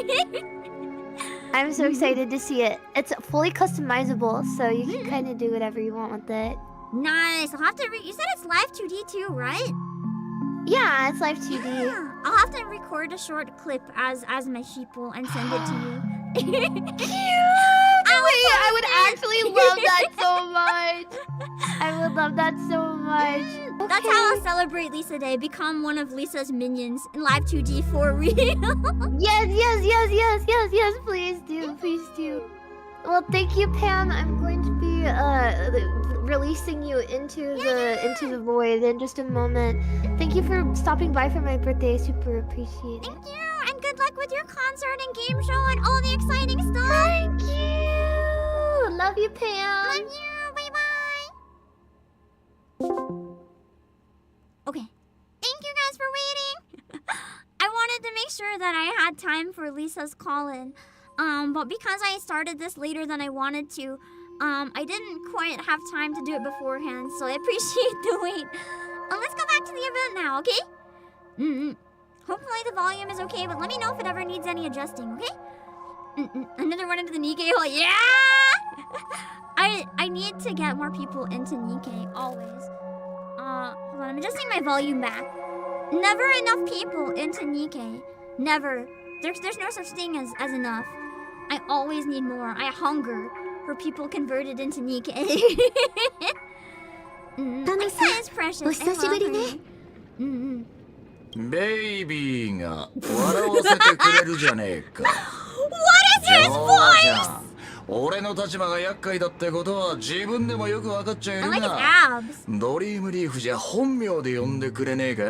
[SPEAKER 14] I'm so excited to see it. It's fully customizable, so you can kind of do whatever you want with it.
[SPEAKER 1] Nice. I'll have to. You said it's live 2D too, right?
[SPEAKER 14] Yeah, it's live 2D.
[SPEAKER 1] Yeah. I'll have to record a short clip as my sheeple and send it to you.
[SPEAKER 14] Cute! I would actually love that so much. I would love that so much. Okay.
[SPEAKER 1] That's how I'll celebrate Lisa Day. Become one of Lisa's minions in live 2D for real.
[SPEAKER 14] Yes. Please do. Well, thank you, Pam. I'm going to be releasing you into the void in just a moment. Thank you for stopping by for my birthday. Super appreciate it.
[SPEAKER 1] Thank you, and good luck with your concert and game show and all the exciting stuff.
[SPEAKER 14] Thank you. Love you, Pam.
[SPEAKER 1] Love you. Bye. Okay. Thank you guys for waiting. I wanted to make sure that I had time for Lisa's call-in. But because I started this later than I wanted to, I didn't quite have time to do it beforehand, so I appreciate the wait. Let's go back to the event now, okay? Hopefully the volume is okay, but let me know if it ever needs any adjusting, okay? Another one into the NIKKE hole, yeah! I need to get more people into NIKKE, always. Hold on, I'm adjusting my volume back. Never enough people into NIKKE. Never. There's no such thing as enough. I always need more. I hunger for people converted into NIKKE. Issa is precious.
[SPEAKER 6] お久しぶりね。
[SPEAKER 15] ベイビーが笑わせてくれるじゃねえか。
[SPEAKER 1] What is his voice?
[SPEAKER 15] 俺の立場が厄介だってことは自分でもよく分かっちゃいる
[SPEAKER 1] I like
[SPEAKER 15] が
[SPEAKER 1] his abs.
[SPEAKER 15] ドリームリーフじゃ本名で呼んでくれねえか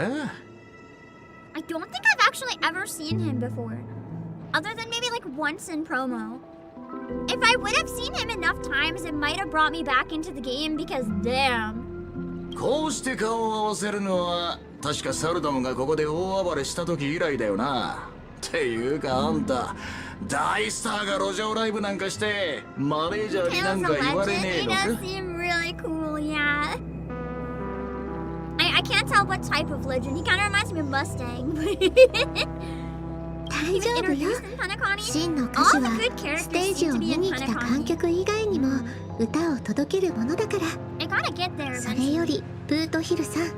[SPEAKER 1] I don't think I've actually ever seen him before. Other than maybe like once in promo. If I would have seen him enough times, it might have brought me back into the game because damn.
[SPEAKER 15] こうして顔を合わせるのは確かサルダムがここで大暴れした時以来だよな。っていうかあんた大スターが路上ライブなんかしてマネージャーになんか言われねえのか
[SPEAKER 1] He does seem really cool, yeah. I can't tell what type of legend. He kind of reminds me of Mustang.
[SPEAKER 6] 大丈夫よ。真の歌手はステージを見に来た観客以外にも歌を届けるものだから。それよりブートヒルさん、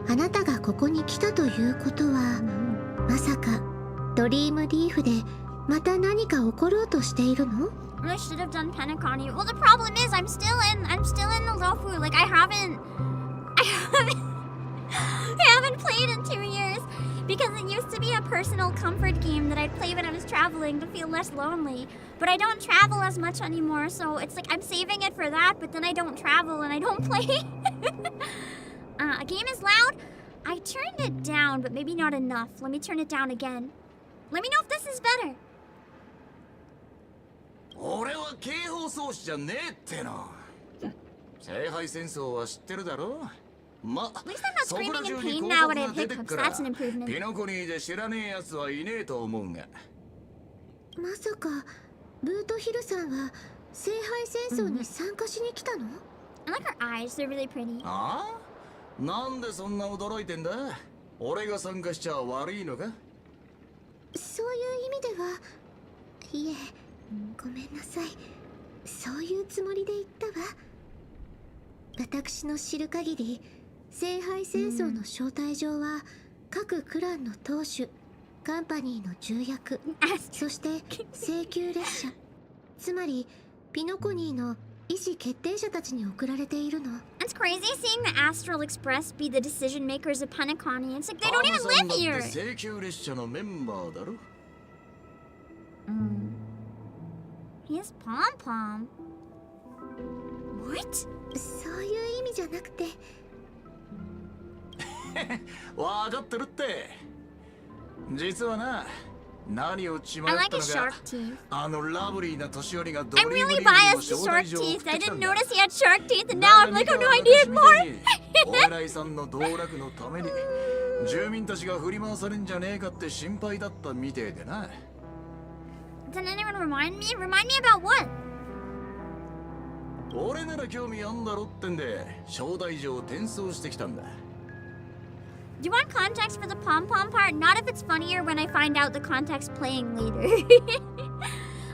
[SPEAKER 6] あなたがここに来たということは、まさかドリームリーフでまた何か起ころうとしているの？
[SPEAKER 1] I should have done Penacony. Well, the problem is I'm still in the Lofu. Like I haven't played in 2 years because it used to be a personal comfort game that I'd play when I was traveling to feel less lonely. But I don't travel as much anymore, so it's like I'm saving it for that, but then I don't travel and I don't play. A game is loud. I turned it down, but maybe not enough. Let me turn it down again. Let me know if this is better.
[SPEAKER 15] 俺は警報装置じゃねえっての。聖杯戦争は知ってるだろ。ま、そこら中に広告が出てっからピノコニーで知らねえやつはいねえと思うが。
[SPEAKER 6] まさかブートヒルさんは聖杯戦争に参加しに来たの？
[SPEAKER 1] I like her eyes. They're really pretty.
[SPEAKER 15] ああ？なんでそんな驚いてんだ？俺が参加しちゃ悪いのか？
[SPEAKER 6] そういう意味では、いえ、ごめんなさい。そういうつもりで言ったわ。私の知る限り、聖杯戦争の招待状は各クランの当主、カンパニーの重役、そして請求列車、つまりピノコニーの意思決定者たちに送られているの。
[SPEAKER 1] It's crazy seeing the Astral Express be the decision makers of Penacony. It's like they don't even live here.
[SPEAKER 15] 請求列車のメンバーだろ。
[SPEAKER 1] He's Pom Pom. What?
[SPEAKER 6] そういう意味じゃなくて。
[SPEAKER 15] わかってるって。実はな、何を血迷ったのか、あのラブリーな年寄りがドリームリーグの招待状を送ってきたんだ。
[SPEAKER 1] I didn't notice he had shark teeth, and now I'm like, oh no, I needed more.
[SPEAKER 15] お偉いさんの道楽のために住民たちが振り回されんじゃねえかって心配だったみてえでな。
[SPEAKER 1] Did anyone remind me? Remind me about what?
[SPEAKER 15] 俺なら興味あんだろってんで招待状を転送してきたんだ。
[SPEAKER 1] Do you want context for the pom-pom part? Not if it's funnier when I find out the context playing later.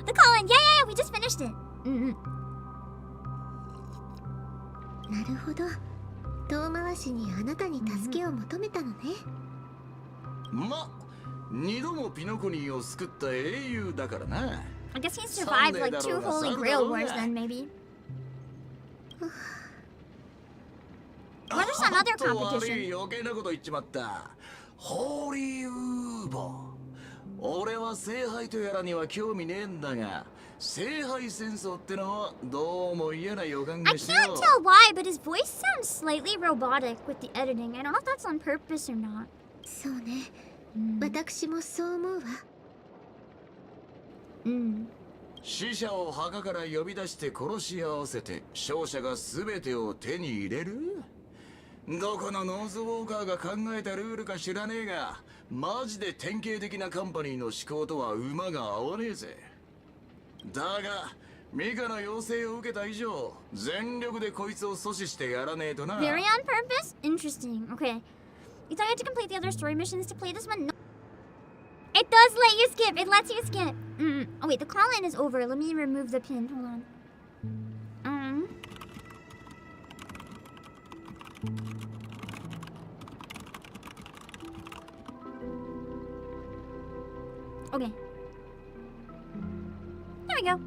[SPEAKER 1] The call-in. Yeah, we just finished it.
[SPEAKER 6] なるほど。遠回しにあなたに助けを求めたのね。
[SPEAKER 15] ま、二度もピノコニーを救った英雄だからな。
[SPEAKER 1] I guess he survived like 2 Holy Grail Wars then, maybe. What is some other competition?
[SPEAKER 15] 余計なこと言っちまった。ホーリーウーボー。俺は聖杯とやらには興味ねえんだが、聖杯戦争ってのはどうも嫌な予感がしてよ。
[SPEAKER 1] I can't tell why, but his voice sounds slightly robotic with the editing. I don't know if that's on purpose or not.
[SPEAKER 6] そうね。私もそう思うわ。
[SPEAKER 15] 死者を墓から呼び出して殺し合わせて勝者が全てを手に入れる？どこのノーズウォーカーが考えたルールか知らねえが、マジで典型的なカンパニーの思考とは馬が合わねえぜ。だがミカの要請を受けた以上全力でこいつを阻止してやらねえとな。
[SPEAKER 1] Very on purpose? Interesting. Okay. You thought you had to complete the other story missions to play this one? No. It does let you skip. It lets you skip. Oh wait, the call-in is over. Let me remove the pin. Hold on. Okay. There we go.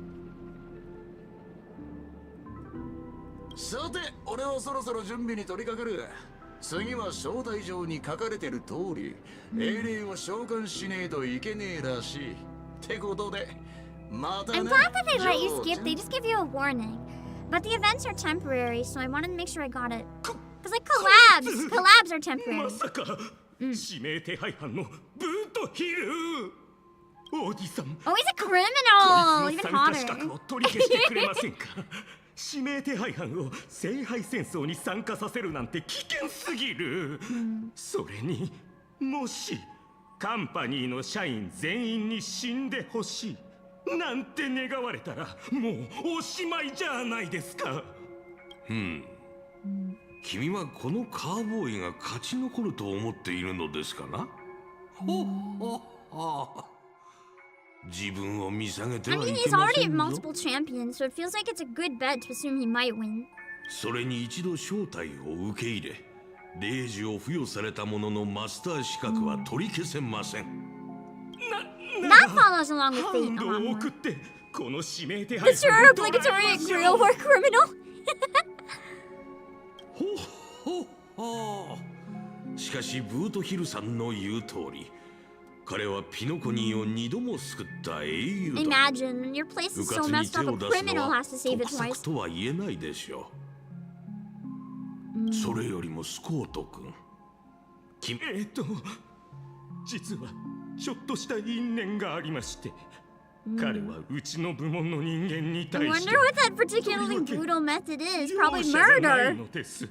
[SPEAKER 15] さて、俺はそろそろ準備に取り掛かる。次は招待状に書かれてる通り、英霊を召喚しねえといけねえらしい。ってことで、またな。
[SPEAKER 1] I'm glad that they let you skip. They just give you a warning. But the events are temporary, so I wanted to make sure I got it. Because like collabs are temporary.
[SPEAKER 9] まさか、指名手配犯のブートヒル。おじさん。
[SPEAKER 1] Oh, he's a criminal.
[SPEAKER 9] こいつ
[SPEAKER 1] Even
[SPEAKER 9] の参加
[SPEAKER 1] hotter.
[SPEAKER 9] 資格を取り消してくれませんか。指名手配犯を聖杯戦争に参加させるなんて危険すぎる。それにもしカンパニーの社員全員に死んでほしいなんて願われたらもうおしまいじゃないですか。
[SPEAKER 3] 君はこのカーボーイが勝ち残ると思っているのですかな。ほっほっほ。自分を見下げて
[SPEAKER 1] I
[SPEAKER 3] はい
[SPEAKER 1] mean,
[SPEAKER 3] け
[SPEAKER 1] he's
[SPEAKER 3] ませ
[SPEAKER 1] already
[SPEAKER 3] んぞ。
[SPEAKER 1] multiple champions, so it feels like it's a good bet to assume he might win.
[SPEAKER 3] それに一度招待を受け入れ、令状を付与されたもののマスター資格は取り消せません。
[SPEAKER 1] That follows along with
[SPEAKER 9] ハ
[SPEAKER 1] fate
[SPEAKER 9] ン
[SPEAKER 1] a
[SPEAKER 9] ド
[SPEAKER 1] lot
[SPEAKER 9] を
[SPEAKER 1] more.
[SPEAKER 9] 送ってこの指名手配
[SPEAKER 1] It's your obligatory grill war criminal.
[SPEAKER 3] ほっほっほ。しかしブートヒルさんの言う通り、彼はピノコニーを2度も救った英雄だ。
[SPEAKER 1] Imagine your place is so messed up, a criminal has to save it
[SPEAKER 3] 得策
[SPEAKER 1] twice.
[SPEAKER 3] とは言えないでしょう。それよりもスコート君。
[SPEAKER 9] 実はちょっとした因縁がありまして、彼はうちの部門の人間に
[SPEAKER 1] I
[SPEAKER 9] 対して
[SPEAKER 1] wonder what that particularly brutal method is. Probably
[SPEAKER 9] 容赦がない
[SPEAKER 1] murder.
[SPEAKER 9] のです。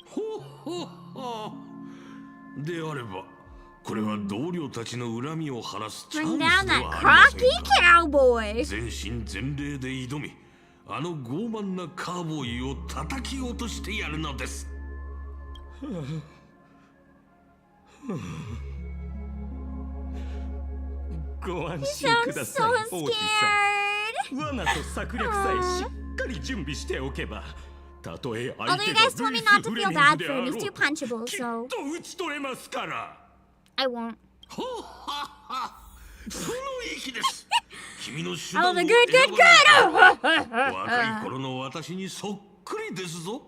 [SPEAKER 3] ほっほっほ。であれば、これは同僚たちの恨みを晴らすチャン
[SPEAKER 1] Bring
[SPEAKER 3] スで
[SPEAKER 1] down
[SPEAKER 3] は
[SPEAKER 1] that
[SPEAKER 3] ありません
[SPEAKER 1] cocky
[SPEAKER 3] か。
[SPEAKER 1] cowboy.
[SPEAKER 3] 全身全霊で挑み、あの傲慢なカーボーイを叩き落としてやるのです。
[SPEAKER 9] ご安
[SPEAKER 1] You
[SPEAKER 9] 心
[SPEAKER 1] sound
[SPEAKER 9] くださ
[SPEAKER 1] so
[SPEAKER 9] い、王子
[SPEAKER 1] scared.
[SPEAKER 9] さん。罠と策略さえしっかり準備しておけば、たとえ相
[SPEAKER 1] Although
[SPEAKER 9] 手
[SPEAKER 1] you
[SPEAKER 9] が
[SPEAKER 1] guys told me not to feel bad for him, he's too
[SPEAKER 9] ルー
[SPEAKER 1] punchable,
[SPEAKER 9] きっ
[SPEAKER 1] so
[SPEAKER 9] と打ち取れますから。
[SPEAKER 1] I won't.
[SPEAKER 3] ほっはっは。その意気です。君の手
[SPEAKER 1] Oh,
[SPEAKER 3] 段を
[SPEAKER 1] the
[SPEAKER 3] 選
[SPEAKER 1] good,
[SPEAKER 3] ば
[SPEAKER 1] good,
[SPEAKER 3] ない
[SPEAKER 1] good.
[SPEAKER 3] 若い頃の私にそっくりですぞ。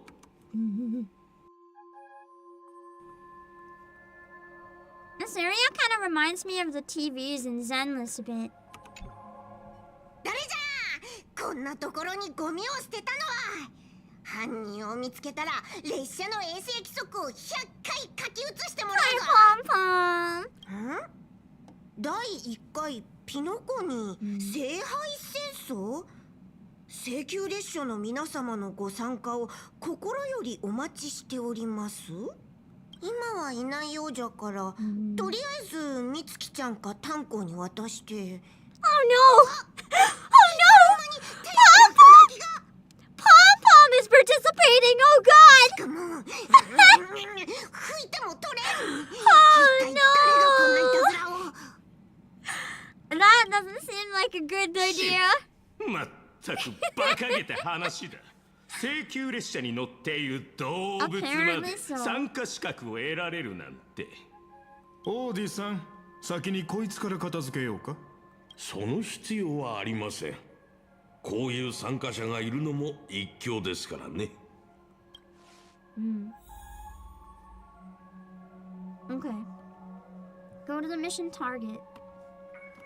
[SPEAKER 1] This area kind of reminds me of the TVs in Zenless a bit.
[SPEAKER 16] 誰じゃこんなところにゴミを捨てたのは。犯人を見つけたら列車の衛星規則を100回書き写してもらうぞ。第1回ピノコに聖杯戦争、請求列車の皆様のご参加を心よりお待ちしております。今はいないようじゃから、とりあえずみつきちゃんかタンコに渡して。
[SPEAKER 1] Oh no! Oh no! Pom-Pom is participating! Oh god!
[SPEAKER 16] 吹いても取れん。
[SPEAKER 1] Oh
[SPEAKER 16] 一体誰がこんないたずらを。
[SPEAKER 1] That doesn't seem like a good idea.
[SPEAKER 9] まったく馬鹿げた話だ。請求列車に乗っている動物ま
[SPEAKER 1] Apparently
[SPEAKER 9] で
[SPEAKER 1] so.
[SPEAKER 9] 参加資格を得られるなんて。
[SPEAKER 10] オーディさん、先にこいつから片付けようか。
[SPEAKER 3] その必要はありません。こういう参加者がいるのも一興ですからね。
[SPEAKER 1] Okay. Go to the mission target.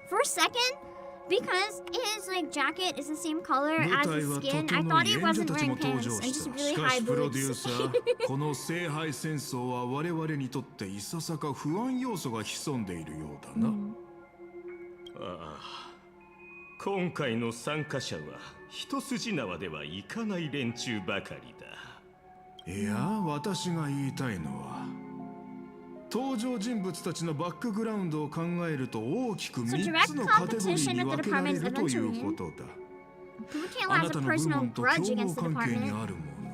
[SPEAKER 1] For a second, because his like jacket is the same color
[SPEAKER 10] 舞
[SPEAKER 1] as
[SPEAKER 10] 台
[SPEAKER 1] his
[SPEAKER 10] は
[SPEAKER 1] skin,
[SPEAKER 10] と
[SPEAKER 1] I
[SPEAKER 10] ても
[SPEAKER 1] thought
[SPEAKER 10] に
[SPEAKER 1] he
[SPEAKER 10] 演者
[SPEAKER 1] wasn't
[SPEAKER 10] たち
[SPEAKER 1] wearing
[SPEAKER 10] も登
[SPEAKER 1] pants
[SPEAKER 10] 場
[SPEAKER 1] and
[SPEAKER 10] し
[SPEAKER 1] just
[SPEAKER 10] た。
[SPEAKER 1] really
[SPEAKER 10] しか
[SPEAKER 1] high
[SPEAKER 10] しプロデュー
[SPEAKER 1] boots.
[SPEAKER 10] サー、この聖杯戦争は我々にとっていささか不安要素が潜んでいるようだな。
[SPEAKER 9] ああ、今回の参加者は一筋縄ではいかない連中ばかりだ。
[SPEAKER 10] いや、私が言いたいのは登場人物たちのバックグラウンドを考えると大きく
[SPEAKER 1] So
[SPEAKER 10] 3
[SPEAKER 1] direct
[SPEAKER 10] つのカテゴリー
[SPEAKER 1] competition
[SPEAKER 10] に
[SPEAKER 1] with
[SPEAKER 10] 分
[SPEAKER 1] the
[SPEAKER 10] けられ
[SPEAKER 1] department
[SPEAKER 10] る
[SPEAKER 1] of
[SPEAKER 10] という
[SPEAKER 1] entering.
[SPEAKER 10] ことだ。
[SPEAKER 1] Blue
[SPEAKER 10] あ
[SPEAKER 1] Tail
[SPEAKER 10] な
[SPEAKER 1] has
[SPEAKER 10] た
[SPEAKER 1] a
[SPEAKER 10] の部
[SPEAKER 1] personal
[SPEAKER 10] 門と
[SPEAKER 1] grudge
[SPEAKER 10] 競合
[SPEAKER 1] against the
[SPEAKER 10] 関係に
[SPEAKER 1] department.
[SPEAKER 10] あるもの、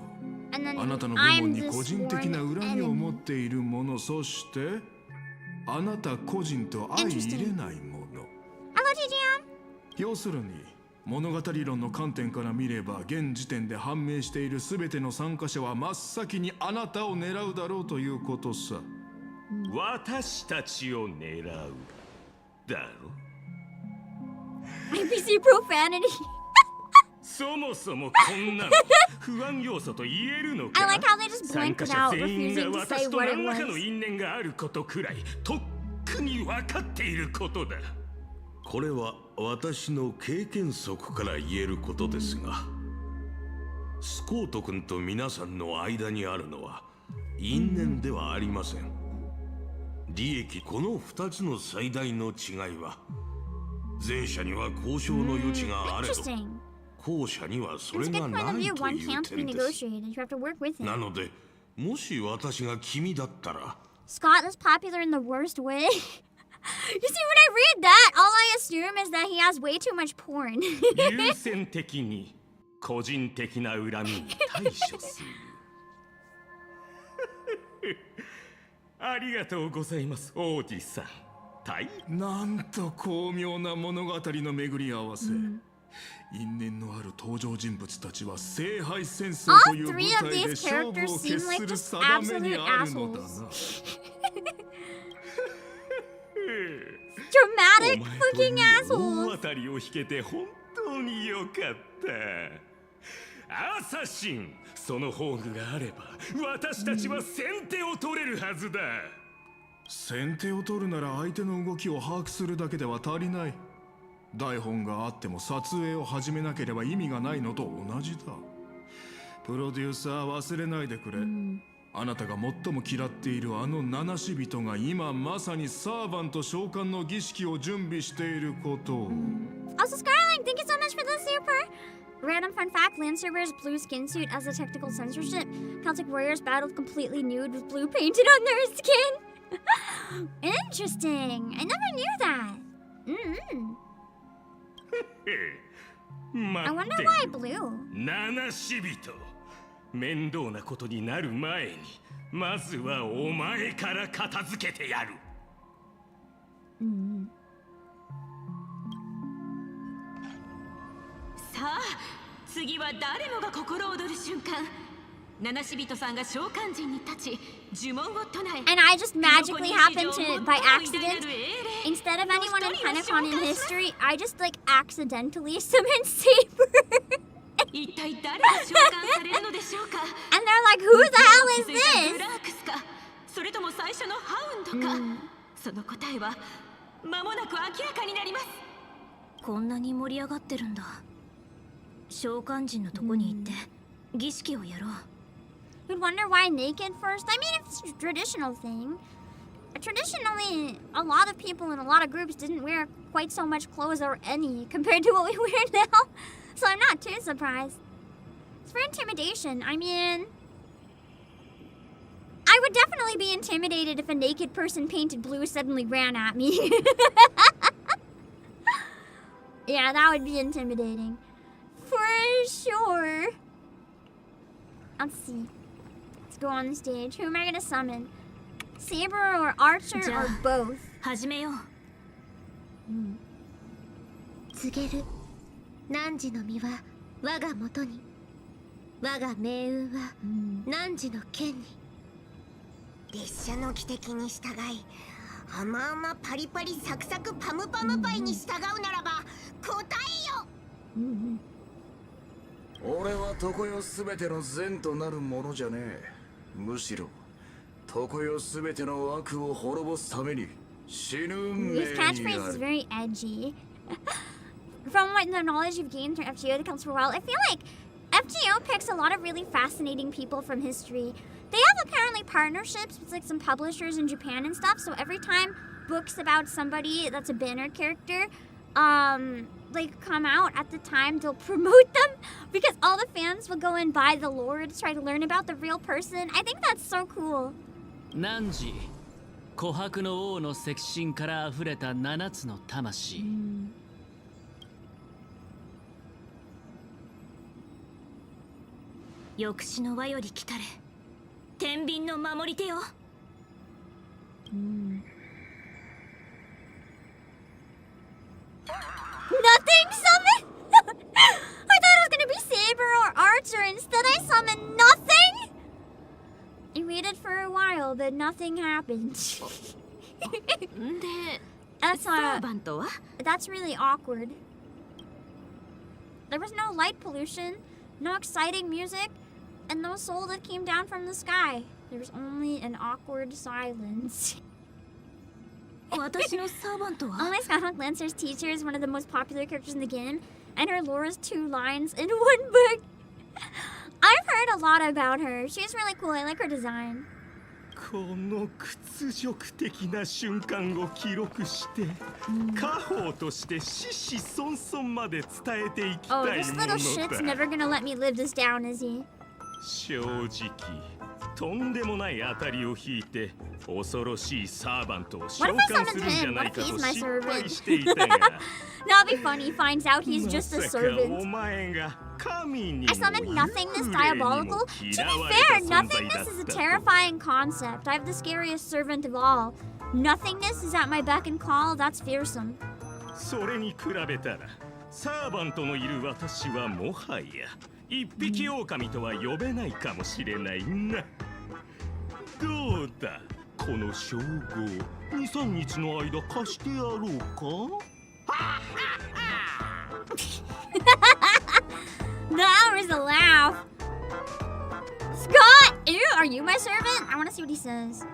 [SPEAKER 1] And then
[SPEAKER 10] あなたの部
[SPEAKER 1] I'm
[SPEAKER 10] 門に
[SPEAKER 1] the
[SPEAKER 10] 個人的な
[SPEAKER 1] sworn
[SPEAKER 10] 恨みを持っ
[SPEAKER 1] enemy.
[SPEAKER 10] ているもの、そしてあなた個人と相入れないもの。
[SPEAKER 1] Hello, TGM.
[SPEAKER 10] 要するに物語論の観点から見れば現時点で判明している全ての参加者は真っ先にあなたを狙うだろうということさ。
[SPEAKER 9] 私たちを狙うだろ。
[SPEAKER 1] IPC profanity.
[SPEAKER 9] そもそもこんなの不安要素と言えるの
[SPEAKER 1] I
[SPEAKER 9] か。
[SPEAKER 1] like how they just
[SPEAKER 9] 参
[SPEAKER 1] blinked
[SPEAKER 9] 加
[SPEAKER 1] it
[SPEAKER 9] 者
[SPEAKER 1] out,
[SPEAKER 9] 全員
[SPEAKER 1] refusing
[SPEAKER 9] が
[SPEAKER 1] to say
[SPEAKER 9] 私と
[SPEAKER 1] what it
[SPEAKER 9] 何らかの
[SPEAKER 1] was.
[SPEAKER 9] 因縁があることくらいとっくに分かっていることだ。
[SPEAKER 3] これは私の経験則から言えることですが、スコート君と皆さんの間にあるのは因縁ではありません。利益、この2つの最大の違いは、前者には交渉の余地があれど、
[SPEAKER 1] Interesting.
[SPEAKER 3] 後者にはそれ
[SPEAKER 1] It's a
[SPEAKER 3] が
[SPEAKER 1] good
[SPEAKER 3] な
[SPEAKER 1] point of
[SPEAKER 3] い
[SPEAKER 1] view.
[SPEAKER 3] と
[SPEAKER 1] One
[SPEAKER 3] いう
[SPEAKER 1] can't be
[SPEAKER 3] 点です
[SPEAKER 1] negotiated. You have to work with it.
[SPEAKER 3] なので、もし私が君だったら、
[SPEAKER 1] Scott is popular in the worst way. You see, when I read that, all I assume is that he has way too much porn.
[SPEAKER 9] 優先的に個人的な恨みに対処する。ありがとうございます、オーディさん。
[SPEAKER 10] なんと巧妙な物語の巡り合わせ。因縁のある登場人物たちは聖杯戦争という舞台で勝負を決する定めにあるのだな。
[SPEAKER 1] Dramatic fucking
[SPEAKER 9] 大
[SPEAKER 1] assholes.
[SPEAKER 9] 当たりを引けて本当によかった。アサシン、その宝具があれば私たちは先手を取れるはずだ。
[SPEAKER 10] 先手を取るなら相手の動きを把握するだけでは足りない。台本があっても撮影を始めなければ意味がないのと同じだ。プロデューサー、忘れないでくれ。あなたが最も嫌っているあの七死人が今まさにサーバント召喚の儀式を準備していることを。
[SPEAKER 1] Also, Scarling, thank you so much for the super. Random fun fact: Lancer wears blue skin suit as a technical censorship. Celtic warriors battled completely nude with blue painted on their skin. Interesting. I never knew that. I wonder why blue.
[SPEAKER 9] 七死人、面倒なことになる前にまずはお前から片付けてやる。
[SPEAKER 2] さあ、次は誰もが心躍る瞬間。七死人さんが召喚陣に立ち呪文を唱え、
[SPEAKER 1] And I just magically happened to, by accident, instead of anyone in Pentagon in history, I just like accidentally summoned Saber.
[SPEAKER 2] 一体誰が召喚されるのでしょうか。
[SPEAKER 1] And they're like, who the hell is
[SPEAKER 2] ブ
[SPEAKER 1] this?
[SPEAKER 2] ラークスか、それとも最初のハウンドか。その答えは間もなく明らかになります。
[SPEAKER 7] こんなに盛り上がってるんだ。召喚人のとこに行って儀式をやろう。
[SPEAKER 1] You'd wonder why naked first? I mean, it's a traditional thing. Traditionally, a lot of people in a lot of groups didn't wear quite so much clothes or any compared to what we wear now. So I'm not too surprised. It's for intimidation. I mean, I would definitely be intimidated if a naked person painted blue suddenly ran at me. Yeah, that would be intimidating. For sure. Let's see. Let's go on the stage. Who am I gonna summon? Saber or Archer or both?
[SPEAKER 7] 始めよう。
[SPEAKER 6] 告げる。汝の身は我が元に。我が命運は汝の剣に。
[SPEAKER 16] 列車の汽笛に従い、甘々パリパリサクサクパムパムパイに従うならば答えよ。
[SPEAKER 15] 俺は常世すべての善となるものじゃねえ。むしろ常世すべての悪を滅ぼすために死ぬ運命
[SPEAKER 1] His
[SPEAKER 15] に
[SPEAKER 1] catchphrase
[SPEAKER 15] あ
[SPEAKER 1] is
[SPEAKER 15] る。
[SPEAKER 1] very edgy. From what the knowledge you've gained through FGO that comes for a while, I feel like FGO picks a lot of really fascinating people from history. They have apparently partnerships with like some publishers in Japan and stuff, so every time books about somebody that's a banner character like come out at the time, they'll promote them because all the fans will go and buy the lore to try to learn about the real person. I think that's so cool.
[SPEAKER 12] ナンジ、琥珀の王の赤心から溢れた7つの魂。
[SPEAKER 7] 抑止の輪より来たれ天秤の守り手よ。
[SPEAKER 1] Nothing summon? I thought it was gonna be Saber or Archer. Instead, I summoned nothing? I waited for a while, but nothing happened. That's really awkward. There was no light pollution, no exciting music, and no soul that came down from the sky. There was only an awkward silence. Only Skyhawk Lancer's teacher is one of the most popular characters in the game, and her lore is 2 lines in 1 book. I've heard a lot about her. She's really cool. I like her design.
[SPEAKER 9] この屈辱的な瞬間を記録して家宝として子々孫々まで伝えていきたいものだ。
[SPEAKER 1] Oh, this little shit's never gonna let me live this down, is he?
[SPEAKER 9] 正直とんでもない当たりを引いて恐ろしいサーバントを召喚するんじゃないかと心配していたが
[SPEAKER 1] That'll be funny. He finds out he's just a
[SPEAKER 9] まさか
[SPEAKER 1] servant.
[SPEAKER 9] お前が神に
[SPEAKER 1] I summoned nothingness diabolical. To be fair, nothingness is a terrifying concept. I have the scariest servant of all. Nothingness is at my beck and call. That's fearsome.
[SPEAKER 9] それに比べたらサーバントのいる私はもはや一匹狼とは呼べないかもしれないな。どうだこの称号 2,3 日の間貸してやろうか。
[SPEAKER 1] That was a laugh. Scott! Ew, are you my servant? I want to see what he says.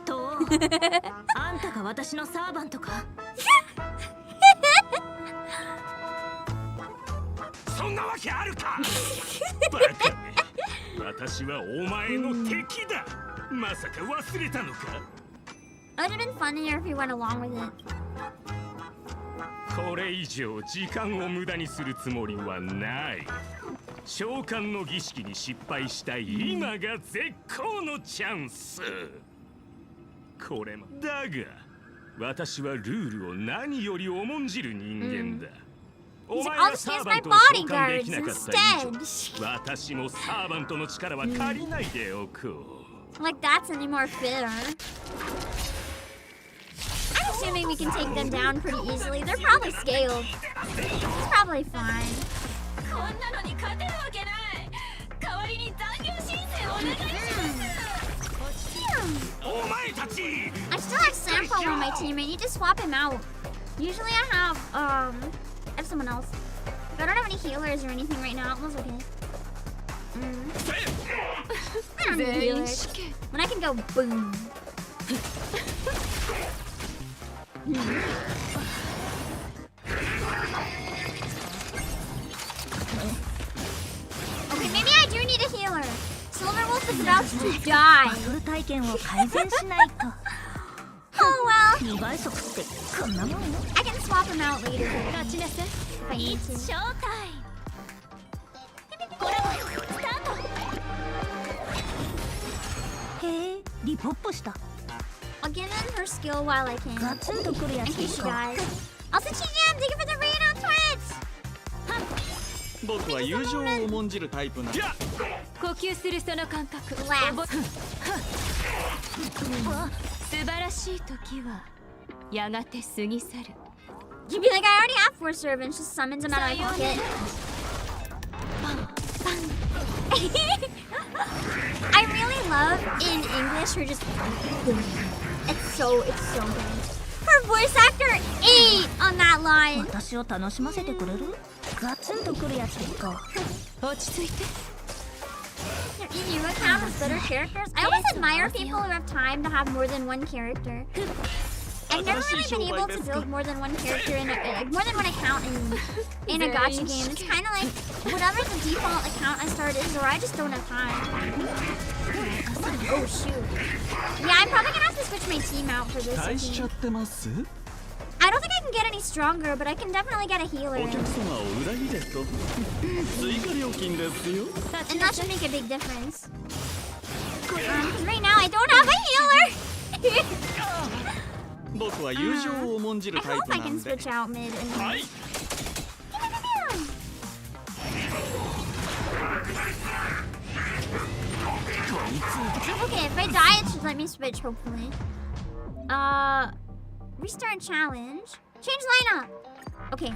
[SPEAKER 7] とあんたが私のサーバントか。
[SPEAKER 9] そんなわけあるかバカめ私はお前の敵だまさか忘れたのか
[SPEAKER 1] It would have been funnier if he went along with it.
[SPEAKER 9] これ以上時間を無駄にするつもりはない召喚の儀式に失敗した今が絶好のチャンスこれもだが私はルールを何より重んじる人間だ、お前がサーバントを召喚できなかった以上私もサーバントの力は借りないでおこう
[SPEAKER 1] Like that's any more fair. I'm assuming we can take them down pretty easily. They're probably scaled. It's probably fine. I still have Sampo on my team. I need to swap him out. Usually I have someone else. But I don't have any healers or anything right now. It was okay. I don't need healers. When I can go boom. Okay, maybe I do need a healer. Silverwolf is about to die. Oh well. I can swap him out later. If I need to. I'll give him her skill while I can. In case she dies. Also, TGM, thank you for the raid on Twitch!
[SPEAKER 8] 僕は友情を重んじるタイプなんだ。
[SPEAKER 2] 呼吸するその感覚。素晴らしい時はやがて過ぎ去る。
[SPEAKER 1] You'd be like, I already have 4 servants, just summons them out of my pocket. I really love in English her just it's so good. Her voice actor ate on that line. ETIQUETTE has better characters. I always admire people who have time to have more than one character. I've never really been able to build more than one character in more than one account in a gacha game. It's kind of like whatever the default account I start is, or I just don't have time. Oh shoot! Yeah, I'm probably gonna have to switch my team out for this. I don't think I can get any stronger, but I can definitely get a healer. And that should make a big difference. Because right now I don't have a healer.
[SPEAKER 8] 僕は友情を重んじる
[SPEAKER 1] I
[SPEAKER 8] タイ
[SPEAKER 1] hope
[SPEAKER 8] プ
[SPEAKER 1] I
[SPEAKER 8] な
[SPEAKER 1] can
[SPEAKER 8] んで。
[SPEAKER 1] switch out mid and
[SPEAKER 8] はい。
[SPEAKER 1] Okay, if I die, it should let me switch, hopefully. Restart challenge. Change lineup. Okay.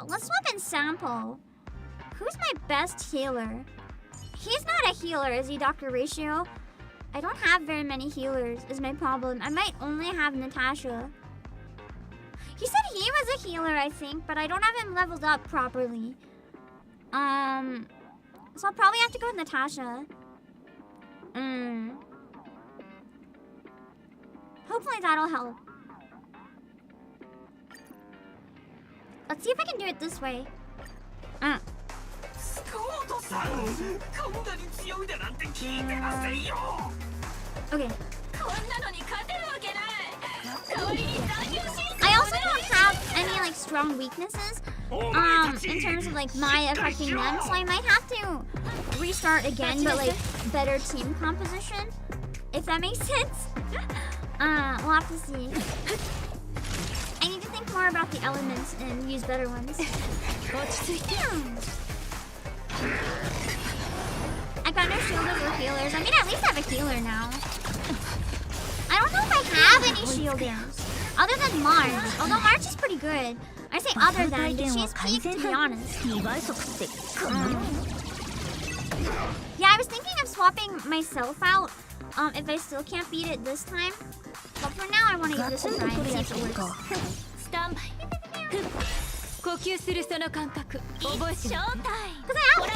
[SPEAKER 1] Let's swap in Sample. Who's my best healer? He's not a healer, is he, Dr. Ratio? I don't have very many healers, is my problem. I might only have Natasha. He said he was a healer, I think, but I don't have him leveled up properly. So I'll probably have to go with Natasha. Hopefully that'll help. Let's see if I can do it this way. Okay. I also don't have any like strong weaknesses in terms of like my affecting them, so I might have to restart again, but like better team composition, if that makes sense. We'll have to see. I need to think more about the elements and use better ones. I got no shielders or healers. I mean, at least I have a healer now. I don't know if I have any shielders other than March. Although March is pretty good. I say other than, but she's peaked, to be honest. Yeah, I was thinking of swapping myself out if I still can't beat it this time. But for now, I want to give this a try and see if it works. Because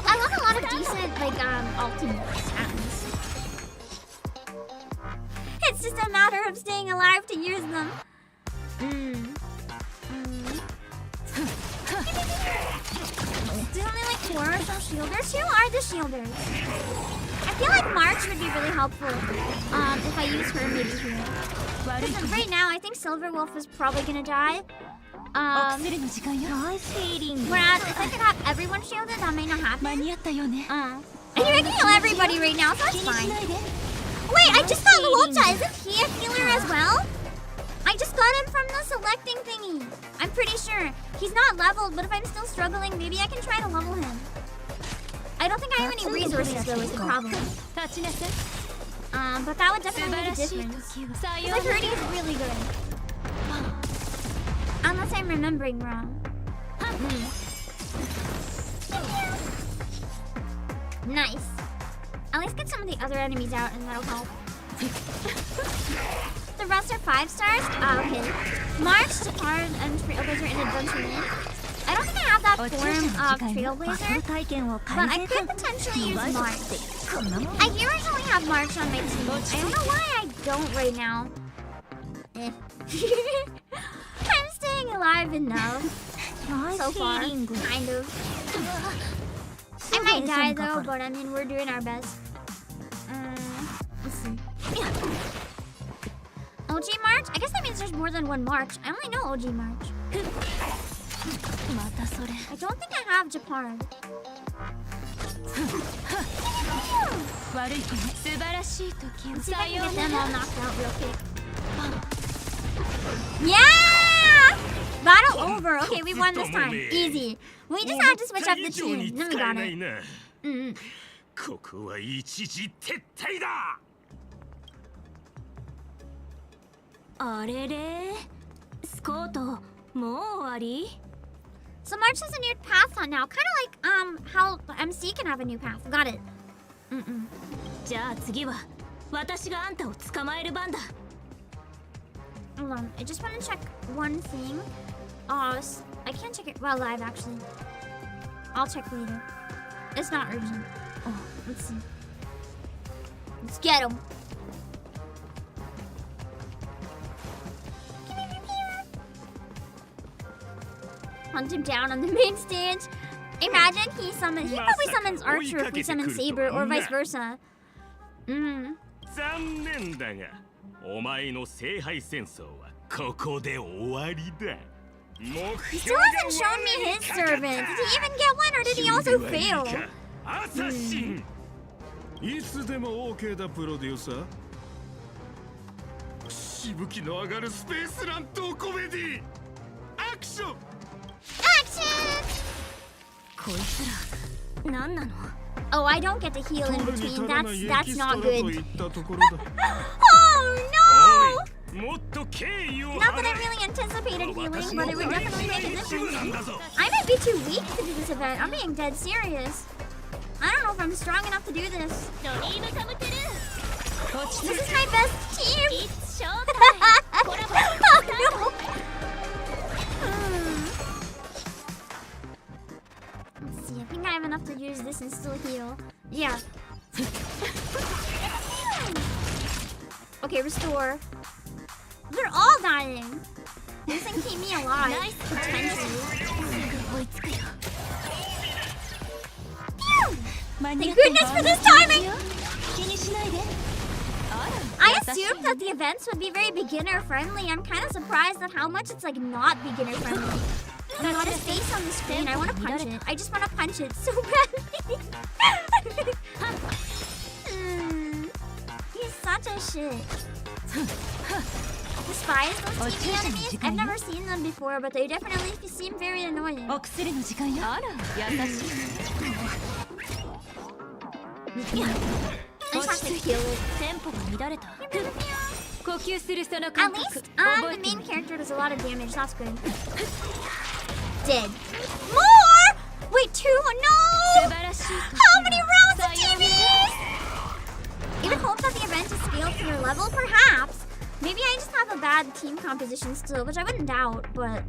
[SPEAKER 1] I love a lot of decent, like, ultimates, at least. It's just a matter of staying alive to use them. There's only like 4 or so shielders. Who are the shielders? I feel like March would be really helpful if I use her maybe here. Because right now, I think Silver Wolf is probably gonna die. Whereas if I could have everyone shielded, that may not happen. And you can heal everybody right now, so that's fine. Wait, I just got Lucha. Isn't he a healer as well? I just got him from the selecting thingy. I'm pretty sure. He's not leveled, but if I'm still struggling, maybe I can try to level him. I don't think I have any resources, though, is the problem. But that would definitely make a difference. Because I've heard he's really good. Unless I'm remembering wrong. Nice. At least get some of the other enemies out and that'll help. The rest are 5 stars? Okay. March, Japard, and Trailblazer in Adventureland. I don't think I have that form of Trailblazer, but I could potentially use March. I usually have March on my team. I don't know why I don't right now. I'm staying alive enough. So far, kind of. I might die though, but I mean, we're doing our best. Let's see. OG March? I guess that means there's more than one March. I only know OG March. I don't think I have Japard. Let's see if I can get them all knocked out real quick. Yeah! Battle over. Okay, we won this time. Easy. We just have to switch up the team. Then we got it.
[SPEAKER 9] ここは一時撤退だ。
[SPEAKER 7] あれれ、スコートもう終わり？
[SPEAKER 1] So March has a new path on now, kind of like how MC can have a new path. Got it.
[SPEAKER 7] じゃあ次は私があんたを捕まえる番だ。
[SPEAKER 1] Hold on, I just want to check one thing. I can't check it while live actually. I'll check later. It's not urgent. Oh, let's see. Let's get him. Hunt him down on the main stage. Imagine he probably summons Archer if we summon Saber, or vice versa.
[SPEAKER 9] 残念だが、お前の聖杯戦争はここで終わりだ。
[SPEAKER 1] He still hasn't shown me his servant. Did he even get one, or did he also fail?
[SPEAKER 10] いつでも OK だプロデューサー。しぶきの上がるスペースランとコメディアクション。
[SPEAKER 7] こいつら何なの？
[SPEAKER 1] Oh, I don't get to heal in between. That's not good. Oh no!
[SPEAKER 9] Not
[SPEAKER 1] that I really anticipated healing, but it would definitely make a difference. I might be too weak to do this event. I'm being dead serious. I don't know if I'm strong enough to do this. This is my best team! Oh no! Let's see, I think I have enough to use this and still heal. Yeah. Okay, restore. They're all dying. This thing keep me alive. Potentially. Thank goodness for this timing! I assumed that the events would be very beginner friendly. I'm kind of surprised at how much it's like not beginner friendly. Oh my god, his face on the screen. I want to punch it. I just want to punch it so badly. He's such a shit. Despise those TV enemies? I've never seen them before, but they definitely seem very annoying. I just have to kill it. At least, the main character does a lot of damage. That's good. Dead. More! Wait, 2? No! How many rounds of TVs? Even hope that the event is scaled to your level? Perhaps. Maybe I just have a bad team composition still, which I wouldn't doubt, but...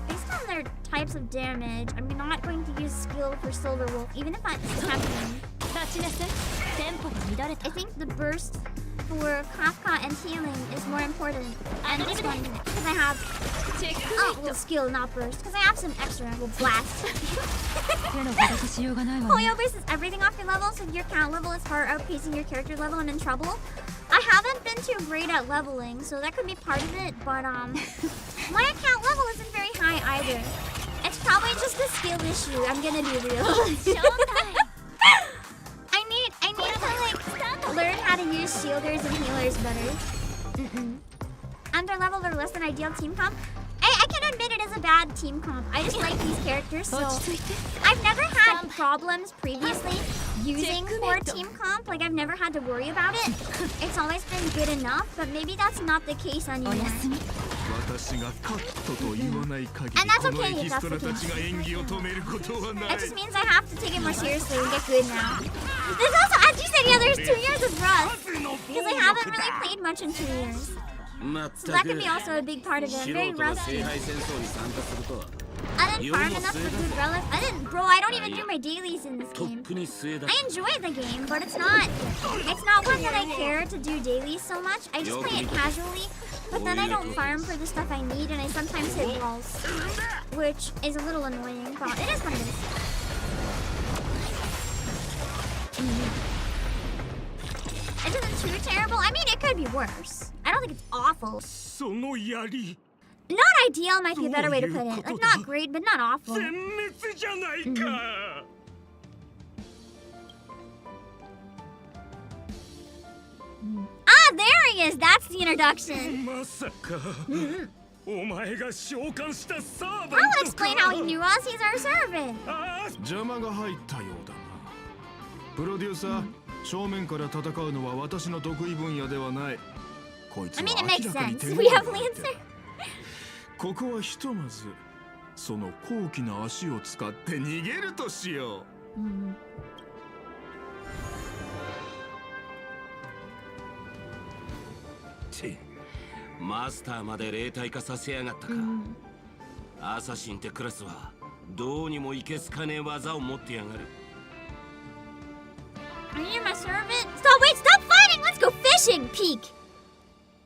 [SPEAKER 1] Based on their types of damage, I'm not going to use skill for Silver Wolf, even if it's tempting. I think the burst for Kafka and healing is more important. And this one, because I have... Oh, well, skill, not burst. Because I have some extra, will blast. Hoyo bases everything off your level, so if your count level is far outpacing your character level, I'm in trouble. I haven't been too great at leveling, so that could be part of it, but my account level isn't very high either. It's probably just a skill issue, I'm gonna be real. I need to like learn how to use shielders and healers better. Under leveled or less than ideal team comp. I can admit it is a bad team comp. I just like these characters, so I've never had problems previously using poor team comp. Like, I've never had to worry about it. It's always been good enough, but maybe that's not the case anymore. And that's okay if that's the case. It just means I have to take it more seriously and get good now. There's also, as you said, yeah, there's 2 years of rust. Because I haven't really played much in 2 years. So that could be also a big part of it. I'm very rusty. I didn't farm enough for good relics. Bro, I don't even do my dailies in this game. I enjoy the game, but it's not one that I care to do dailies so much. I just play it casually, but then I don't farm for the stuff I need, and I sometimes hit walls, which is a little annoying, but it is what it is. It isn't too terrible. I mean, it could be worse. I don't think it's awful. Not ideal might be a better way to put it. Like, not great, but not awful. There he is! That's the introduction. I'll explain how he knew us. He's our servant. I mean, it makes sense. We have Lancer.
[SPEAKER 10] ここはひとまずその高貴な足を使って逃げるとしよう。
[SPEAKER 3] マスターまで霊体化させやがったか。アサシンってクラスはどうにもいけすかねえ技を持ってやがる。
[SPEAKER 1] Are you my servant? Stop! Wait! Stop fighting! Let's go fishing! Peek.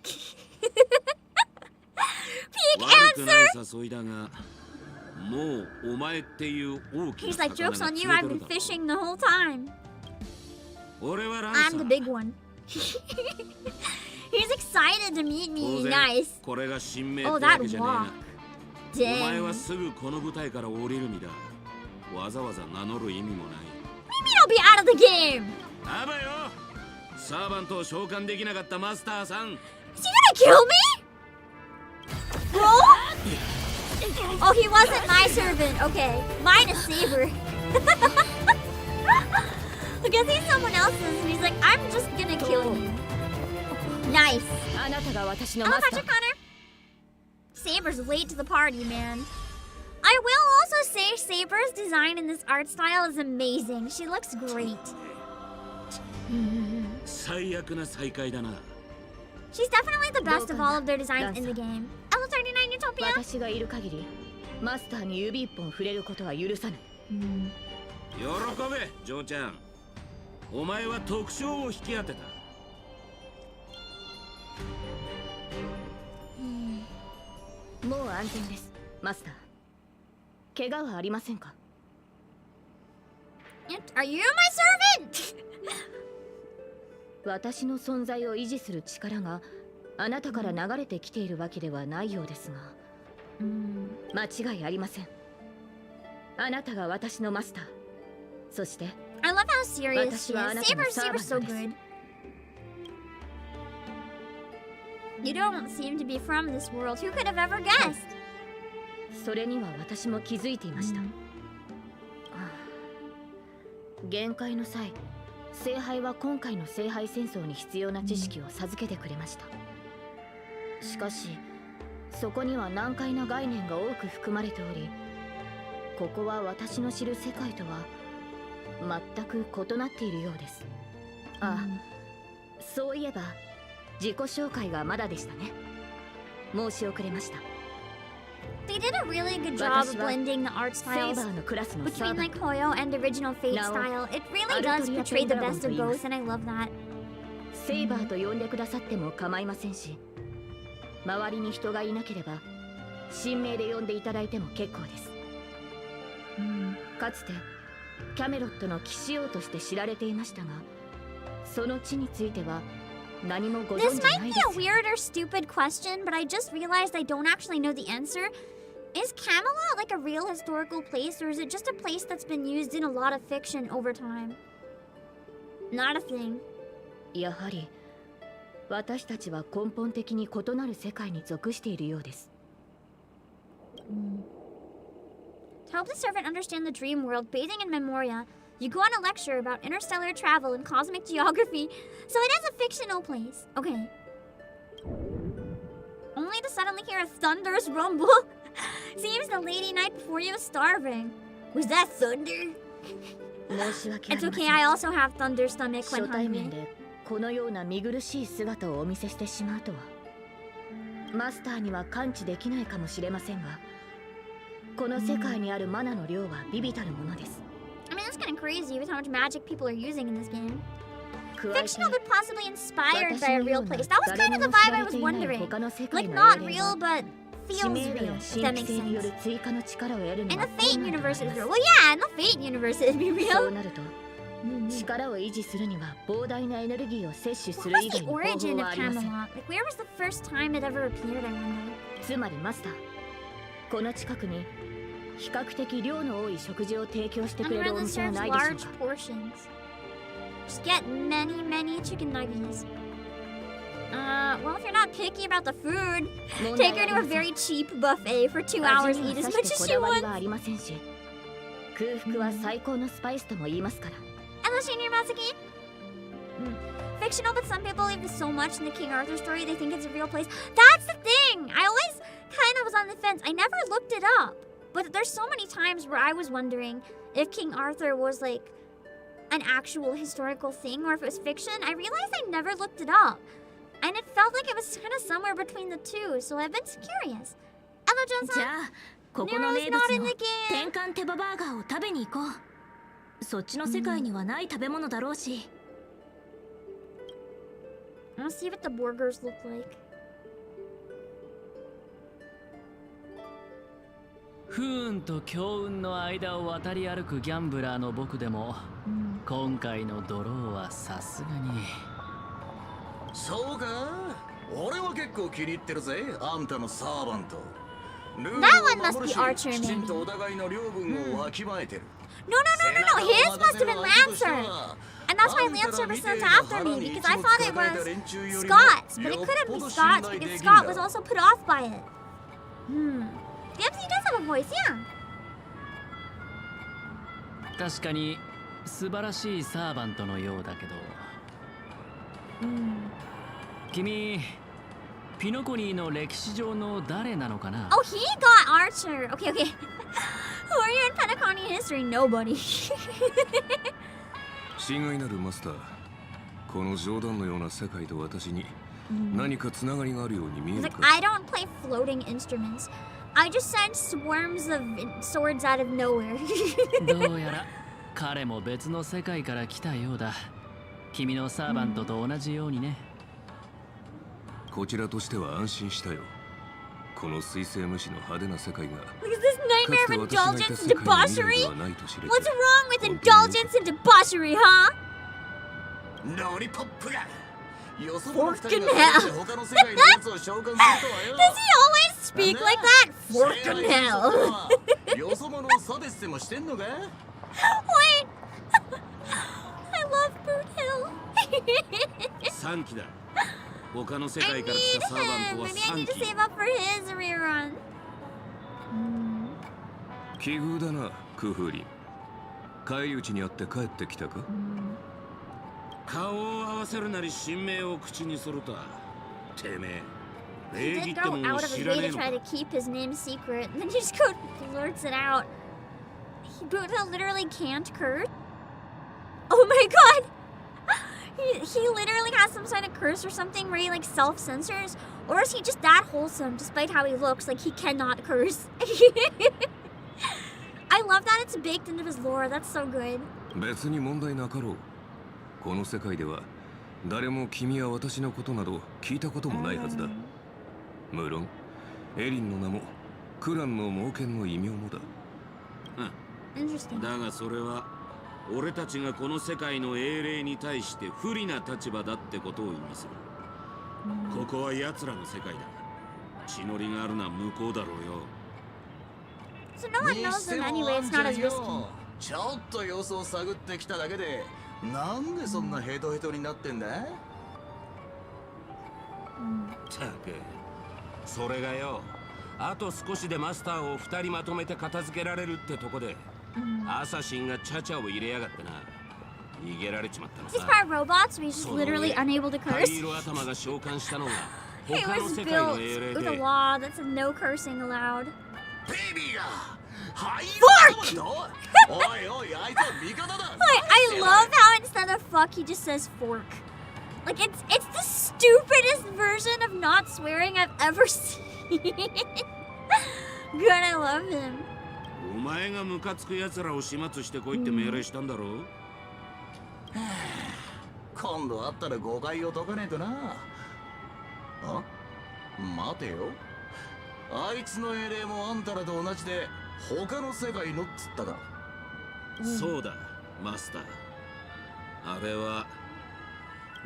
[SPEAKER 1] Peek answer! He's like, joke's on you, I've been fishing the whole time. I'm the big one. He's excited to meet me. Nice. Oh, that walk. Dang. What do you mean I'll be
[SPEAKER 5] out of the game.
[SPEAKER 17] あばよ。サーバントを召喚できなかったマスターさん。
[SPEAKER 1] Is he gonna kill me? Bro? Oh, he wasn't my servant. Okay. Mine is Saber. I guess he's someone else's and he's like, I'm just gonna kill you. Nice. Oh, Patrick Connor. Saber's late to the party, man. I will also say Saber's design in this art style is amazing. She looks great.
[SPEAKER 17] 最悪な再会だな。
[SPEAKER 1] She's definitely the best of all of their designs in the game. L39 Utopia?
[SPEAKER 18] 私がいる限りマスターに指一本触れることは許さない。
[SPEAKER 17] 喜べ、ジョーちゃん。お前は特賞を引き当てた。
[SPEAKER 18] もう安全です、マスター。怪我はありませんか？
[SPEAKER 1] Are you my servant?
[SPEAKER 18] 私の存在を維持する力があなたから流れてきているわけではないようですが、間違いありません。あなたが私のマスター。そして
[SPEAKER 1] I love how serious she is. Saber's so good. You don't seem to be from this world. Who could have ever guessed?
[SPEAKER 18] それには私も気づいていました。限界の際、聖杯は今回の聖杯戦争に必要な知識を授けてくれました。しかし、そこには難解な概念が多く含まれており、ここは私の知る世界とは全く異なっているようです。そういえば自己紹介がまだでしたね。申し遅れました。
[SPEAKER 1] They did a really good job of blending the art styles between like Hoyo and the original Fate style. It really does portray the best of both, and I love that.
[SPEAKER 18] セイバーと呼んでくださっても構いませんし、周りに人がいなければ神名で呼んでいただいても結構です。かつてキャメロットの騎士王として知られていましたが、その地については何もご存じないです。
[SPEAKER 1] This might be a weird or stupid question, but I just realized I don't actually know the answer. Is Camelot like a real historical place, or is it just a place that's been used in a lot of fiction over time? Not a thing.
[SPEAKER 18] やはり私たちは根本的に異なる世界に属しているようです。
[SPEAKER 1] To help the servant understand the dream world, bathing in Memoria, you go on a lecture about interstellar travel and cosmic geography, so it is a fictional place. Okay. Only to suddenly hear a thunderous rumble. Seems the lady night before you was starving. Was that thunder? It's okay, I also have thunder stomach when hungry.
[SPEAKER 18] このような見苦しい姿をお見せしてしまうとは、マスターには感知できないかもしれませんが、この世界にあるマナの量は微々たるものです。
[SPEAKER 1] I mean, that's kind of crazy with how much magic people are using in this game. Fictional but possibly inspired by a real place. That was kind of the vibe I was wondering. Like, not real, but feels real, if that makes sense. In the Fate universe, it is real. Well, yeah, in the Fate universe, it'd be real.
[SPEAKER 18] 力を維持するには膨大なエネルギーを摂取する
[SPEAKER 1] What
[SPEAKER 18] 以
[SPEAKER 1] was
[SPEAKER 18] 外
[SPEAKER 1] the
[SPEAKER 18] に方
[SPEAKER 1] origin
[SPEAKER 18] 法は
[SPEAKER 1] of
[SPEAKER 18] ありません。
[SPEAKER 1] Camelot? Like, where was the first time it ever appeared, I wonder?
[SPEAKER 18] つまりマスター、この近くに比較的量の多い食事を提供してくれるお
[SPEAKER 1] Anywhere that
[SPEAKER 18] 店は
[SPEAKER 1] serves
[SPEAKER 18] ないでしょう
[SPEAKER 1] large
[SPEAKER 18] か。
[SPEAKER 1] portions. Just get many chicken nuggets. Well, if you're not picky about the food, take her to a very cheap buffet for 2 hours and eat as much as she
[SPEAKER 18] こだわり
[SPEAKER 1] wants.
[SPEAKER 18] はありませんし、空腹は最高のスパイスとも言いますから。
[SPEAKER 1] Hello, Senior Mazuki. Fictional, but some people believe so much in the King Arthur story they think it's a real place. That's the thing! I always kind of was on the fence. I never looked it up. But there's so many times where I was wondering if King Arthur was like an actual historical thing or if it was fiction. I realized I never looked it up. And it felt like it was kind of somewhere between the two, so I've been curious. Hello, Johnson.
[SPEAKER 7] じゃあここの名物の天かん手羽バーガーを食べに行こう。そっちの世界にはない食べ物だろうし。
[SPEAKER 1] I want to see what the burgers look like.
[SPEAKER 12] 不運と強運の間を渡り歩くギャンブラーの僕でも、今回のドローはさすがに。
[SPEAKER 15] そうか、俺は結構気に入ってるぜ、あんたのサーバント。
[SPEAKER 1] That one must be Archer,
[SPEAKER 15] きちんとお互いの領分をわきまえてる。
[SPEAKER 1] His must have been Lancer. And that's why Lancer was sent after me, because I thought it was Scott's. But it couldn't be Scott's, because Scott was also put off by it. Dempsey does have a voice, yeah.
[SPEAKER 12] 確かに素晴らしいサーバントのようだけど。君、ピノコニーの歴史上の誰なのかな？
[SPEAKER 1] Oh, he got Archer. Okay, okay. Who are you in Penacony history? Nobody.
[SPEAKER 3] 親愛なるマスター、この冗談のような世界と私に何かつながりがあるように見え
[SPEAKER 1] He's
[SPEAKER 3] る
[SPEAKER 1] like,
[SPEAKER 3] か？
[SPEAKER 1] I don't play floating instruments. I just send swarms of swords out of nowhere.
[SPEAKER 12] どうやら彼も別の世界から来たようだ。君のサーバントと同じようにね。
[SPEAKER 3] こちらとしては安心したよ。この水星無視の派手な世界が
[SPEAKER 1] Look at this nightmare of indulgence and debauchery. What's wrong with indulgence and debauchery, huh? Forking hell. Does he always speak like that? Forking hell. Wait. I love Boot Hill.
[SPEAKER 17] 3機だ。他の世
[SPEAKER 1] I
[SPEAKER 17] 界から
[SPEAKER 1] need
[SPEAKER 17] 来たサーバン
[SPEAKER 1] him.
[SPEAKER 17] トは
[SPEAKER 1] Maybe I
[SPEAKER 17] 3
[SPEAKER 1] need to
[SPEAKER 17] 機。
[SPEAKER 1] save up for his rerun.
[SPEAKER 3] 奇遇だな、クフーリン。返り討ちにあって帰ってきたか？
[SPEAKER 17] 顔を合わせるなり神名を口にするとは。てめえ、
[SPEAKER 1] He
[SPEAKER 17] 礼儀
[SPEAKER 1] did
[SPEAKER 17] って
[SPEAKER 1] go
[SPEAKER 17] もんを
[SPEAKER 1] out of his
[SPEAKER 17] 知ら
[SPEAKER 1] way
[SPEAKER 17] ねえ
[SPEAKER 1] to
[SPEAKER 17] の
[SPEAKER 1] try
[SPEAKER 17] か。
[SPEAKER 1] to keep his name secret, and then he just go blurts it out. Boot Hill literally can't curse. Oh my god! He literally has some sort of curse or something where he like self-censors, or is he just that wholesome despite how he looks? Like he cannot curse. I love that it's baked into his lore. That's so good.
[SPEAKER 3] 別に問題なかろう。この世界では誰も君や私のことなど聞いたこともないはずだ。無論エリンの名もクランの猛犬の異名もだ。
[SPEAKER 17] だがそれは俺たちがこの世界の英霊に対して不利な立場だってことを意味する。ここは奴らの世界だ。血のりがあるのは向こうだろうよ。
[SPEAKER 1] So no one knows them anyway. It's not as risky.
[SPEAKER 15] ちょっと様子を探ってきただけで、なんでそんなヘトヘトになってんだ？
[SPEAKER 17] たく、それがよ、あと少しでマスターを2人まとめて片付けられるってとこで、アサシンがチャチャを入れやがってな。逃げられちまったの
[SPEAKER 1] He's
[SPEAKER 17] さ。
[SPEAKER 1] part robot, so he's just literally unable to
[SPEAKER 17] 灰
[SPEAKER 1] curse.
[SPEAKER 17] 色頭が召喚したのが
[SPEAKER 1] He
[SPEAKER 17] 他の
[SPEAKER 1] was
[SPEAKER 17] 世界の
[SPEAKER 1] built
[SPEAKER 17] 英霊
[SPEAKER 1] with a
[SPEAKER 17] で。
[SPEAKER 1] law that said no cursing allowed.
[SPEAKER 15] ベイビーが灰
[SPEAKER 1] Fork!
[SPEAKER 15] おいおい、あいつは味方だ。
[SPEAKER 1] I love how instead of fuck he just says fork. Like it's the stupidest version of not swearing I've ever seen. Good, I love him.
[SPEAKER 17] お前がムカつく奴らを始末してこいって命令したんだろう？
[SPEAKER 15] 今度会ったら誤解を解かねえとな。あ？待てよ。あいつの英霊もあんたらと同じで他の世界のっつったか。
[SPEAKER 17] そうだ、マスター。あれは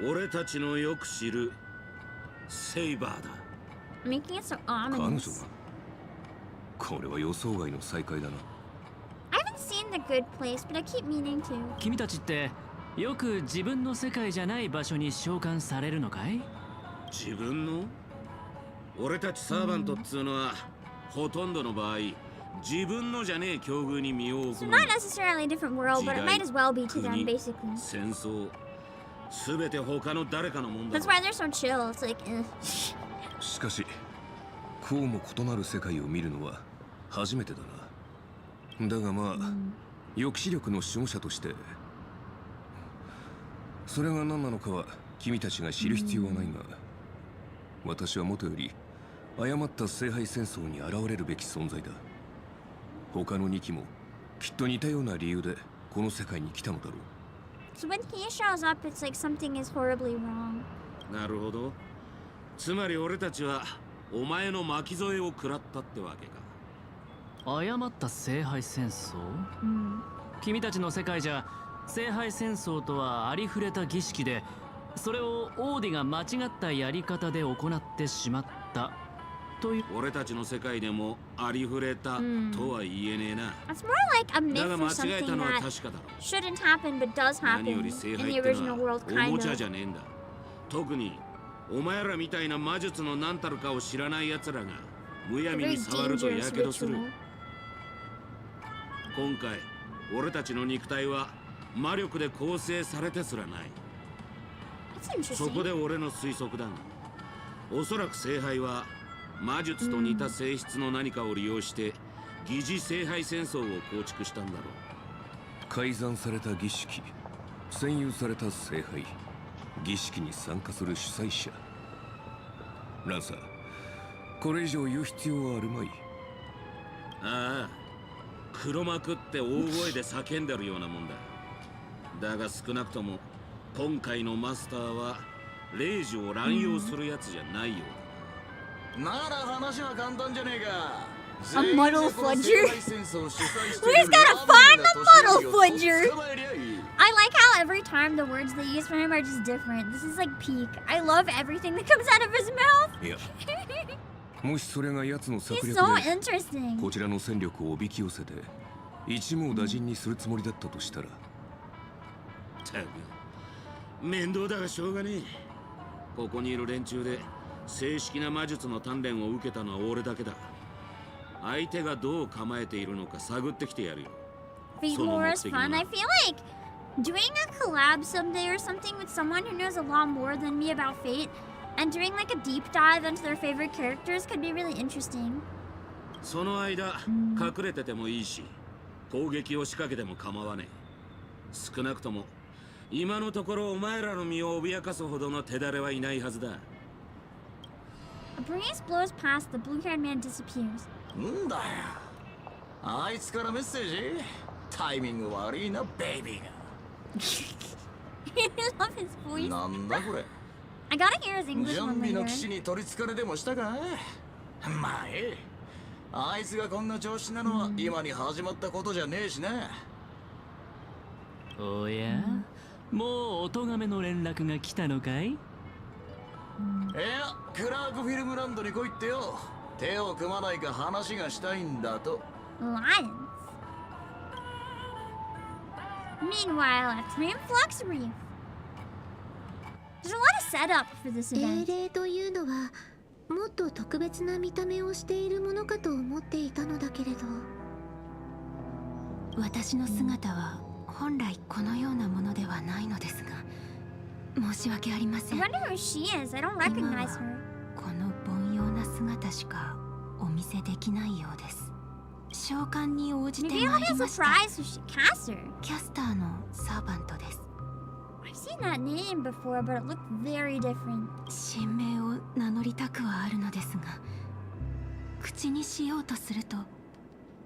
[SPEAKER 17] 俺たちのよく知るセイバーだ。
[SPEAKER 1] Making it so
[SPEAKER 3] 彼女
[SPEAKER 1] ominous.
[SPEAKER 3] はこれは予想外の再会だな。
[SPEAKER 1] I haven't seen the good place, but I keep meaning to.
[SPEAKER 12] 君たちってよく自分の世界じゃない場所に召喚されるのかい？
[SPEAKER 17] 自分の？俺たちサーバントっつうのは、ほとんどの場合自分のじゃねえ境遇に身を置
[SPEAKER 1] So
[SPEAKER 17] く。
[SPEAKER 1] not necessarily a different world, but it might as well be to them,
[SPEAKER 17] 国、
[SPEAKER 1] basically.
[SPEAKER 17] 戦争、すべて他の誰かのもんだ。
[SPEAKER 1] That's why they're so chill. It's like, eh.
[SPEAKER 3] しかしこうも異なる世界を見るのは初めてだな。だがまあ、抑止力の守護者としてそれが何なのかは君たちが知る必要はないが、私はもとより誤った聖杯戦争に現れるべき存在だ。他の2機もきっと似たような理由でこの世界に来たのだろう。
[SPEAKER 1] So when he shows up, it's like something is horribly wrong.
[SPEAKER 17] なるほど。つまり俺たちはお前の巻き添えを食らったってわけか。
[SPEAKER 12] 誤った聖杯戦争？君たちの世界じゃ聖杯戦争とはありふれた儀式で、それをオーディが間違ったやり方で行ってしまった
[SPEAKER 17] 俺たちの世界でもありふれたとは言えねえな。
[SPEAKER 1] It's more like a myth or something that shouldn't happen but does happen in the original world,
[SPEAKER 17] お
[SPEAKER 1] kind
[SPEAKER 17] もちゃ
[SPEAKER 1] of.
[SPEAKER 17] じゃねえんだ。特にお前らみたいな魔術の何たるかを知らない奴らがむやみに触るとやけどする。今回俺たちの肉体は魔力で構成されてすらない。そこで俺の推測だ。おそらく聖杯は魔術と似た性質の何かを利用して疑似聖杯戦争を構築したんだろう。
[SPEAKER 19] 改ざんされた儀式、占有された聖杯、儀式に参加する主催者。ランサー、これ以上言う必要はあるまい。
[SPEAKER 17] ああ、黒幕って大声で叫んでるようなもんだ。だが少なくとも今回のマスターは霊樹を乱用するやつじゃないようだ。
[SPEAKER 15] なら話は簡単じゃねえか。
[SPEAKER 1] A muddle fudger? Where's gotta find the muddle fudger? I like how every time the words they use for him are just different. This is like peak. I love everything that comes out of his mouth.
[SPEAKER 19] いや、もしそれが奴の策
[SPEAKER 1] He's
[SPEAKER 19] 略
[SPEAKER 1] so
[SPEAKER 19] で
[SPEAKER 1] interesting.
[SPEAKER 19] こちらの戦力をおびき寄せて一網打尽にするつもりだったとしたら。
[SPEAKER 17] たく面倒だがしょうがねえ。ここにいる連中で正式な魔術の鍛錬を受けたのは俺だけだ。相手がどう構えているのか探ってきてやるよ。
[SPEAKER 1] Fate lore is fun. I feel like doing a collab someday or something with someone who knows a lot more than me about Fate and doing like a deep dive into their favorite characters could be really interesting.
[SPEAKER 17] その間隠れててもいいし、攻撃を仕掛けても構わねえ。少なくとも今のところお前らの身を脅かすほどの手だれはいないはずだ。
[SPEAKER 1] A breeze blows past, the blue-haired man disappears.
[SPEAKER 15] んだよ。あいつからメッセージ？タイミング悪いな、ベイビーが。
[SPEAKER 1] I love his voice.
[SPEAKER 15] なんだこれ。
[SPEAKER 1] I gotta hear his English
[SPEAKER 15] 準
[SPEAKER 1] one
[SPEAKER 15] 備の
[SPEAKER 1] later.
[SPEAKER 15] 騎士に取りつかれでもしたか？まあええ。あいつがこんな調子なのは今に始まったことじゃねえしな。
[SPEAKER 12] おや、もうお咎めの連絡が来たのかい？
[SPEAKER 15] いや、クラークフィルムランドに来いってよ。手を組まないか話がしたいんだと。
[SPEAKER 1] Lions. Meanwhile, at Dream Flux Reef. There's a lot of setup for this
[SPEAKER 6] 英
[SPEAKER 1] event.
[SPEAKER 6] 霊というのはもっと特別な見た目をしているものかと思っていたのだけれど、
[SPEAKER 7] 私の姿は本来このようなものではないのですが、申し訳ありませ
[SPEAKER 1] I
[SPEAKER 7] ん。
[SPEAKER 1] wonder who she is. I don't recognize her.
[SPEAKER 7] この凡庸な姿しかお見せできないようです。召喚に応じて
[SPEAKER 1] Maybe
[SPEAKER 7] ま
[SPEAKER 1] I'll
[SPEAKER 7] い
[SPEAKER 1] be
[SPEAKER 7] りました
[SPEAKER 1] surprised if she casts her.
[SPEAKER 7] キャスターのサーバントです。
[SPEAKER 1] I've seen that name before, but it looked very different.
[SPEAKER 7] 神名を名乗りたくはあるのですが、口にしようとすると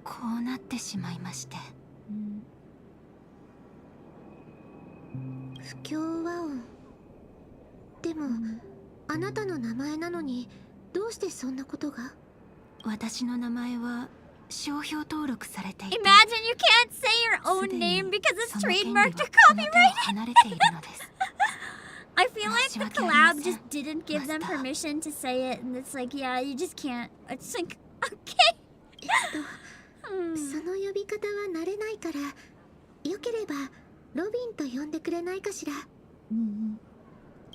[SPEAKER 7] こうなってしまいまして。
[SPEAKER 6] 不協和音。でも、あなたの名前なのにどうしてそんなことが？
[SPEAKER 7] 私の名前は商標登録されていて、
[SPEAKER 1] Imagine you can't say your own name because it's trademarked or copyrighted.
[SPEAKER 7] 離れているのです。
[SPEAKER 1] I feel like the collab just didn't give them permission to say it, and it's like, yeah, you just can't. It's like, okay.
[SPEAKER 6] その呼び方は慣れないから、よければロビンと呼んでくれないかしら。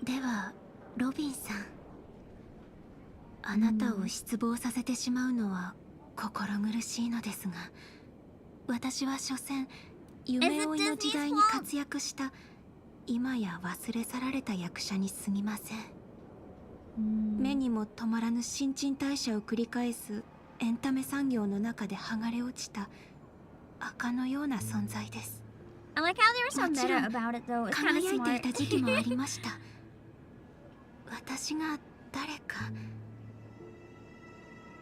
[SPEAKER 7] ではロビンさん、あなたを失望させてしまうのは心苦しいのですが、私は所詮夢追いの時代に活躍した今や忘れ去られた役者に過ぎません。目にも止まらぬ新陳代謝を繰り返すエンタメ産業の中で剥がれ落ちた赤のような存在です。
[SPEAKER 1] I like how they were so meta about it, though. It's kind of
[SPEAKER 7] 輝いてい
[SPEAKER 1] smart.
[SPEAKER 7] た時期もありました。私が誰か、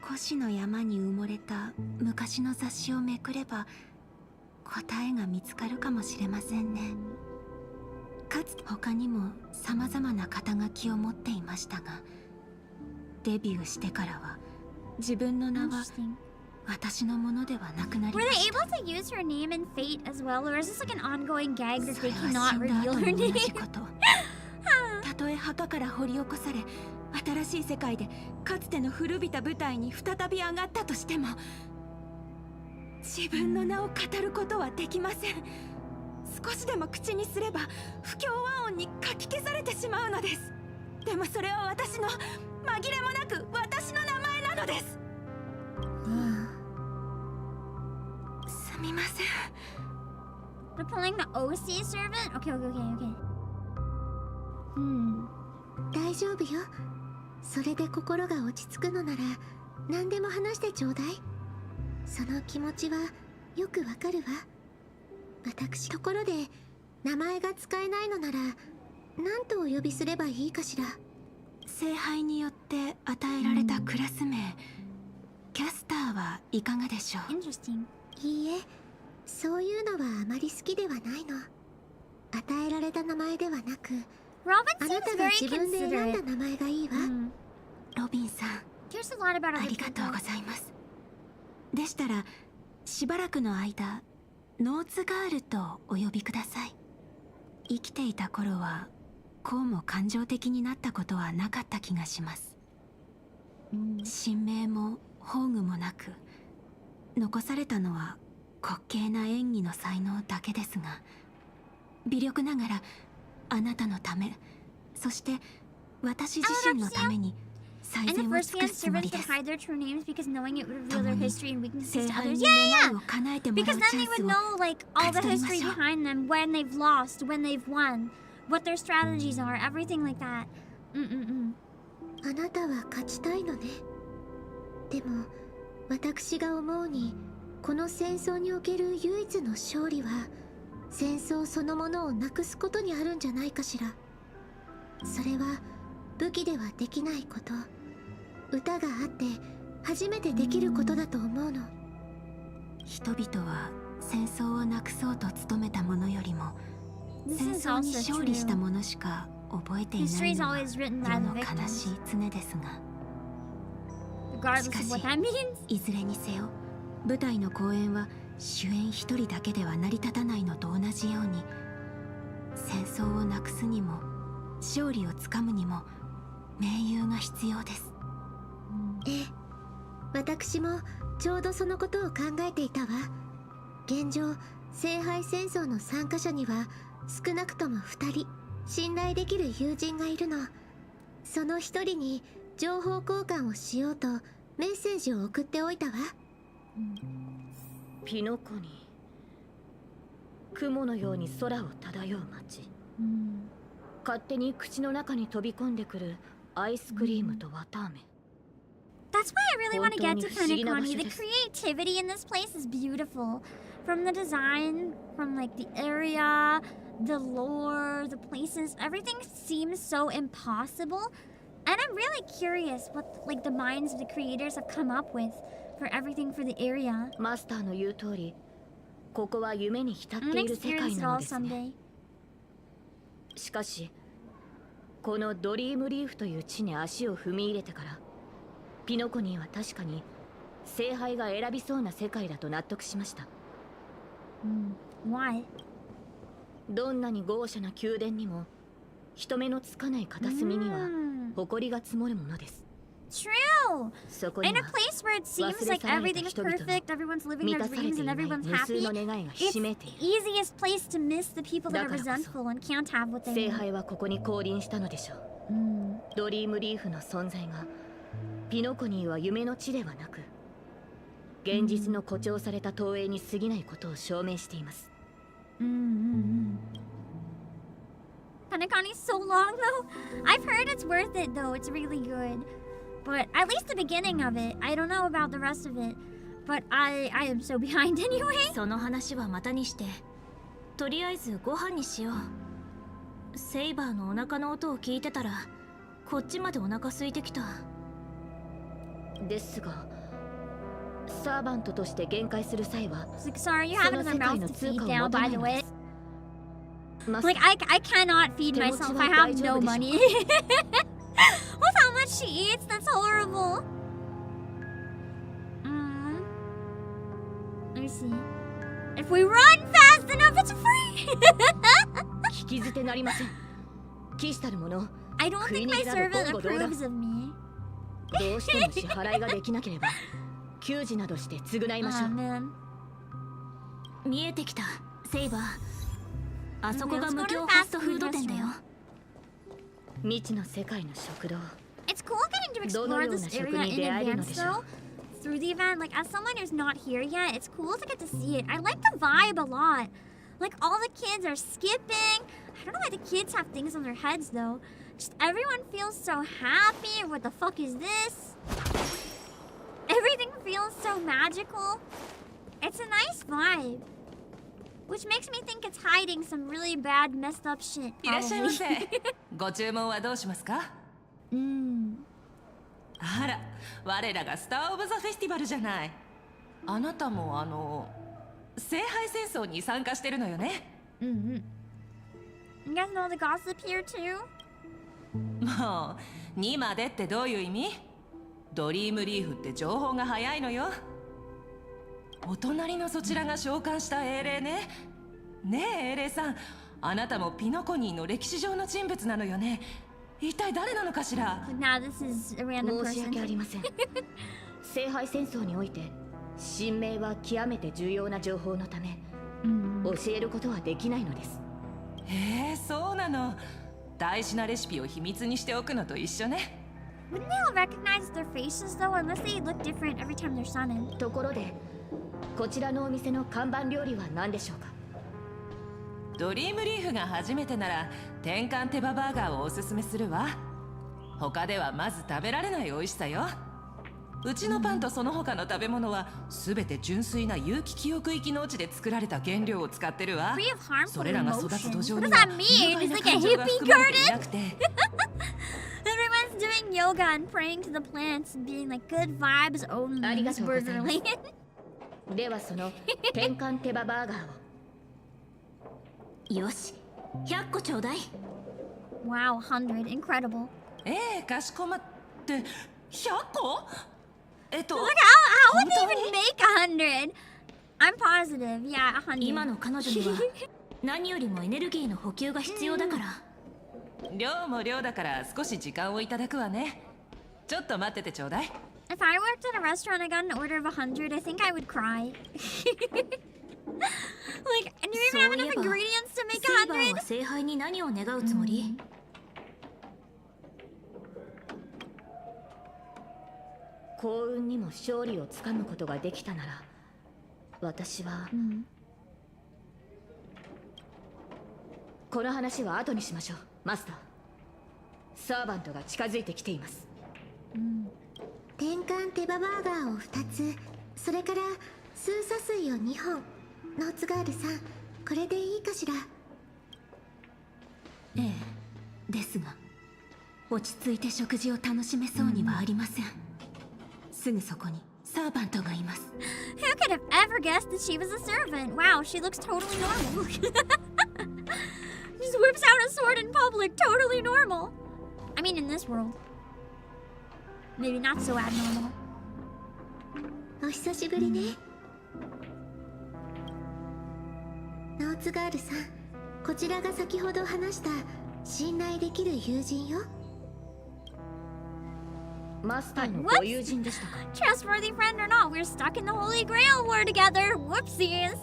[SPEAKER 7] 古紙の山に埋もれた昔の雑誌をめくれば答えが見つかるかもしれませんね。かつて他にも様々な肩書きを持っていましたが、デビューしてからは自分の名は私のものではなくなりま
[SPEAKER 1] Were
[SPEAKER 7] し
[SPEAKER 1] they
[SPEAKER 7] た。
[SPEAKER 1] able to use her name in Fate as well, or is this like an ongoing gag that they
[SPEAKER 7] それは
[SPEAKER 1] cannot
[SPEAKER 7] 死んだ
[SPEAKER 1] reveal
[SPEAKER 7] 後
[SPEAKER 1] her
[SPEAKER 7] も同
[SPEAKER 1] name?
[SPEAKER 7] じこと。たとえ墓から掘り起こされ新しい世界でかつての古びた舞台に再び上がったとしても、自分の名を語ることはできません。少しでも口にすれば不協和音にかき消されてしまうのです。でもそれは私の紛れもなく私の名前なのです。すみません。
[SPEAKER 1] They're pulling the OC servant? Okay.
[SPEAKER 6] 大丈夫よ。それで心が落ち着くのなら何でも話してちょうだい。その気持ちはよくわかるわ。私、ところで名前が使えないのなら何とお呼びすればいいかしら。
[SPEAKER 7] 聖杯によって与えられたクラス名、キャスターはいかがでしょう。
[SPEAKER 6] いいえ、そういうのはあまり好きではないの。与えられた名前ではなく、あなたが自分で選んだ名前がいいわ。
[SPEAKER 7] ロビンさん、ありがとうございます。でしたらしばらくの間ノーツガールとお呼びください。生きていた頃はこうも感情的になったことはなかった気がします。神明も宝具もなく、残されたのは滑稽な演技の才能だけですが、微力ながらあなたのため、そして私自身のために最善を尽くすつもりです。共に聖杯に願いを叶えてもらうチャンスを勝ち取りましょう。
[SPEAKER 1] when they've lost, when they've won, what their strategies are, everything like that.
[SPEAKER 6] あなたは勝ちたいのね。でも私が思うに、この戦争における唯一の勝利は戦争そのものをなくすことにあるんじゃないかしら。それは武器ではできないこと、歌があって初めてできることだと思うの。人々は戦争をなくそうと努めたものよりも戦争に勝利したものしか覚えていないのは世の悲しい常ですが、しかしいずれにせよ舞台の公演は主演一人だけでは成り立たないのと同じように、戦争をなくすにも勝利をつかむにも盟友が必要です。ええ、私もちょうどそのことを考えていたわ。現状、聖杯戦争の参加者には少なくとも2人信頼できる友人がいるの。その1人に情報交換をしようとメッセージを送っておいたわ。
[SPEAKER 18] ピノコに雲のように空を漂う街、勝手に口の中に飛び込んでくるアイスクリームと綿あめ。
[SPEAKER 1] That's why I really want to get to Kanekani. The creativity in this place is beautiful. From the design, from like the area, the lore, the places, everything seems so impossible. And I'm really curious what like the minds of the creators have come up with for everything for the area.
[SPEAKER 18] マスターの言う通り、ここは夢に浸っている世界なのですね。しかし、このドリームリーフという地に足を踏み入れてから、ピノコニーは確かに聖杯が選びそうな世界だと納得しました。
[SPEAKER 1] Why?
[SPEAKER 18] どんなに豪奢な宮殿にも人目のつかない片隅には埃が積もるものです。
[SPEAKER 1] True! In a place where it seems like everything's perfect, everyone's living their dreams and everyone's happy, it's the easiest place to miss the people that are resentful and can't have what they want.
[SPEAKER 18] 聖杯はここに降臨したのでしょう。ドリームリーフの存在がピノコニーは夢の地ではなく現実の誇張された投影に過ぎないことを証明しています。
[SPEAKER 1] Kanekani's so long though. I've heard it's worth it though. It's really good. But at least the beginning of it. I don't know about the rest of it. But I am so behind anyway.
[SPEAKER 7] その話はまたにして、とりあえずご飯にしよう。セイバーのお腹の音を聞いてたらこっちまでお腹空いてきた。
[SPEAKER 18] ですが、サーバントとして限界する際は、
[SPEAKER 1] Sorry, you have another mouth to feed now, by the way. Like, I cannot feed myself. I have no money. With how much she eats, that's horrible. Let me see. If we run fast enough, it's free.
[SPEAKER 18] 聞き捨てなりません。騎士たる者、
[SPEAKER 1] I don't think my servant approves of me.
[SPEAKER 18] どうしても支払いができなければ給仕などして償いましょう。
[SPEAKER 7] 見えてきた、セイバー。あそこが無料ファストフード店だよ。
[SPEAKER 18] 未知の世界の食堂。
[SPEAKER 1] It's cool getting to explore this area in advance though. Through the event, like as someone who's not here yet, it's cool to get to see it. I like the vibe a lot. Like all the kids are skipping. I don't know why the kids have things on their heads though. Just everyone feels so happy. What the fuck is this? Everything feels so magical. It's a nice vibe. Which makes me think it's hiding some really bad, messed up shit.
[SPEAKER 2] いらっしゃいませ。ご注文はどうしますか？あら、我らがスター・オブ・ザ・フェスティバルじゃない。あなたも聖杯戦争に参加してるのよね。
[SPEAKER 1] You guys know the gossip here too?
[SPEAKER 2] もう2までってどういう意味？ドリームリーフって情報が早いのよ。お隣のそちらが召喚した英霊ね。ねえ英霊さん、あなたもピノコニーの歴史上の人物なのよね。一体誰なのかしら？
[SPEAKER 1] Now this is a random
[SPEAKER 18] 申し訳ありません。聖杯戦争において神明は極めて重要な情報のため、教えることはできないのです。
[SPEAKER 2] へえ、そうなの。大事なレシピを秘密にしておくのと一緒ね。
[SPEAKER 1] Wouldn't they all recognize their faces though, unless they look different every time they're summoned?
[SPEAKER 18] ところで、こちらのお店の看板料理は何でしょうか？
[SPEAKER 2] ドリームリーフが初めてなら天かん手羽バーガーをおすすめするわ。他ではまず食べられない美味しさよ。うちのパンとその他の食べ物はすべて純粋な有機記憶域農地で作られた原料を使ってるわ。それらが育つ土壌には有害な感情が含まれていなくて。
[SPEAKER 1] Everyone's doing yoga and praying to the plants and being like good vibes only in this burger land.
[SPEAKER 18] ではその天かん手羽バーガーを。
[SPEAKER 7] よし、100個ちょうだい。
[SPEAKER 1] Wow, 100. Incredible.
[SPEAKER 2] かしこまって。100個？Look,
[SPEAKER 1] how would they even make 100? I'm positive. Yeah, 100.
[SPEAKER 7] 今の彼女には何よりもエネルギーの補給が必要だから。
[SPEAKER 2] 量も量だから少し時間をいただくわね。ちょっと待っててちょうだい。
[SPEAKER 1] If I worked at a restaurant and got an order of 100, I think I would cry. Like, do you even have enough ingredients to make
[SPEAKER 7] セイバー
[SPEAKER 1] 100?
[SPEAKER 7] は聖杯に何を願うつもり？
[SPEAKER 18] 幸運にも勝利をつかむことができたなら、私は、この話は後にしましょう、マスター。サーバントが近づいてきています。
[SPEAKER 6] 天かん手羽バーガーを2つ、それからスーサ水を2本。ノーツガールさん、これでいいかしら？
[SPEAKER 7] ええ、ですが落ち着いて食事を楽しめそうにはありません。すぐそこにサーバントがいます。
[SPEAKER 1] Who could have ever guessed that she was a servant? Wow, she looks totally normal. Just whips out a sword in public, totally normal. I mean, in this world. Maybe not so abnormal.
[SPEAKER 6] お久しぶりね。ノーツガールさん、こちらが先ほど話した信頼できる友人よ。
[SPEAKER 18] マスターのご友人でしたか？
[SPEAKER 1] Trustworthy friend or not, we're stuck in the Holy Grail war together. Whoopsies.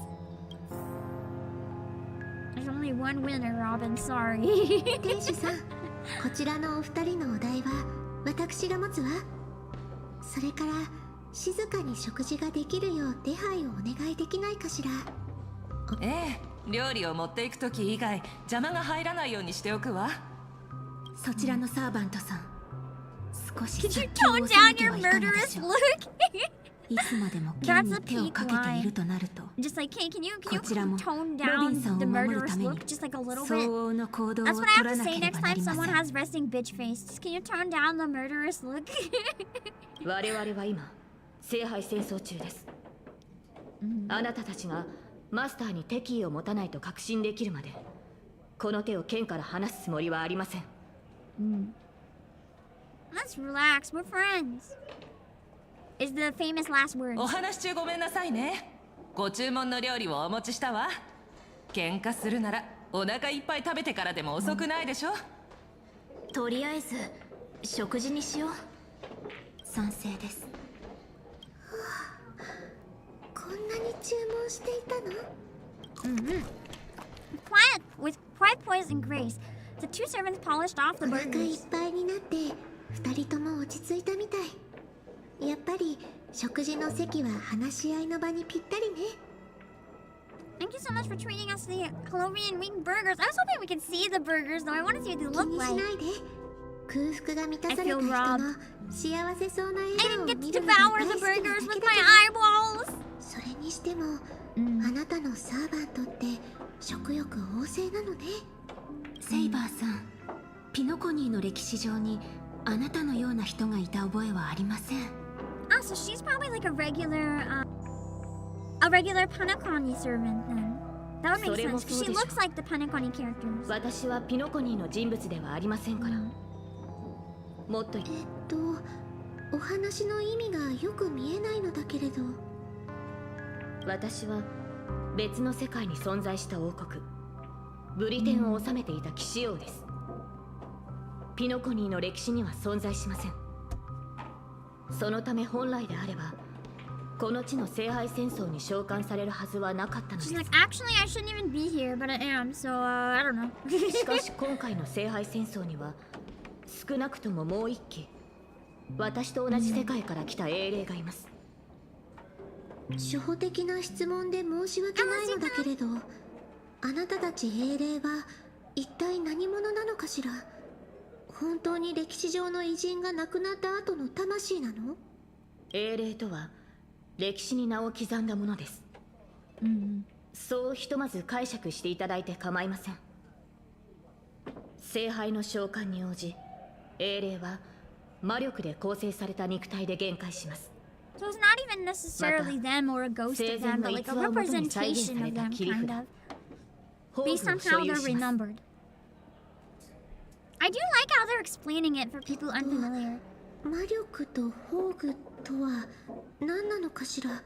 [SPEAKER 1] There's only one winner, Robin. Sorry.
[SPEAKER 6] 店主さん、こちらのお二人のお題は私が持つわ。それから静かに食事ができるよう手配をお願いできないかしら？
[SPEAKER 2] 料理を持っていくとき以外邪魔が入らないようにしておくわ。
[SPEAKER 7] そちらのサーバントさん、少し
[SPEAKER 1] Could you tone down your murderous look?
[SPEAKER 7] いつまでも剣に手をかけているとなると、
[SPEAKER 1] Just like, can you
[SPEAKER 7] こちらも
[SPEAKER 1] tone
[SPEAKER 7] ロビン
[SPEAKER 1] down
[SPEAKER 7] さん
[SPEAKER 1] the
[SPEAKER 7] を守る
[SPEAKER 1] murderous
[SPEAKER 7] ために
[SPEAKER 1] look just like a little
[SPEAKER 7] 相
[SPEAKER 1] bit?
[SPEAKER 7] 応の行動を
[SPEAKER 1] That's
[SPEAKER 7] 取
[SPEAKER 1] what I
[SPEAKER 7] ら
[SPEAKER 1] have to
[SPEAKER 7] な
[SPEAKER 1] say
[SPEAKER 7] けれ
[SPEAKER 1] next
[SPEAKER 7] ばな
[SPEAKER 1] time
[SPEAKER 7] りま
[SPEAKER 1] someone
[SPEAKER 7] せん。
[SPEAKER 1] has resting bitch face. Just, can you tone down the murderous look?
[SPEAKER 18] 我々は今聖杯戦争中です。あなたたちがマスターに敵意を持たないと確信できるまで、この手を剣から離すつもりはありません。
[SPEAKER 1] Let's relax. We're friends. Is the famous last words.
[SPEAKER 2] お話中ごめんなさいね。ご注文の料理をお持ちしたわ。喧嘩するならお腹いっぱい食べてからでも遅くないでしょ。
[SPEAKER 7] とりあえず食事にしよう。賛成です。
[SPEAKER 6] こんなに注文していたの？With
[SPEAKER 1] quiet poise and grace, the two servants polished off the
[SPEAKER 6] お腹いっ
[SPEAKER 1] burgers.
[SPEAKER 6] ぱいになって2人とも落ち着いたみたい。やっぱり食事の席は話し合いの場にぴったりね。
[SPEAKER 1] Thank you so much for treating us to the Halloween wing burgers. I was hoping we could see the burgers, though. I want to see what they
[SPEAKER 6] 気
[SPEAKER 1] look
[SPEAKER 6] にし
[SPEAKER 1] like.
[SPEAKER 6] ないで。空腹が満たされた
[SPEAKER 1] I
[SPEAKER 6] 人
[SPEAKER 1] feel
[SPEAKER 6] の幸せそうな
[SPEAKER 1] I
[SPEAKER 6] 笑顔
[SPEAKER 1] didn't
[SPEAKER 6] を
[SPEAKER 1] get
[SPEAKER 6] 見
[SPEAKER 1] to
[SPEAKER 6] るのが
[SPEAKER 1] devour
[SPEAKER 6] 大
[SPEAKER 1] the
[SPEAKER 6] 好きな
[SPEAKER 1] burgers
[SPEAKER 6] だ
[SPEAKER 1] with
[SPEAKER 6] けだ
[SPEAKER 1] my
[SPEAKER 6] から。
[SPEAKER 1] eyeballs.
[SPEAKER 6] それにしても、あなたのサーバントって食欲旺盛なのね。
[SPEAKER 7] セイバーさん、ピノコニーの歴史上にあなたのような人がいた覚えはありません。
[SPEAKER 1] Ah, so she's probably like a regular Panaconi servant then. That would make sense, because she looks like the Panaconi characters.
[SPEAKER 18] 私はピノコニーの人物ではありませんから。もっと
[SPEAKER 6] お話の意味がよく見えないのだけれど。
[SPEAKER 18] 私は別の世界に存在した王国ブリテンを治めていた騎士王です。ピノコニーの歴史には存在しません。そのため本来であればこの地の聖杯戦争に召喚されるはずはなかったのです。
[SPEAKER 1] She's like, actually, I shouldn't even be here, but I am, so I don't know.
[SPEAKER 18] しかし今回の聖杯戦争には少なくとももう一機私と同じ世界から来た英霊がいます。
[SPEAKER 6] 初歩的な質問で申し訳ないのだけれど、あなたたち英霊は一体何者なのかしら。本当に歴史上の偉人が亡くなった後の魂なの？
[SPEAKER 18] 英霊とは歴史に名を刻んだものです。そうひとまず解釈していただいて構いません。聖杯の召喚に応じ英霊は魔力で構成された肉体で限界します。
[SPEAKER 1] So it's not even necessarily them or a ghost of them, but like a representation of them, kind of. Based on how they're remembered. I do like how they're explaining it for people unfamiliar.
[SPEAKER 6] 魔力と宝具とは何なのかしら。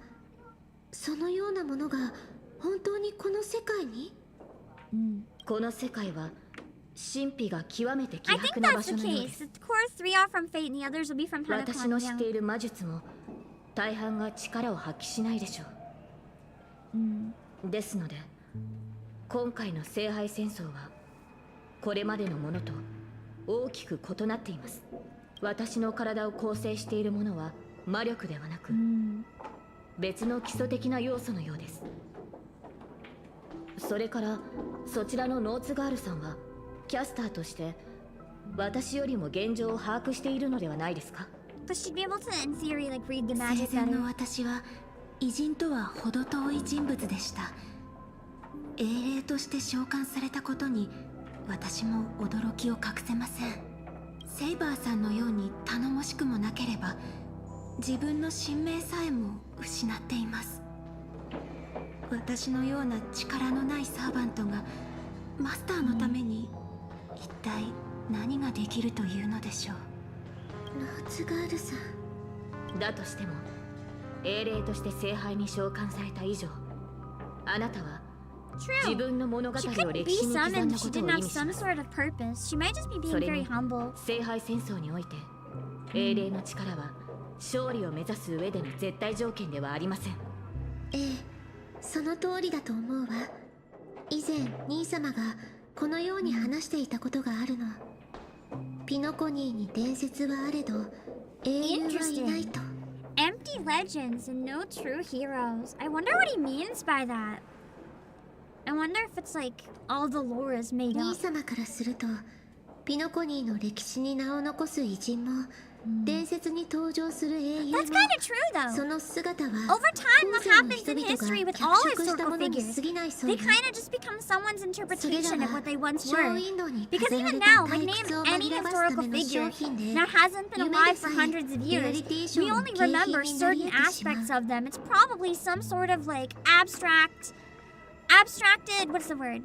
[SPEAKER 6] そのようなものが本当にこの世界に？
[SPEAKER 18] この世界は神秘が極めて希
[SPEAKER 1] I think
[SPEAKER 18] 薄な場
[SPEAKER 1] that's
[SPEAKER 18] 所
[SPEAKER 1] the
[SPEAKER 18] のようで
[SPEAKER 1] case.
[SPEAKER 18] す。
[SPEAKER 1] The core 3 are from Fate and the others will be from
[SPEAKER 18] 私の知って
[SPEAKER 1] Panacon.
[SPEAKER 18] いる魔術も大半が力を発揮しないでしょう。ですので今回の聖杯戦争はこれまでのものと大きく異なっています。私の体を構成しているものは魔力ではなく別の基礎的な要素のようです。それからそちらのノーツガールさんはキャスターとして私よりも現状を把握しているのではないですか？
[SPEAKER 1] But she'd be able to, in theory, like read the
[SPEAKER 7] 生
[SPEAKER 1] magic
[SPEAKER 7] 前
[SPEAKER 1] better.
[SPEAKER 7] の私は偉人とは程遠い人物でした。英霊として召喚されたことに私も驚きを隠せません。セイバーさんのように頼もしくもなければ自分の神明さえも失っています。私のような力のないサーバントがマスターのために一体何ができるというのでしょう。
[SPEAKER 6] ノーツガールさん。
[SPEAKER 18] だとしても英霊として聖杯に召喚された以上あなたは自分の物語
[SPEAKER 1] She
[SPEAKER 18] を
[SPEAKER 1] couldn't
[SPEAKER 18] 歴
[SPEAKER 1] be
[SPEAKER 18] 史に刻ん
[SPEAKER 1] summoned.
[SPEAKER 18] だ
[SPEAKER 1] She
[SPEAKER 18] ことを
[SPEAKER 1] didn't
[SPEAKER 18] 意
[SPEAKER 1] have
[SPEAKER 18] 味し
[SPEAKER 1] some
[SPEAKER 18] ます。
[SPEAKER 1] sort of purpose. She might just be
[SPEAKER 18] そ
[SPEAKER 1] being
[SPEAKER 18] れ
[SPEAKER 1] very
[SPEAKER 18] に
[SPEAKER 1] humble.
[SPEAKER 18] 聖杯戦争において英霊の力は勝利を目指す上での絶対条件ではありません。
[SPEAKER 6] ええ、その通りだと思うわ。以前兄様がこのように話していたことがあるの。ピノコニーに伝説はあれど英雄はいないと。
[SPEAKER 1] Empty legends and no true heroes. I wonder what he means by that. I wonder if it's like all the lore is made
[SPEAKER 6] 兄
[SPEAKER 1] up.
[SPEAKER 6] 様からするとピノコニーの歴史に名を残す偉人も伝説に登場する英雄も
[SPEAKER 1] That's kind of true, though.
[SPEAKER 6] その姿は
[SPEAKER 1] Over time, what
[SPEAKER 6] 後世の
[SPEAKER 1] happens in
[SPEAKER 6] 人々
[SPEAKER 1] history
[SPEAKER 6] が
[SPEAKER 1] with
[SPEAKER 6] 脚
[SPEAKER 1] all
[SPEAKER 6] 色した
[SPEAKER 1] historical
[SPEAKER 6] ものに
[SPEAKER 1] figures,
[SPEAKER 6] 過ぎないそう
[SPEAKER 1] they
[SPEAKER 6] よ。
[SPEAKER 1] kind of just become someone's interpretation of what they once
[SPEAKER 6] ショ
[SPEAKER 1] were.
[SPEAKER 6] ーウィンドウに
[SPEAKER 1] Because
[SPEAKER 6] 飾ら
[SPEAKER 1] even
[SPEAKER 6] れ
[SPEAKER 1] now,
[SPEAKER 6] た
[SPEAKER 1] like
[SPEAKER 6] 退
[SPEAKER 1] name
[SPEAKER 6] 屈を
[SPEAKER 1] any
[SPEAKER 6] 紛らわす
[SPEAKER 1] historical
[SPEAKER 6] ための商
[SPEAKER 1] figure
[SPEAKER 6] 品で
[SPEAKER 1] that hasn't been
[SPEAKER 6] 夢
[SPEAKER 1] alive
[SPEAKER 6] で
[SPEAKER 1] for
[SPEAKER 6] さえ
[SPEAKER 1] hundreds of
[SPEAKER 6] リア
[SPEAKER 1] years.
[SPEAKER 6] リティショ
[SPEAKER 1] We
[SPEAKER 6] ーの
[SPEAKER 1] only
[SPEAKER 6] 景品
[SPEAKER 1] remember
[SPEAKER 6] になり
[SPEAKER 1] certain
[SPEAKER 6] 得てしまう。
[SPEAKER 1] aspects of them. It's probably some sort of like abstracted, what's the word?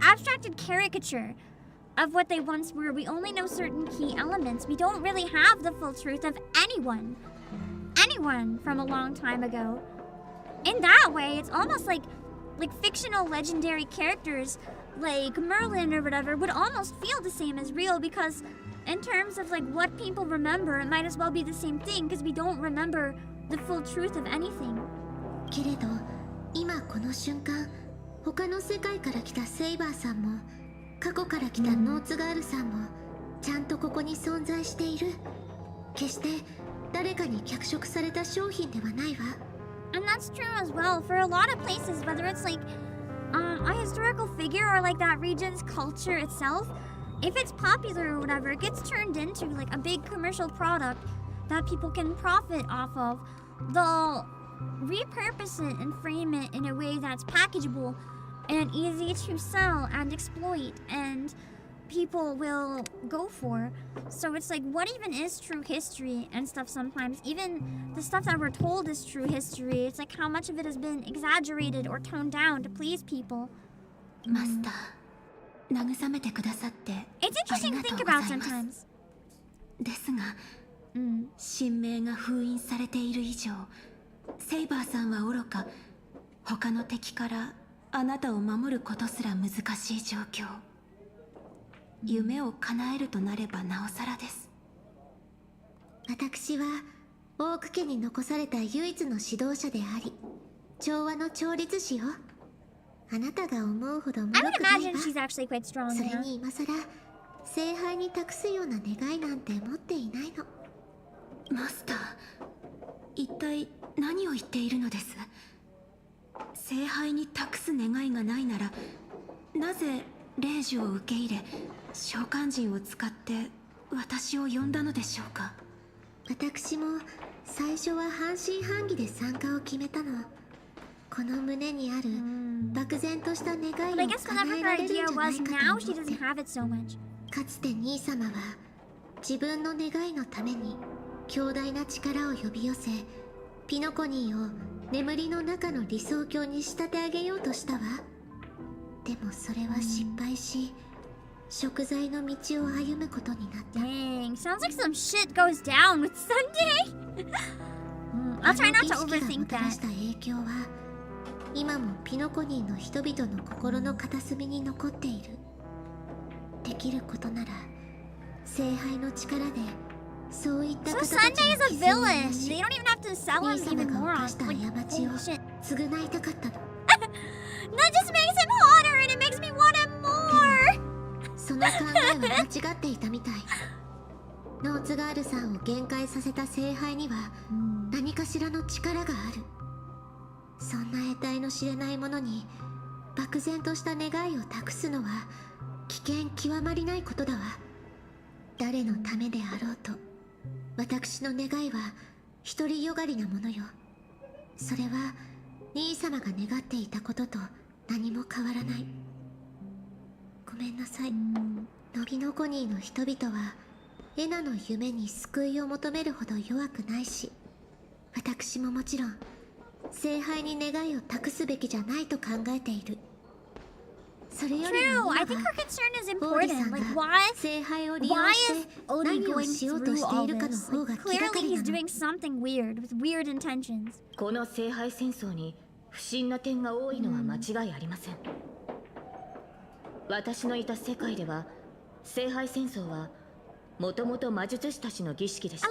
[SPEAKER 1] Abstracted caricature of what they once were. We only know certain key elements. We don't really have the full truth of anyone from a long time ago. In that way, it's almost like fictional legendary characters like Merlin or whatever would almost feel the same as real because in terms of like what people remember, it might as well be the same thing because we don't remember the full truth of anything.
[SPEAKER 6] けれど今この瞬間他の世界から来たセイバーさんも過去から来たノーツガールさんもちゃんとここに存在している。決して誰かに脚色された商品ではないわ。
[SPEAKER 1] And that's true as well for a lot of places, whether it's like a historical figure or like that region's culture itself. If it's popular or whatever, it gets turned into like a big commercial product that people can profit off of. They'll repurpose it and frame it in a way that's packageable and easy to sell and exploit, and people will go for. So it's like, what even is true history and stuff sometimes? Even the stuff that we're told is true history, it's like how much of it has been exaggerated or toned down to please people.
[SPEAKER 7] Master, 慰めてくださって
[SPEAKER 1] It's interesting to think about sometimes.
[SPEAKER 7] ですが、神明が封印されている以上、セイバーさんは愚か、他の敵からあなたを守ることすら難しい状況。夢を叶えるとなればなおさらです。
[SPEAKER 6] 私はオーク家に残された唯一の指導者であり、調和の調律師よ。あなたが思うほど脆くないわ。それに今さら聖杯に託すような願いなんて持っていないの。
[SPEAKER 7] マスター、一体何を言っているのです？聖杯に託す願いがないなら、なぜ霊樹を受け入れ召喚人を使って私を呼んだのでしょうか？
[SPEAKER 6] 私も最初は半信半疑で参加を決めたの。この胸にある漠然とした願いを叶えられるんじゃないかと思って。かつて兄様は自分の願いのために強大な力を呼び寄せ、ピノコニーを眠りの中の理想郷に仕立て上げようとしたわ。でもそれは失敗し、食材の道を歩むことになった。
[SPEAKER 1] Dang, sounds like some shit goes down with Sunday. I'll try not to overthink that.
[SPEAKER 6] した影響は今もピノコニーの人々の心の片隅に残っている。できることなら聖杯の力でそういった方たちの傷を癒し、兄様が犯した過ちを償いたかったの。
[SPEAKER 1] That just makes him hotter and it makes me want him more.
[SPEAKER 6] その考えは間違っていたみたい。ノーツガールさんを限界させた聖杯には何かしらの力がある。そんな得体の知れないものに漠然とした願いを託すのは危険極まりないことだわ。誰のためであろうと私の願いは独りよがりなものよ。それは兄様が願っていたことと何も変わらない。ごめんなさい。ノギノコニーの人々はエナの夢に救いを求めるほど弱くないし、私ももちろん聖杯に願いを託すべきじゃないと考えている。それよりも
[SPEAKER 1] I think her concern is important. Like, why is Odie going through all this? Like, clearly he's doing something weird with weird intentions.
[SPEAKER 18] この聖杯戦争に不審な点が多いのは間違いありません。私のいた世界では聖杯戦争はもともと魔術師たちの儀式でした。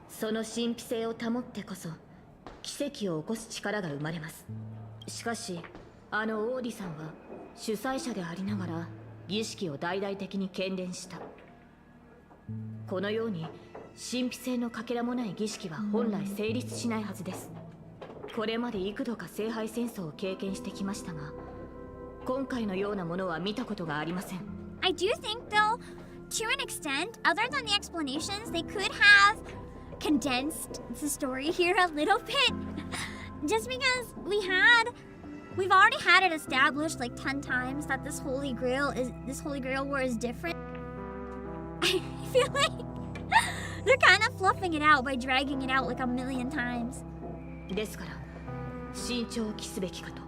[SPEAKER 18] その神秘性を保ってこそ奇跡を起こす力が生まれます。しかしあのオーディさんは主催者でありながら儀式を大々的に喧伝した。このように神秘性のかけらもない儀式は本来成立しないはずです。これまで幾度か聖杯戦争を経験してきましたが、今回のようなものは見たことがありません。
[SPEAKER 1] I do think though, to an extent, other than the explanations, they could have condensed the story here a little bit. Just because we've already had it established like 10 times that this Holy Grail war is different. I feel like they're kind of fluffing it out by dragging it out like a million times.
[SPEAKER 18] ですから慎重を期すべきかと。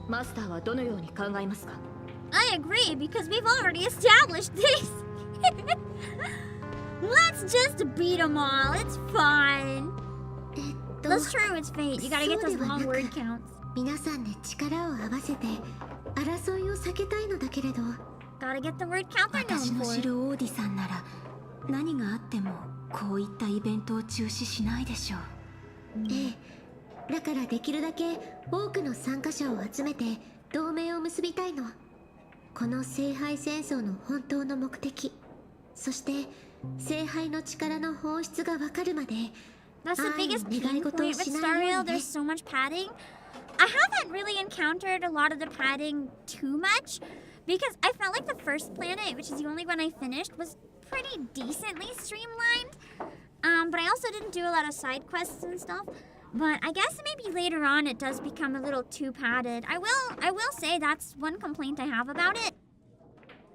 [SPEAKER 18] マスターはどのように考えますか？
[SPEAKER 1] I agree because we've already established this. Let's just beat them all. It's fine. That's true. It's fate. You gotta get those long word counts.
[SPEAKER 6] 皆さんで力を合わせて争いを避けたいのだけれど。
[SPEAKER 1] Got gotta get the word counter
[SPEAKER 7] 私
[SPEAKER 1] known
[SPEAKER 7] の
[SPEAKER 1] for.
[SPEAKER 7] 知るオーディさんなら何があってもこういったイベントを中止しないでしょう。
[SPEAKER 6] ええ、だからできるだけ多くの参加者を集めて同盟を結びたいの。この聖杯戦争の本当の目的、そして聖杯の力の本質がわかるまで
[SPEAKER 1] That's the biggest
[SPEAKER 6] 願
[SPEAKER 1] pain
[SPEAKER 6] い事
[SPEAKER 1] point
[SPEAKER 6] を
[SPEAKER 1] with
[SPEAKER 6] し
[SPEAKER 1] Star
[SPEAKER 6] ないよ
[SPEAKER 1] Rail.
[SPEAKER 6] うに
[SPEAKER 1] There's
[SPEAKER 6] ね。
[SPEAKER 1] so much padding. I haven't really encountered a lot of the padding too much because I felt like the first planet, which is the only one I finished, was pretty decently streamlined. But I also didn't do a lot of side quests and stuff. But I guess maybe later on it does become a little too padded. I will say that's one complaint I have about it.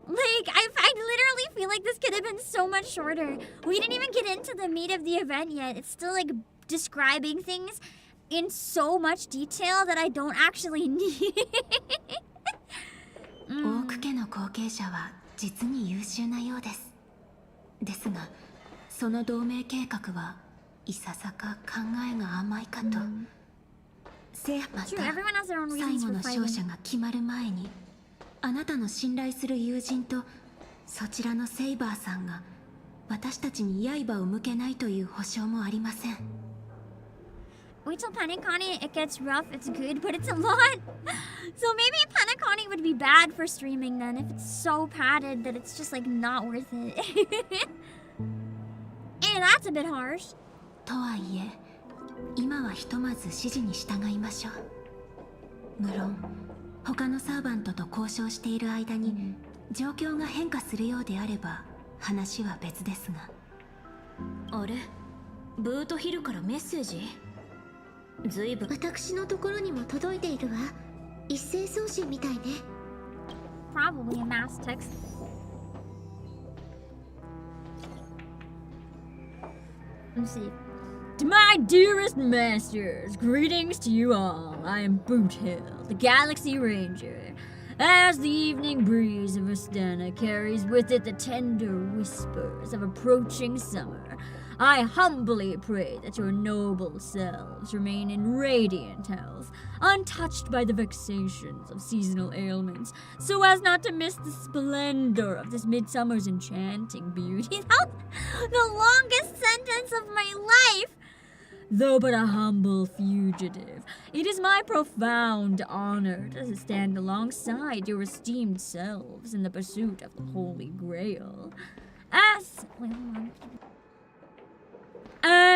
[SPEAKER 1] Like, I literally feel like this could have been so much shorter. We didn't even get into the meat of the event yet. It's still like describing things in so much detail that I don't actually need.
[SPEAKER 7] オーク家の後継者は実に優秀なようです。ですが、その同盟計画はいささか考えが甘いかと。また、最後の勝者が決まる前に、あなたの信頼する友人とそちらのセイバーさんが私たちに刃を向けないという保証もありません。
[SPEAKER 1] Wait till Panikani, it gets rough, it's good, but it's a lot. So maybe Panikani would be bad for streaming then if it's so padded that it's just like not worth it. And that's a bit harsh.
[SPEAKER 7] とはいえ、今はひとまず指示に従いましょう。無論、他のサーバントと交渉している間に状況が変化するようであれば話は別ですが。
[SPEAKER 18] あれ、ブートヒルからメッセージ？ずいぶん。
[SPEAKER 6] 私のところにも届いているわ。一斉送信みたいね。
[SPEAKER 1] Probably a mass text. Let's see.
[SPEAKER 5] To my dearest masters, greetings to you all. I am Boot Hill, the Galaxy Ranger. As the evening breeze of Astana carries with it the tender whispers of approaching summer, I humbly pray that your noble selves remain in radiant health, untouched by the vexations of seasonal ailments, so as not to miss the splendor of this midsummer's enchanting beauty. The longest sentence of my life! Though but a humble fugitive, it is my profound honor to stand alongside your esteemed selves in the pursuit of the Holy Grail. As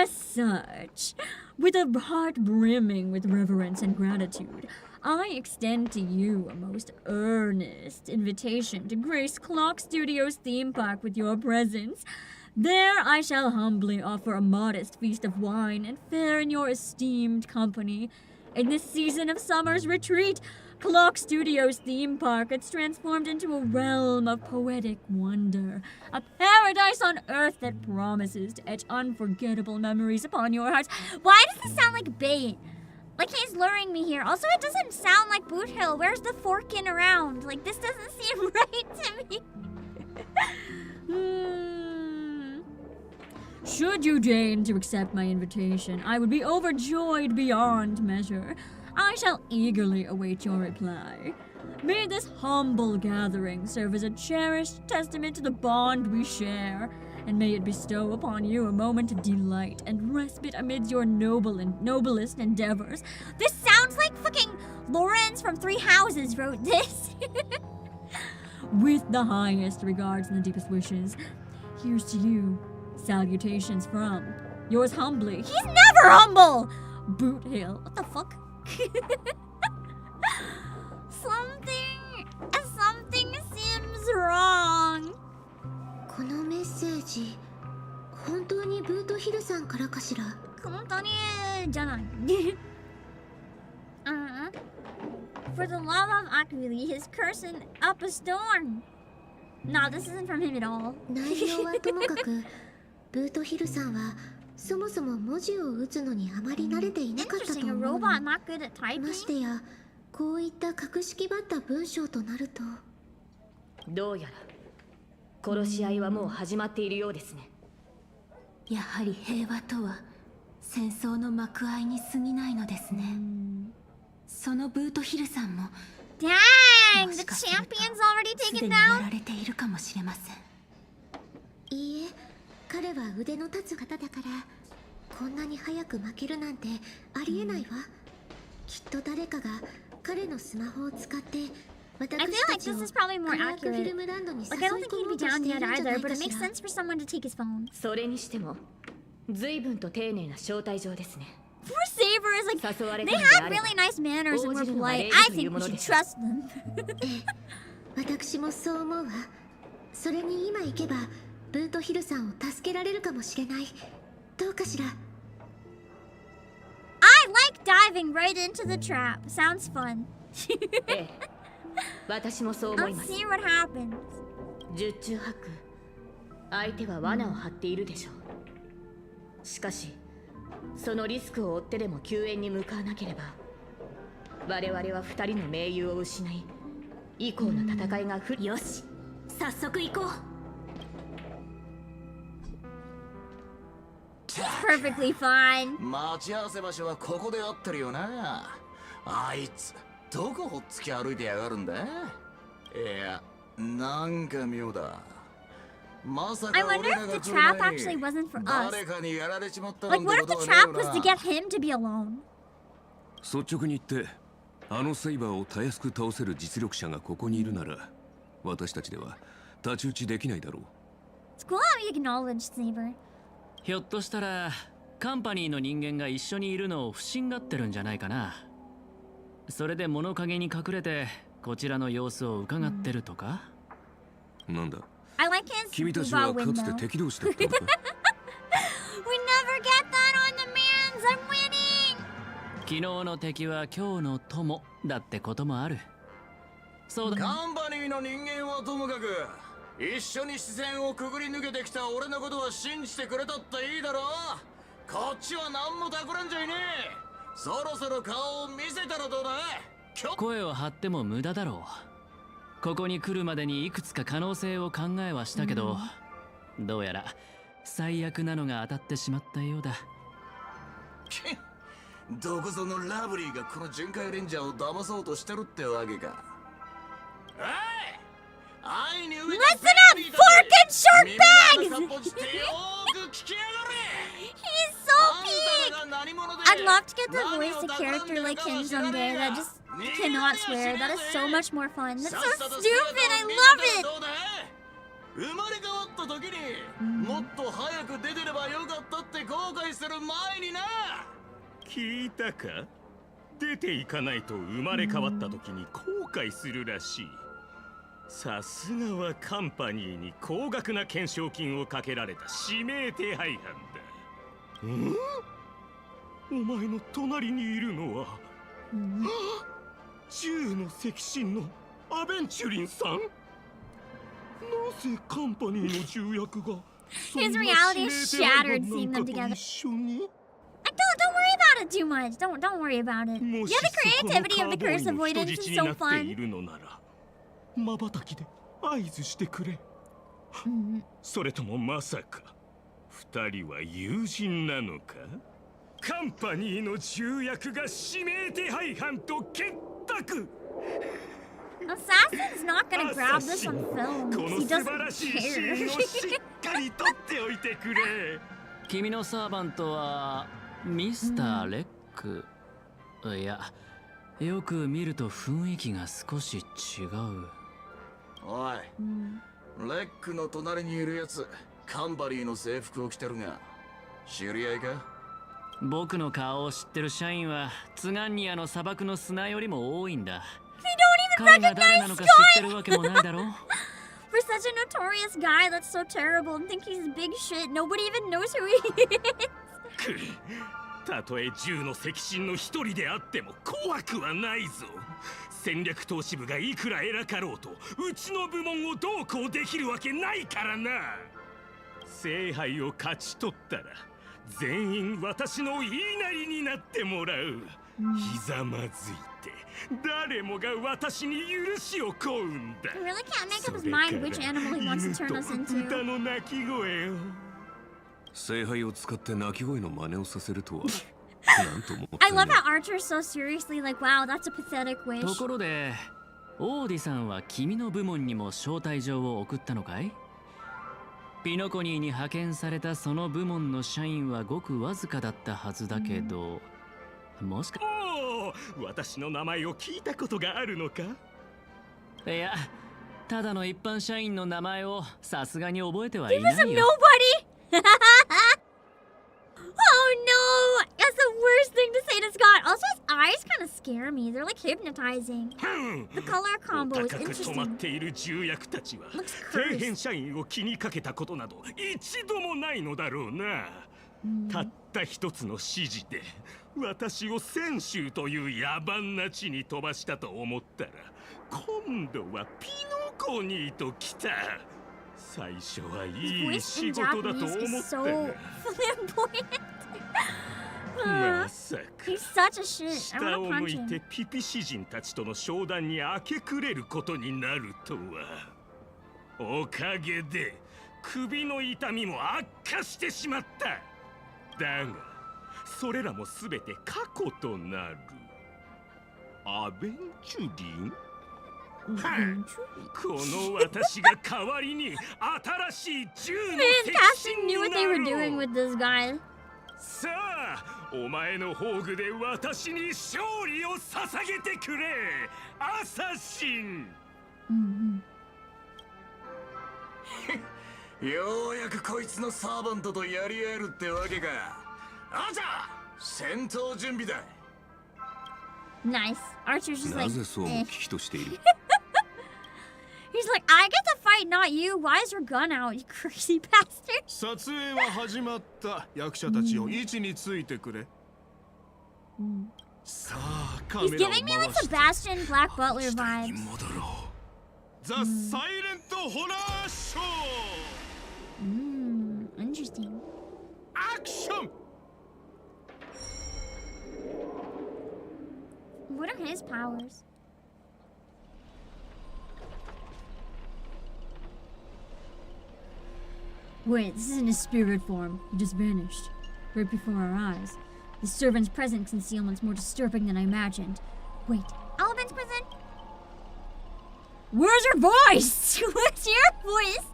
[SPEAKER 5] such, with a heart brimming with reverence and gratitude, I extend to you a most earnest invitation to grace Clock Studios theme park with your presence. There I shall humbly offer a modest feast of wine and fare in your esteemed company. In this season of summer's retreat, Clock Studios theme park is transformed into a realm of poetic wonder, a paradise on earth that promises to etch unforgettable memories upon your hearts. Why does this sound like bait? Like he's luring me here. Also, it doesn't sound like Boot Hill. Where's the forking around? Like, this doesn't seem right to me. Should you deign to accept my invitation, I would be overjoyed beyond measure. I shall eagerly await your reply. May this humble gathering serve as a cherished testament to the bond we share, and may it bestow upon you a moment of delight and respite amidst your noblest endeavors. This sounds like fucking Lawrence from Three Houses wrote this. With the highest regards and the deepest wishes, here's to you. Salutations from yours humbly.
[SPEAKER 1] He's never humble!
[SPEAKER 5] Boot Hill. What the fuck?
[SPEAKER 1] Something seems wrong.
[SPEAKER 6] このメッセージ、本当にブートヒルさんからかしら。
[SPEAKER 1] 本当にじゃない。For the love of Akvili, he's cursing up a storm. No, this isn't from him at all.
[SPEAKER 6] 内容はともかく、ブートヒルさんはそもそも文字を打つのにあまり慣れていなかったと思うの。ましてや、こういった格式ばった文章となると。
[SPEAKER 18] どうやら殺し合いはもう始まっているようですね。
[SPEAKER 7] やはり平和とは戦争の幕間に過ぎないのですね。そのブートヒルさんも
[SPEAKER 1] Dang! The champion's already taken down?
[SPEAKER 6] 彼は腕の立つ方だからこんなに早く負けるなんてありえないわ。きっと誰かが彼のスマホを使って
[SPEAKER 1] I feel like this is probably more accurate. Like, I don't think he'd be down yet either, but it makes sense for someone to take his phone.
[SPEAKER 18] それにしても随分と丁寧な招待状ですね。
[SPEAKER 1] Poor Saber is like, they have really nice manners and we're polite. I think we should trust them.
[SPEAKER 6] 私もそう思うわ。それに今行けばブートヒルさんを助けられるかもしれない。どうかしら。
[SPEAKER 1] I like diving right into the trap. Sounds fun.
[SPEAKER 18] 私もそう思い
[SPEAKER 1] Let's
[SPEAKER 18] ます。
[SPEAKER 1] see what happens.
[SPEAKER 18] 十中八九相手は罠を張っているでしょう。しかしそのリスクを負ってでも救援に向かわなければ我々は二人の盟友を失い以降の戦いがよし早速行こう。
[SPEAKER 1] Perfectly fine.
[SPEAKER 15] 待ち合わせ場所はここで合ってるよな。あいつどこほっつき歩いてやがるんだ。いや、なんか妙だ。まさ
[SPEAKER 1] I
[SPEAKER 15] か
[SPEAKER 1] wonder
[SPEAKER 15] 俺ら
[SPEAKER 1] if
[SPEAKER 15] が
[SPEAKER 1] the
[SPEAKER 15] 来る
[SPEAKER 1] trap
[SPEAKER 15] 前
[SPEAKER 1] actually
[SPEAKER 15] に
[SPEAKER 1] wasn't for us.
[SPEAKER 15] 誰かにやられちまったな
[SPEAKER 1] Like,
[SPEAKER 15] んて
[SPEAKER 1] what
[SPEAKER 15] こ
[SPEAKER 1] if
[SPEAKER 15] と
[SPEAKER 1] the
[SPEAKER 15] はねえ
[SPEAKER 1] trap
[SPEAKER 15] よ
[SPEAKER 1] was to
[SPEAKER 15] な。
[SPEAKER 1] get him to be alone?
[SPEAKER 19] 率直に言ってあのセイバーをたやすく倒せる実力者がここにいるなら私たちでは太刀打ちできないだろう。
[SPEAKER 1] It's cool how you acknowledged Saber.
[SPEAKER 12] ひょっとしたらカンパニーの人間が一緒にいるのを不審がってるんじゃないかな。それで物陰に隠れてこちらの様子を伺ってるとか。
[SPEAKER 19] なんだ
[SPEAKER 1] I like his
[SPEAKER 19] 君たち
[SPEAKER 1] Buba
[SPEAKER 19] はかつ
[SPEAKER 1] window.
[SPEAKER 19] て敵同士だったのか
[SPEAKER 1] We never get that on the mans. I'm winning.
[SPEAKER 12] 昨日の敵は今日の友だってこともある。そうだ。
[SPEAKER 15] カンパニーの人間はともかく一緒に視線をくぐり抜けてきた俺のことは信じてくれたっていいだろう。こっちは何も企んじゃいねえ。そろそろ顔を見せたらどうだ。
[SPEAKER 12] 声を張っても無駄だろう。ここに来るまでにいくつか可能性を考えはしたけど、どうやら最悪なのが当たってしまったようだ。
[SPEAKER 15] どこぞのラブリーがこの巡回レンジャーを騙そうとしてるってわけか。おい、愛に飢え
[SPEAKER 1] Listen
[SPEAKER 15] た
[SPEAKER 1] up, fork and shark bags! He's so peak! I'd love to get to voice a character like him someday that just cannot swear. That is so much more fun. That's so stupid! I love it!
[SPEAKER 15] 生まれ変わった時にもっと早く出てればよかったって後悔する前にな。
[SPEAKER 9] 聞いたか？出ていかないと生まれ変わった時に後悔するらしい。さすがはカンパニーに高額な懸賞金をかけられた指名手配犯だ。お前の隣にいるのは、銃の赤心のアベンチュリンさん。なぜカンパニーの重役が
[SPEAKER 1] His reality is shattered seeing them together. Don't worry about it too much. Don't worry about it. Yeah, the creativity of the curse avoidance is so fun.
[SPEAKER 9] 瞬きで合図してくれ。それともまさか二人は友人なのか？カンパニーの重役が指名手配犯と結託。
[SPEAKER 1] Assassin's not gonna grab this on film.
[SPEAKER 9] この
[SPEAKER 1] He
[SPEAKER 9] 素晴ら
[SPEAKER 1] doesn't
[SPEAKER 9] しいシーン
[SPEAKER 1] care.
[SPEAKER 9] をしっかり取っておいてくれ。
[SPEAKER 12] 君のサーバントはミスター・レック。いや、よく見ると雰囲気が少し違う。
[SPEAKER 15] おい、レックの隣にいるやつ、カンパニーの制服を着てるが、知り合いか？
[SPEAKER 12] 僕の顔を知ってる社員はツガンニアの砂漠の砂よりも多いんだ。彼が誰なのか知ってるわけもないだろう。
[SPEAKER 1] For such a notorious guy, that's so terrible and think he's big shit. Nobody even knows who he is.
[SPEAKER 9] たとえ銃の赤心の一人であっても怖くはないぞ。戦略投資部がいくら偉かろうとうちの部門をどうこうできるわけないからな。聖杯を勝ち取ったら全員私の言いなりになってもらう。ひざまずいて誰もが私に許しを請うんだ。
[SPEAKER 1] He really can't make up his mind which animal he wants to turn us
[SPEAKER 9] 豚
[SPEAKER 1] into.
[SPEAKER 9] の鳴き声よ。
[SPEAKER 19] 聖杯を使って鳴き声の真似をさせるとはなんとも
[SPEAKER 1] I love how Archer's so seriously like, wow, that's a pathetic
[SPEAKER 12] と
[SPEAKER 1] wish.
[SPEAKER 12] ころで、オーディさんは君の部門にも招待状を送ったのかい？ピノコニーに派遣されたその部門の社員はごくわずかだったはずだけど、もしか。
[SPEAKER 9] おお、私の名前を聞いたことがあるのか？
[SPEAKER 12] いや、ただの一般社員の名前をさすがに覚えてはいないよ。
[SPEAKER 1] He was a nobody. Oh no! That's the worst thing to say to Scott. Also, his eyes kind of scare me. They're like hypnotizing. The color combo is
[SPEAKER 9] 高く止まっ
[SPEAKER 1] interesting.
[SPEAKER 9] ている重役たちは
[SPEAKER 1] Looks
[SPEAKER 9] 底
[SPEAKER 1] cursed.
[SPEAKER 9] 辺社員を気にかけたことなど一度もないのだろうな。たった一つの指示で私を泉州という野蛮な地に飛ばしたと思ったら、今度はピノコニーと来た。最初はいい仕事だと思ったが、 まさか
[SPEAKER 1] He's such a shit. I
[SPEAKER 9] 下
[SPEAKER 1] wanna
[SPEAKER 9] を
[SPEAKER 1] punch
[SPEAKER 9] 向い
[SPEAKER 1] him.
[SPEAKER 9] てピピ詩人たちとの商談に明け暮れることになるとは。おかげで首の痛みも悪化してしまった。だがそれらもすべて過去となる。アベンチュリン？この私が代わりに新しい銃の
[SPEAKER 1] Man,
[SPEAKER 9] 責
[SPEAKER 1] casting
[SPEAKER 9] 任
[SPEAKER 1] knew
[SPEAKER 9] に
[SPEAKER 1] what
[SPEAKER 9] な
[SPEAKER 1] they were
[SPEAKER 9] ろ
[SPEAKER 1] doing
[SPEAKER 9] う。
[SPEAKER 1] with this guy.
[SPEAKER 9] さあ、お前の宝具で私に勝利を捧げてくれ、アサシン。
[SPEAKER 15] ようやくこいつのサーバントとやり合えるってわけか。あじゃあ戦闘準備だ。
[SPEAKER 1] Nice. Archer's just
[SPEAKER 19] な
[SPEAKER 1] like,
[SPEAKER 19] ぜそうも
[SPEAKER 1] eh.
[SPEAKER 19] 危機としている？
[SPEAKER 1] He's like, I get to fight, not you. Why is your gun out, you crazy bastard?
[SPEAKER 10] 撮影は始まった。役者たちを位置についてくれ。さあ、カ
[SPEAKER 1] He's
[SPEAKER 10] メラを
[SPEAKER 1] giving me
[SPEAKER 10] 回
[SPEAKER 1] like
[SPEAKER 10] して。
[SPEAKER 1] Sebastian Black Butler vibes.
[SPEAKER 10] ザ・サイレント・ホラーショー。
[SPEAKER 1] Interesting.
[SPEAKER 10] アクション。
[SPEAKER 1] What are his powers?
[SPEAKER 5] Wait, this isn't his spirit form. He just vanished. Right before our eyes. The servant's present concealment's more disturbing than I imagined. Wait,
[SPEAKER 1] Element's prison?
[SPEAKER 5] where's your voice?
[SPEAKER 1] What's your voice?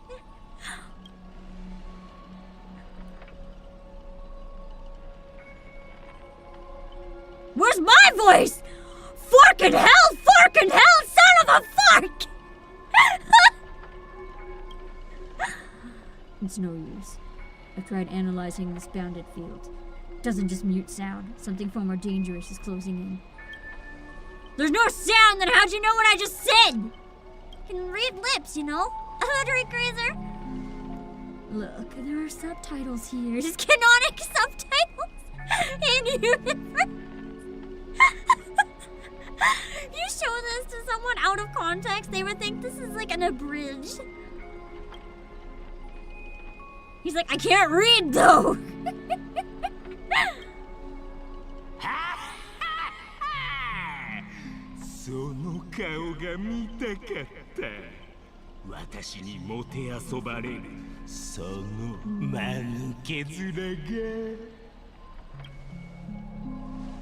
[SPEAKER 5] Where's my voice? Forkin' hell! Forkin' hell! Son of a fork! It's no use. I've tried analyzing this bounded field. It doesn't just mute sound. Something far more dangerous is closing in. There's no sound, then how'd you know what I just said?
[SPEAKER 1] Can read lips, you know? Lottery cruiser.
[SPEAKER 5] Look, there are subtitles here.
[SPEAKER 1] There's canonic subtitles in universe. You show this to someone out of context, they would think this is like an abridged.
[SPEAKER 5] He's like, I can't read though!
[SPEAKER 9] その顔が見たかった。私にもてあそばれるその間抜け面が。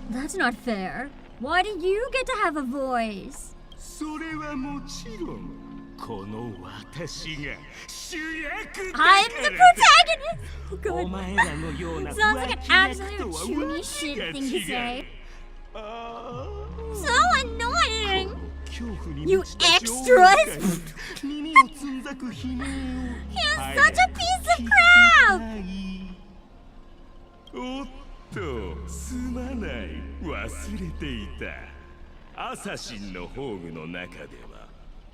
[SPEAKER 5] That's not fair. Why do you get to have a voice?
[SPEAKER 9] それはもちろんこの私が主役だ
[SPEAKER 1] I'm
[SPEAKER 9] か
[SPEAKER 1] the
[SPEAKER 9] ら
[SPEAKER 1] protagonist!
[SPEAKER 9] だ。お前らのような
[SPEAKER 1] Sounds like an
[SPEAKER 9] 浮気役
[SPEAKER 1] absolute
[SPEAKER 9] とは
[SPEAKER 1] chewy
[SPEAKER 9] わ
[SPEAKER 1] shit
[SPEAKER 9] けが
[SPEAKER 1] thing to
[SPEAKER 9] 違
[SPEAKER 1] say.
[SPEAKER 9] う。
[SPEAKER 1] So annoying!
[SPEAKER 9] 恐怖に
[SPEAKER 1] You
[SPEAKER 9] 満ちた情
[SPEAKER 1] extras!
[SPEAKER 9] 感に耳をつんざく悲鳴を
[SPEAKER 1] He is such a piece of crap!
[SPEAKER 9] おっとすまない忘れていた。アサシンの宝具の中では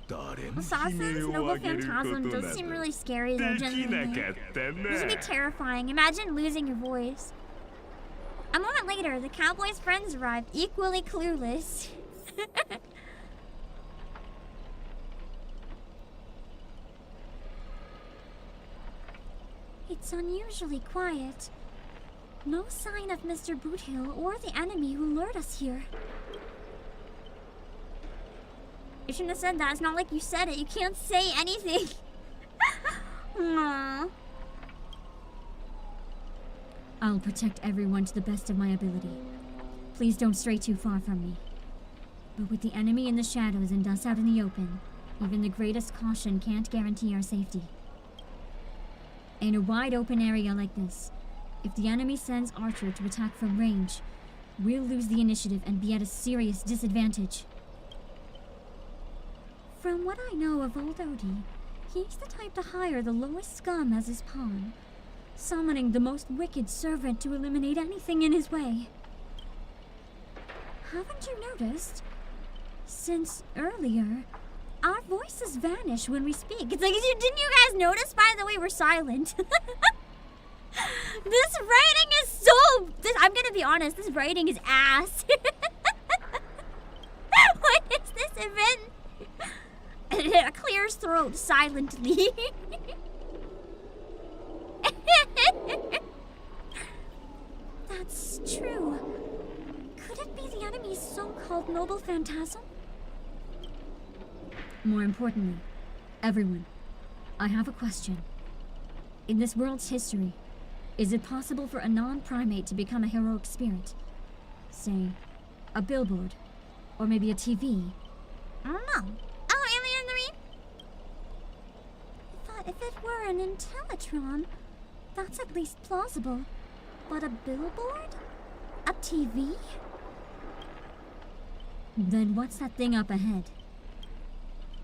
[SPEAKER 9] 誰も悲
[SPEAKER 1] Assassin's
[SPEAKER 9] 鳴を
[SPEAKER 1] Noble
[SPEAKER 9] 上げること
[SPEAKER 1] Phantasm
[SPEAKER 9] な
[SPEAKER 1] does seem
[SPEAKER 9] ど
[SPEAKER 1] really scary though,
[SPEAKER 9] できな
[SPEAKER 1] genuinely.
[SPEAKER 9] かったな。
[SPEAKER 1] This would be terrifying. Imagine losing your voice. A moment later, the cowboy's friends arrived, equally clueless. It's unusually quiet. No sign of Mr. Boothill or the enemy who lured us here. You shouldn't have said that. It's not like you said it. You can't say anything. Aww.
[SPEAKER 5] I'll protect everyone to the best of my ability. Please don't stray too far from me. But with the enemy in the shadows and us out in the open, even the greatest caution can't guarantee our safety.
[SPEAKER 1] 「 Even the greatest caution can't guarantee our safety.
[SPEAKER 5] 「 Even the greatest caution can't guarantee our safety. 」 Even the greatest caution can't guarantee our safety. 」 Even the greatest caution can't guarantee our safety. 「In a wide open area like this, if the enemy sends Archer to attack from range, we'll lose the initiative and be at a serious disadvantage. From what I know of old Odie, he's the type to hire the lowest scum as his pawn, summoning the most wicked servant to eliminate anything in his way. Haven't you noticed? Since earlier, our voices vanish when we speak. It's like, didn't you guys notice, by the way, we're silent? This writing is so... I'm gonna be honest, this writing is ass. What is this event? A clears throat silently. That's true. Could it be the enemy's so-called noble phantasm? More importantly, everyone, I have a question. In this world's history, is it possible for a non-primate to become a heroic spirit? Say, a billboard, or maybe a TV?
[SPEAKER 1] I don't know. Oh, Alien 3? I thought if it were an Intellitron, that's at least plausible. But a billboard? A TV?
[SPEAKER 5] Then what's that thing up ahead?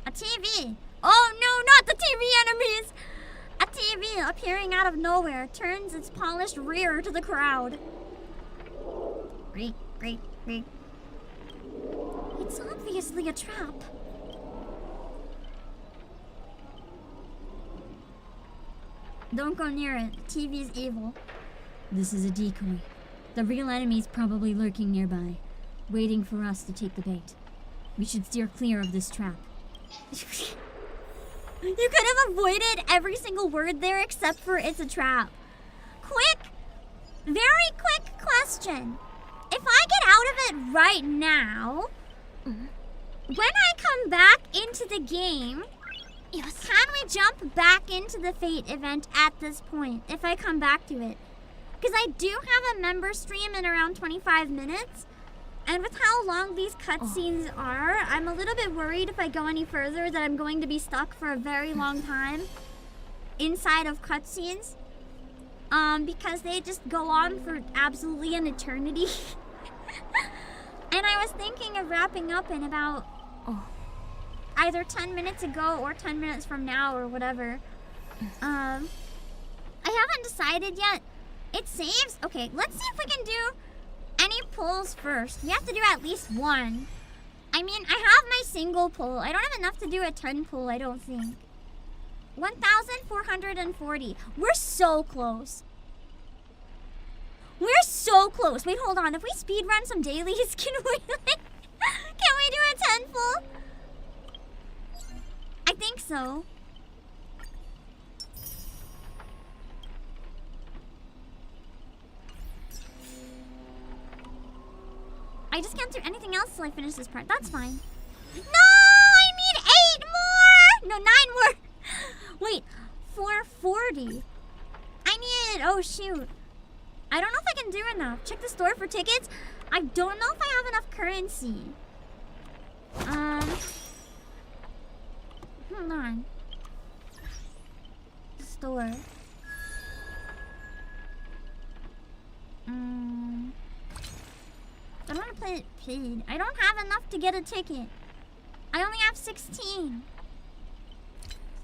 [SPEAKER 1] A TV! Oh no, not the TV enemies! A TV appearing out of nowhere turns its polished rear to the crowd. Great.
[SPEAKER 5] It's obviously a trap.
[SPEAKER 1] Don't go near it. The TV's evil.
[SPEAKER 5] This is a decoy. The real enemy's probably lurking nearby, waiting for us to take the bait. We should steer clear of this trap.
[SPEAKER 1] You could have avoided every single word there except for it's a trap. Very quick question. If I get out of it right now, when I come back into the game, can we jump back into the Fate event at this point if I come back to it? Because I do have a member stream in around 25 minutes. And with how long these cutscenes are, I'm a little bit worried if I go any further that I'm going to be stuck for a very long time inside of cutscenes. Because they just go on for absolutely an eternity. And I was thinking of wrapping up in about either 10 minutes ago or 10 minutes from now or whatever. I haven't decided yet. It saves. Okay, let's see if we can do any pulls first. We have to do at least one. I mean, I have my single pull. I don't have enough to do a 10 pull, I don't think. 1,440. We're so close. We're so close. Wait, hold on. If we speed run some dailies, can we do a 10 pull? I think so. I just can't do anything else till I finish this part. That's fine. No! I need 8 more! No, 9 more! Wait, 440. I need... Oh, shoot. I don't know if I can do enough. Check the store for tickets. I don't know if I have enough currency. Hold on. Store. I don't want to play it paid. I don't have enough to get a ticket. I only have 16.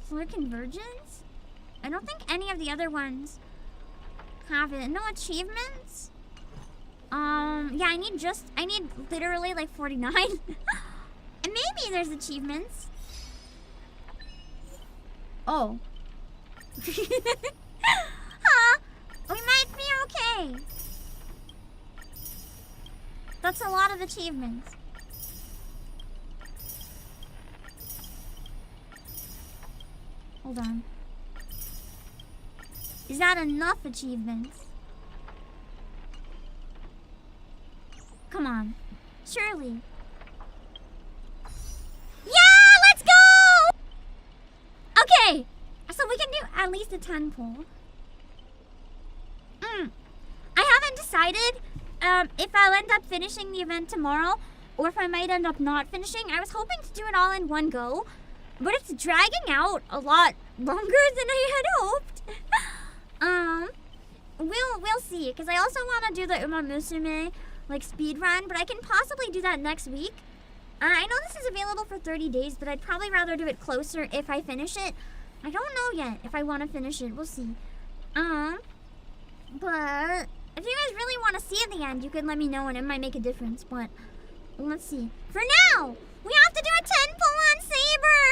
[SPEAKER 1] Floor Convergence? I don't think any of the other ones have it. No achievements? Yeah, I need literally like 49. And maybe there's achievements. Oh. Huh? We might be okay. That's a lot of achievements. Hold on. Is that enough achievements? Come on. Surely. Yeah, let's go! Okay. So we can do at least a 10 pull. I haven't decided if I'll end up finishing the event tomorrow or if I might end up not finishing. I was hoping to do it all in one go, but it's dragging out a lot longer than I had hoped. We'll see, because I also want to do the Uma Musume like speed run, but I can possibly do that next week. I know this is available for 30 days, but I'd probably rather do it closer if I finish it. I don't know yet if I want to finish it. We'll see. But if you guys really want to see at the end, you can let me know and it might make a difference. But let's see. For now, we have to do a 10 pull on Saber.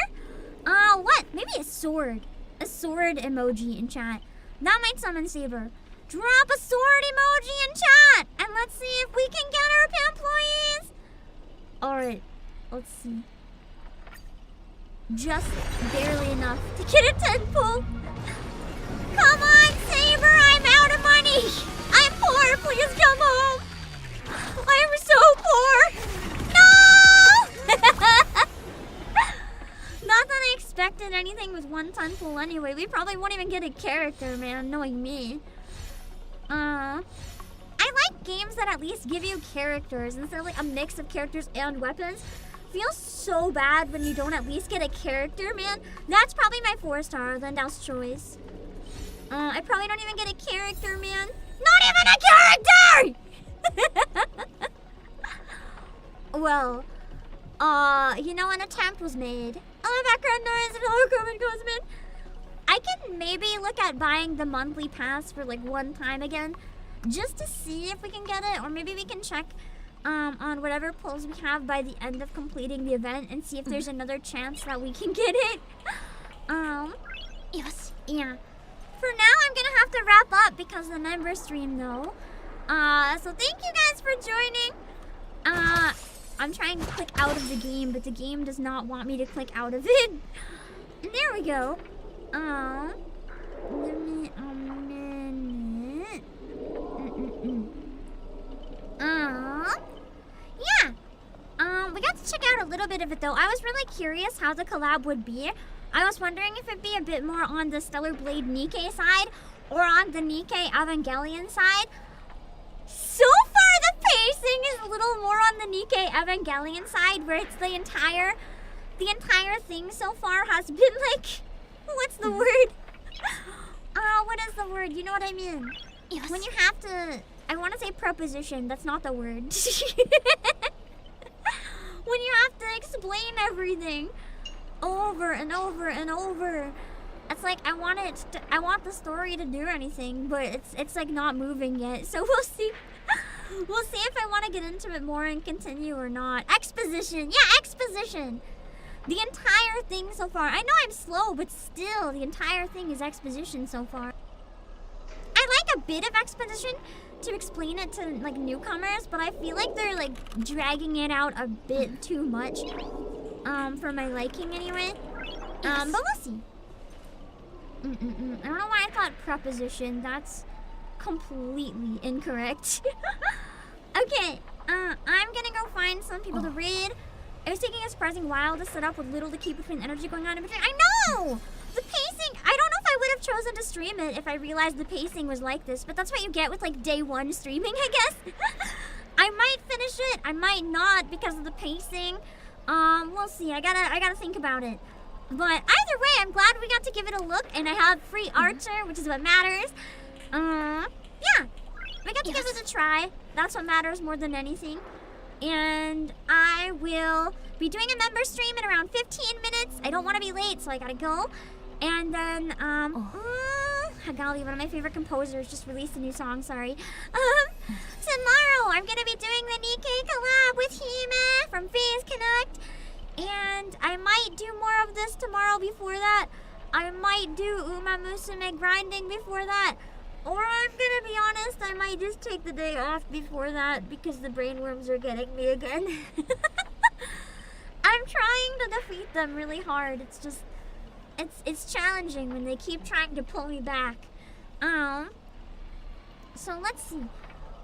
[SPEAKER 1] What? Maybe a sword. A sword emoji in chat. That might summon Saber. Drop a sword emoji in chat, and let's see if we can get our employees. All right, let's see. Just barely enough to get a 10 pull. Come on, Saber, I'm out of money. I'm poor, please come home. I am so poor. No! Not that I expected anything with 1 10 pull anyway. We probably won't even get a character, man, knowing me. I like games that at least give you characters instead of like a mix of characters and weapons. Feels so bad when you don't at least get a character, man. That's probably my 4-star, Lendow's choice. I probably don't even get a character, man. Not even a character! Well, you know, an attempt was made. Oh, background noise and hello, comment goes in. I can maybe look at buying the monthly pass for like 1 time again, just to see if we can get it, or maybe we can check on whatever pulls we have by the end of completing the event and see if there's another chance that we can get it. Yes. Yeah. For now, I'm gonna have to wrap up because of the member stream though. So thank you guys for joining. I'm trying to click out of the game, but the game does not want me to click out of it. And there we go. Give me a minute. Yeah. We got to check out a little bit of it though. I was really curious how the collab would be. I was wondering if it'd be a bit more on the Stellar Blade NIKKE side or on the NIKKE Evangelion side. So far, the pacing is a little more on the NIKKE Evangelion side, where it's the entire thing so far has been like, what's the word? What is the word? You know what I mean? Yes. When you have to, I want to say preposition. That's not the word. When you have to explain everything over and over and over. It's like I want the story to do anything, but it's like not moving yet. So we'll see. We'll see if I want to get into it more and continue or not. Exposition. Yeah, exposition. The entire thing so far. I know I'm slow, but still, the entire thing is exposition so far. I like a bit of exposition to explain it to like newcomers, but I feel like they're like dragging it out a bit too much. For my liking anyway. But we'll see. I don't know why I thought preposition. That's completely incorrect. Okay, I'm gonna go find some people to read. It was taking a surprising while to set up with little to keep between energy going on in between. I know! The pacing, I don't know if I would have chosen to stream it if I realized the pacing was like this, but that's what you get with like day 1 streaming, I guess. I might finish it, I might not because of the pacing. We'll see. I gotta think about it. But either way, I'm glad we got to give it a look, and I have free Archer, which is what matters. Yeah, we got to give it a try. That's what matters more than anything. And I will be doing a member stream in around 15 minutes. I don't want to be late, so I gotta go. And then, Hagali, one of my favorite composers, just released a new song, sorry. Tomorrow, I'm gonna be doing the NIKKE collab with Hime from Phase Connect. And I might do more of this tomorrow before that. I might do Uma Musume grinding before that. Or I'm gonna be honest, I might just take the day off before that because the brainworms are getting me again. I'm trying to defeat them really hard. It's just, it's challenging when they keep trying to pull me back. So let's see.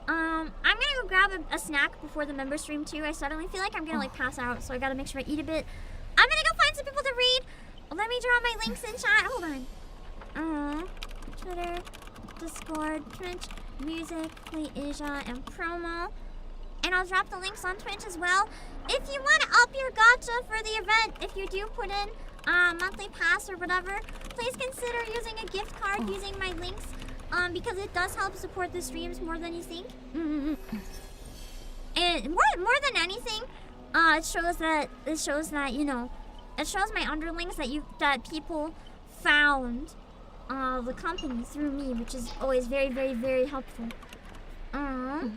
[SPEAKER 1] I'm gonna go grab a snack before the member stream too. I suddenly feel like I'm gonna like pass out, so I gotta make sure I eat a bit. I'm gonna go find some people to read. Let me draw my links in chat. Hold on. Twitter, Discord, Twitch, Music, Play Asia, and Promo. And I'll drop the links on Twitch as well. If you want to up your gacha for the event, if you do put in monthly pass or whatever, please consider using a gift card using my links because it does help support the streams more than you think. And more than anything, it shows that you know, it shows my underlings that people found the company through me, which is always very, very, very helpful. I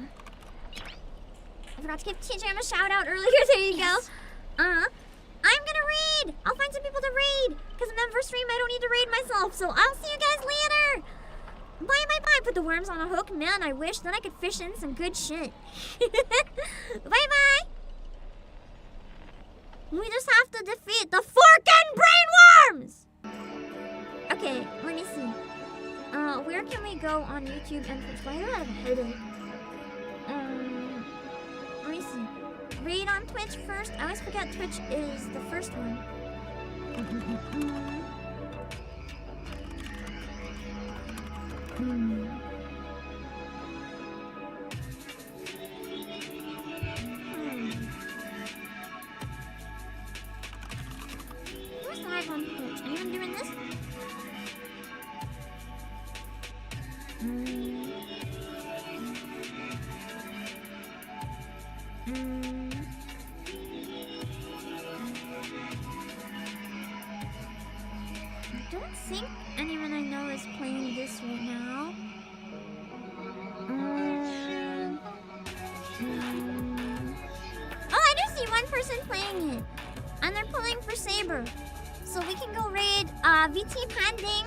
[SPEAKER 1] forgot to give TJM a shout out earlier. There you go. I'm gonna raid. I'll find some people to raid because member stream I don't need to raid myself. So I'll see you guys later. Bye, bye, bye. Put the worms on a hook, man. I wish then I could fish in some good shit. Bye, bye. We just have to defeat the forking brain worms. Okay, let me see. Where can we go on YouTube and Twitch? Why do I have a headache? Let me see. Raid on Twitch first. I always forget Twitch is the first one. Who's live on Twitch? Anyone doing this? I don't think anyone I know is playing this right now. Oh, I do see one person playing it. And they're pulling for Saber. So we can go raid VT Pending.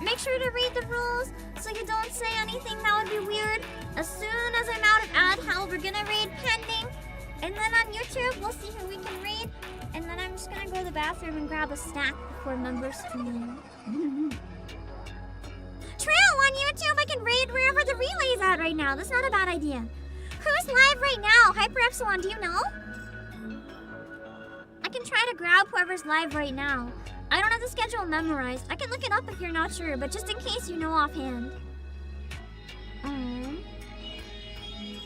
[SPEAKER 1] Make sure to read the rules so you don't say anything that would be weird. As soon as I'm out of ad hell, we're gonna raid Pending. And then on YouTube, we'll see who we can raid. And then I'm just gonna go to the bathroom and grab a snack before member stream. Trail on YouTube, I can raid wherever the relay's at right now. That's not a bad idea. Who's live right now? Hyper Epsilon, do you know? I can try to grab whoever's live right now. I don't have the schedule memorized. I can look it up if you're not sure, but just in case you know offhand.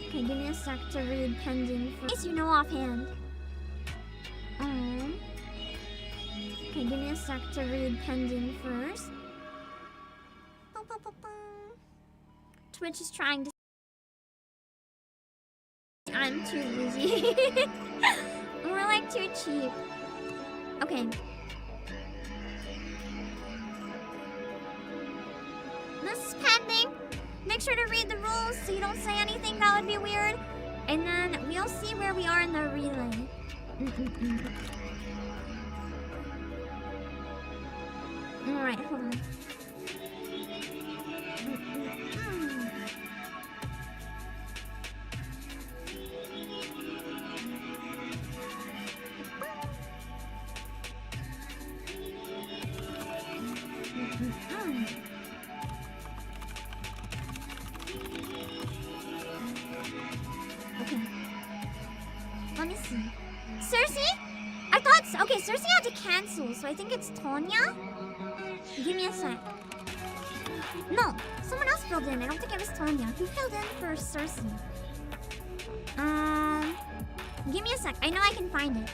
[SPEAKER 1] Okay, give me a sec to read Pending in case you know offhand. Okay, give me a sec to read Pending first. Twitch is trying to... I'm too easy. We're like too cheap. Okay. This is Pending. Make sure to read the rules so you don't say anything that would be weird. And then we'll see where we are in the relay. Alright, hold on. Okay. Let me see. Cersei? I thought... Okay, Cersei had to cancel, so I think it's Tonya? Give me a sec. No, someone else filled in. I don't think it was Tonya. Who filled in for Cersei? Give me a sec. I know I can find it.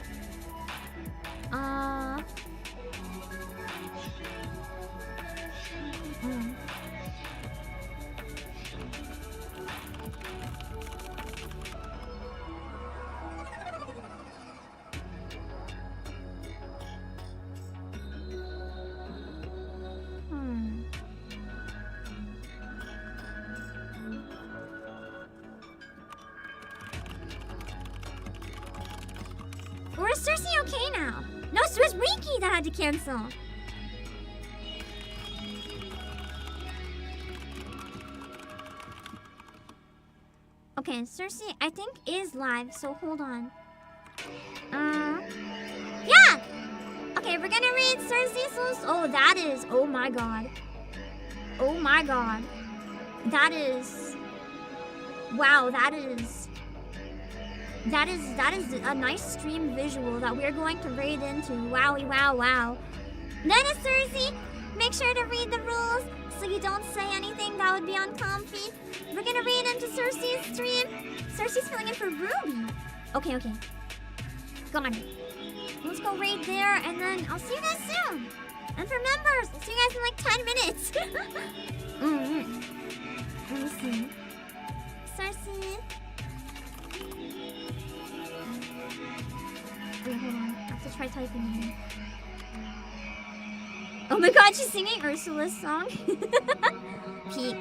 [SPEAKER 1] Or is Cersei okay now? No, it was Riki that had to cancel. Okay, Cersei, I think is live, so hold on. Yeah! Okay, we're gonna read Cersei. Oh, that is... Oh my god. Oh my god. That is... Wow, that is a nice stream visual that we're going to raid into. Wowie, wow, wow. Then it's Cersei. Make sure to read the rules so you don't say anything that would be uncomfy. We're gonna raid into Cersei's stream. Cersei's filling in for Ruby. Okay, okay. Got it. Let's go raid there, and then I'll see you guys soon. And for members, I'll see you guys in like 10 minutes. Sarsu. Sarsu. Wait, hold on. I have to try typing in. Oh my god, she's singing Ursula's song. Peak.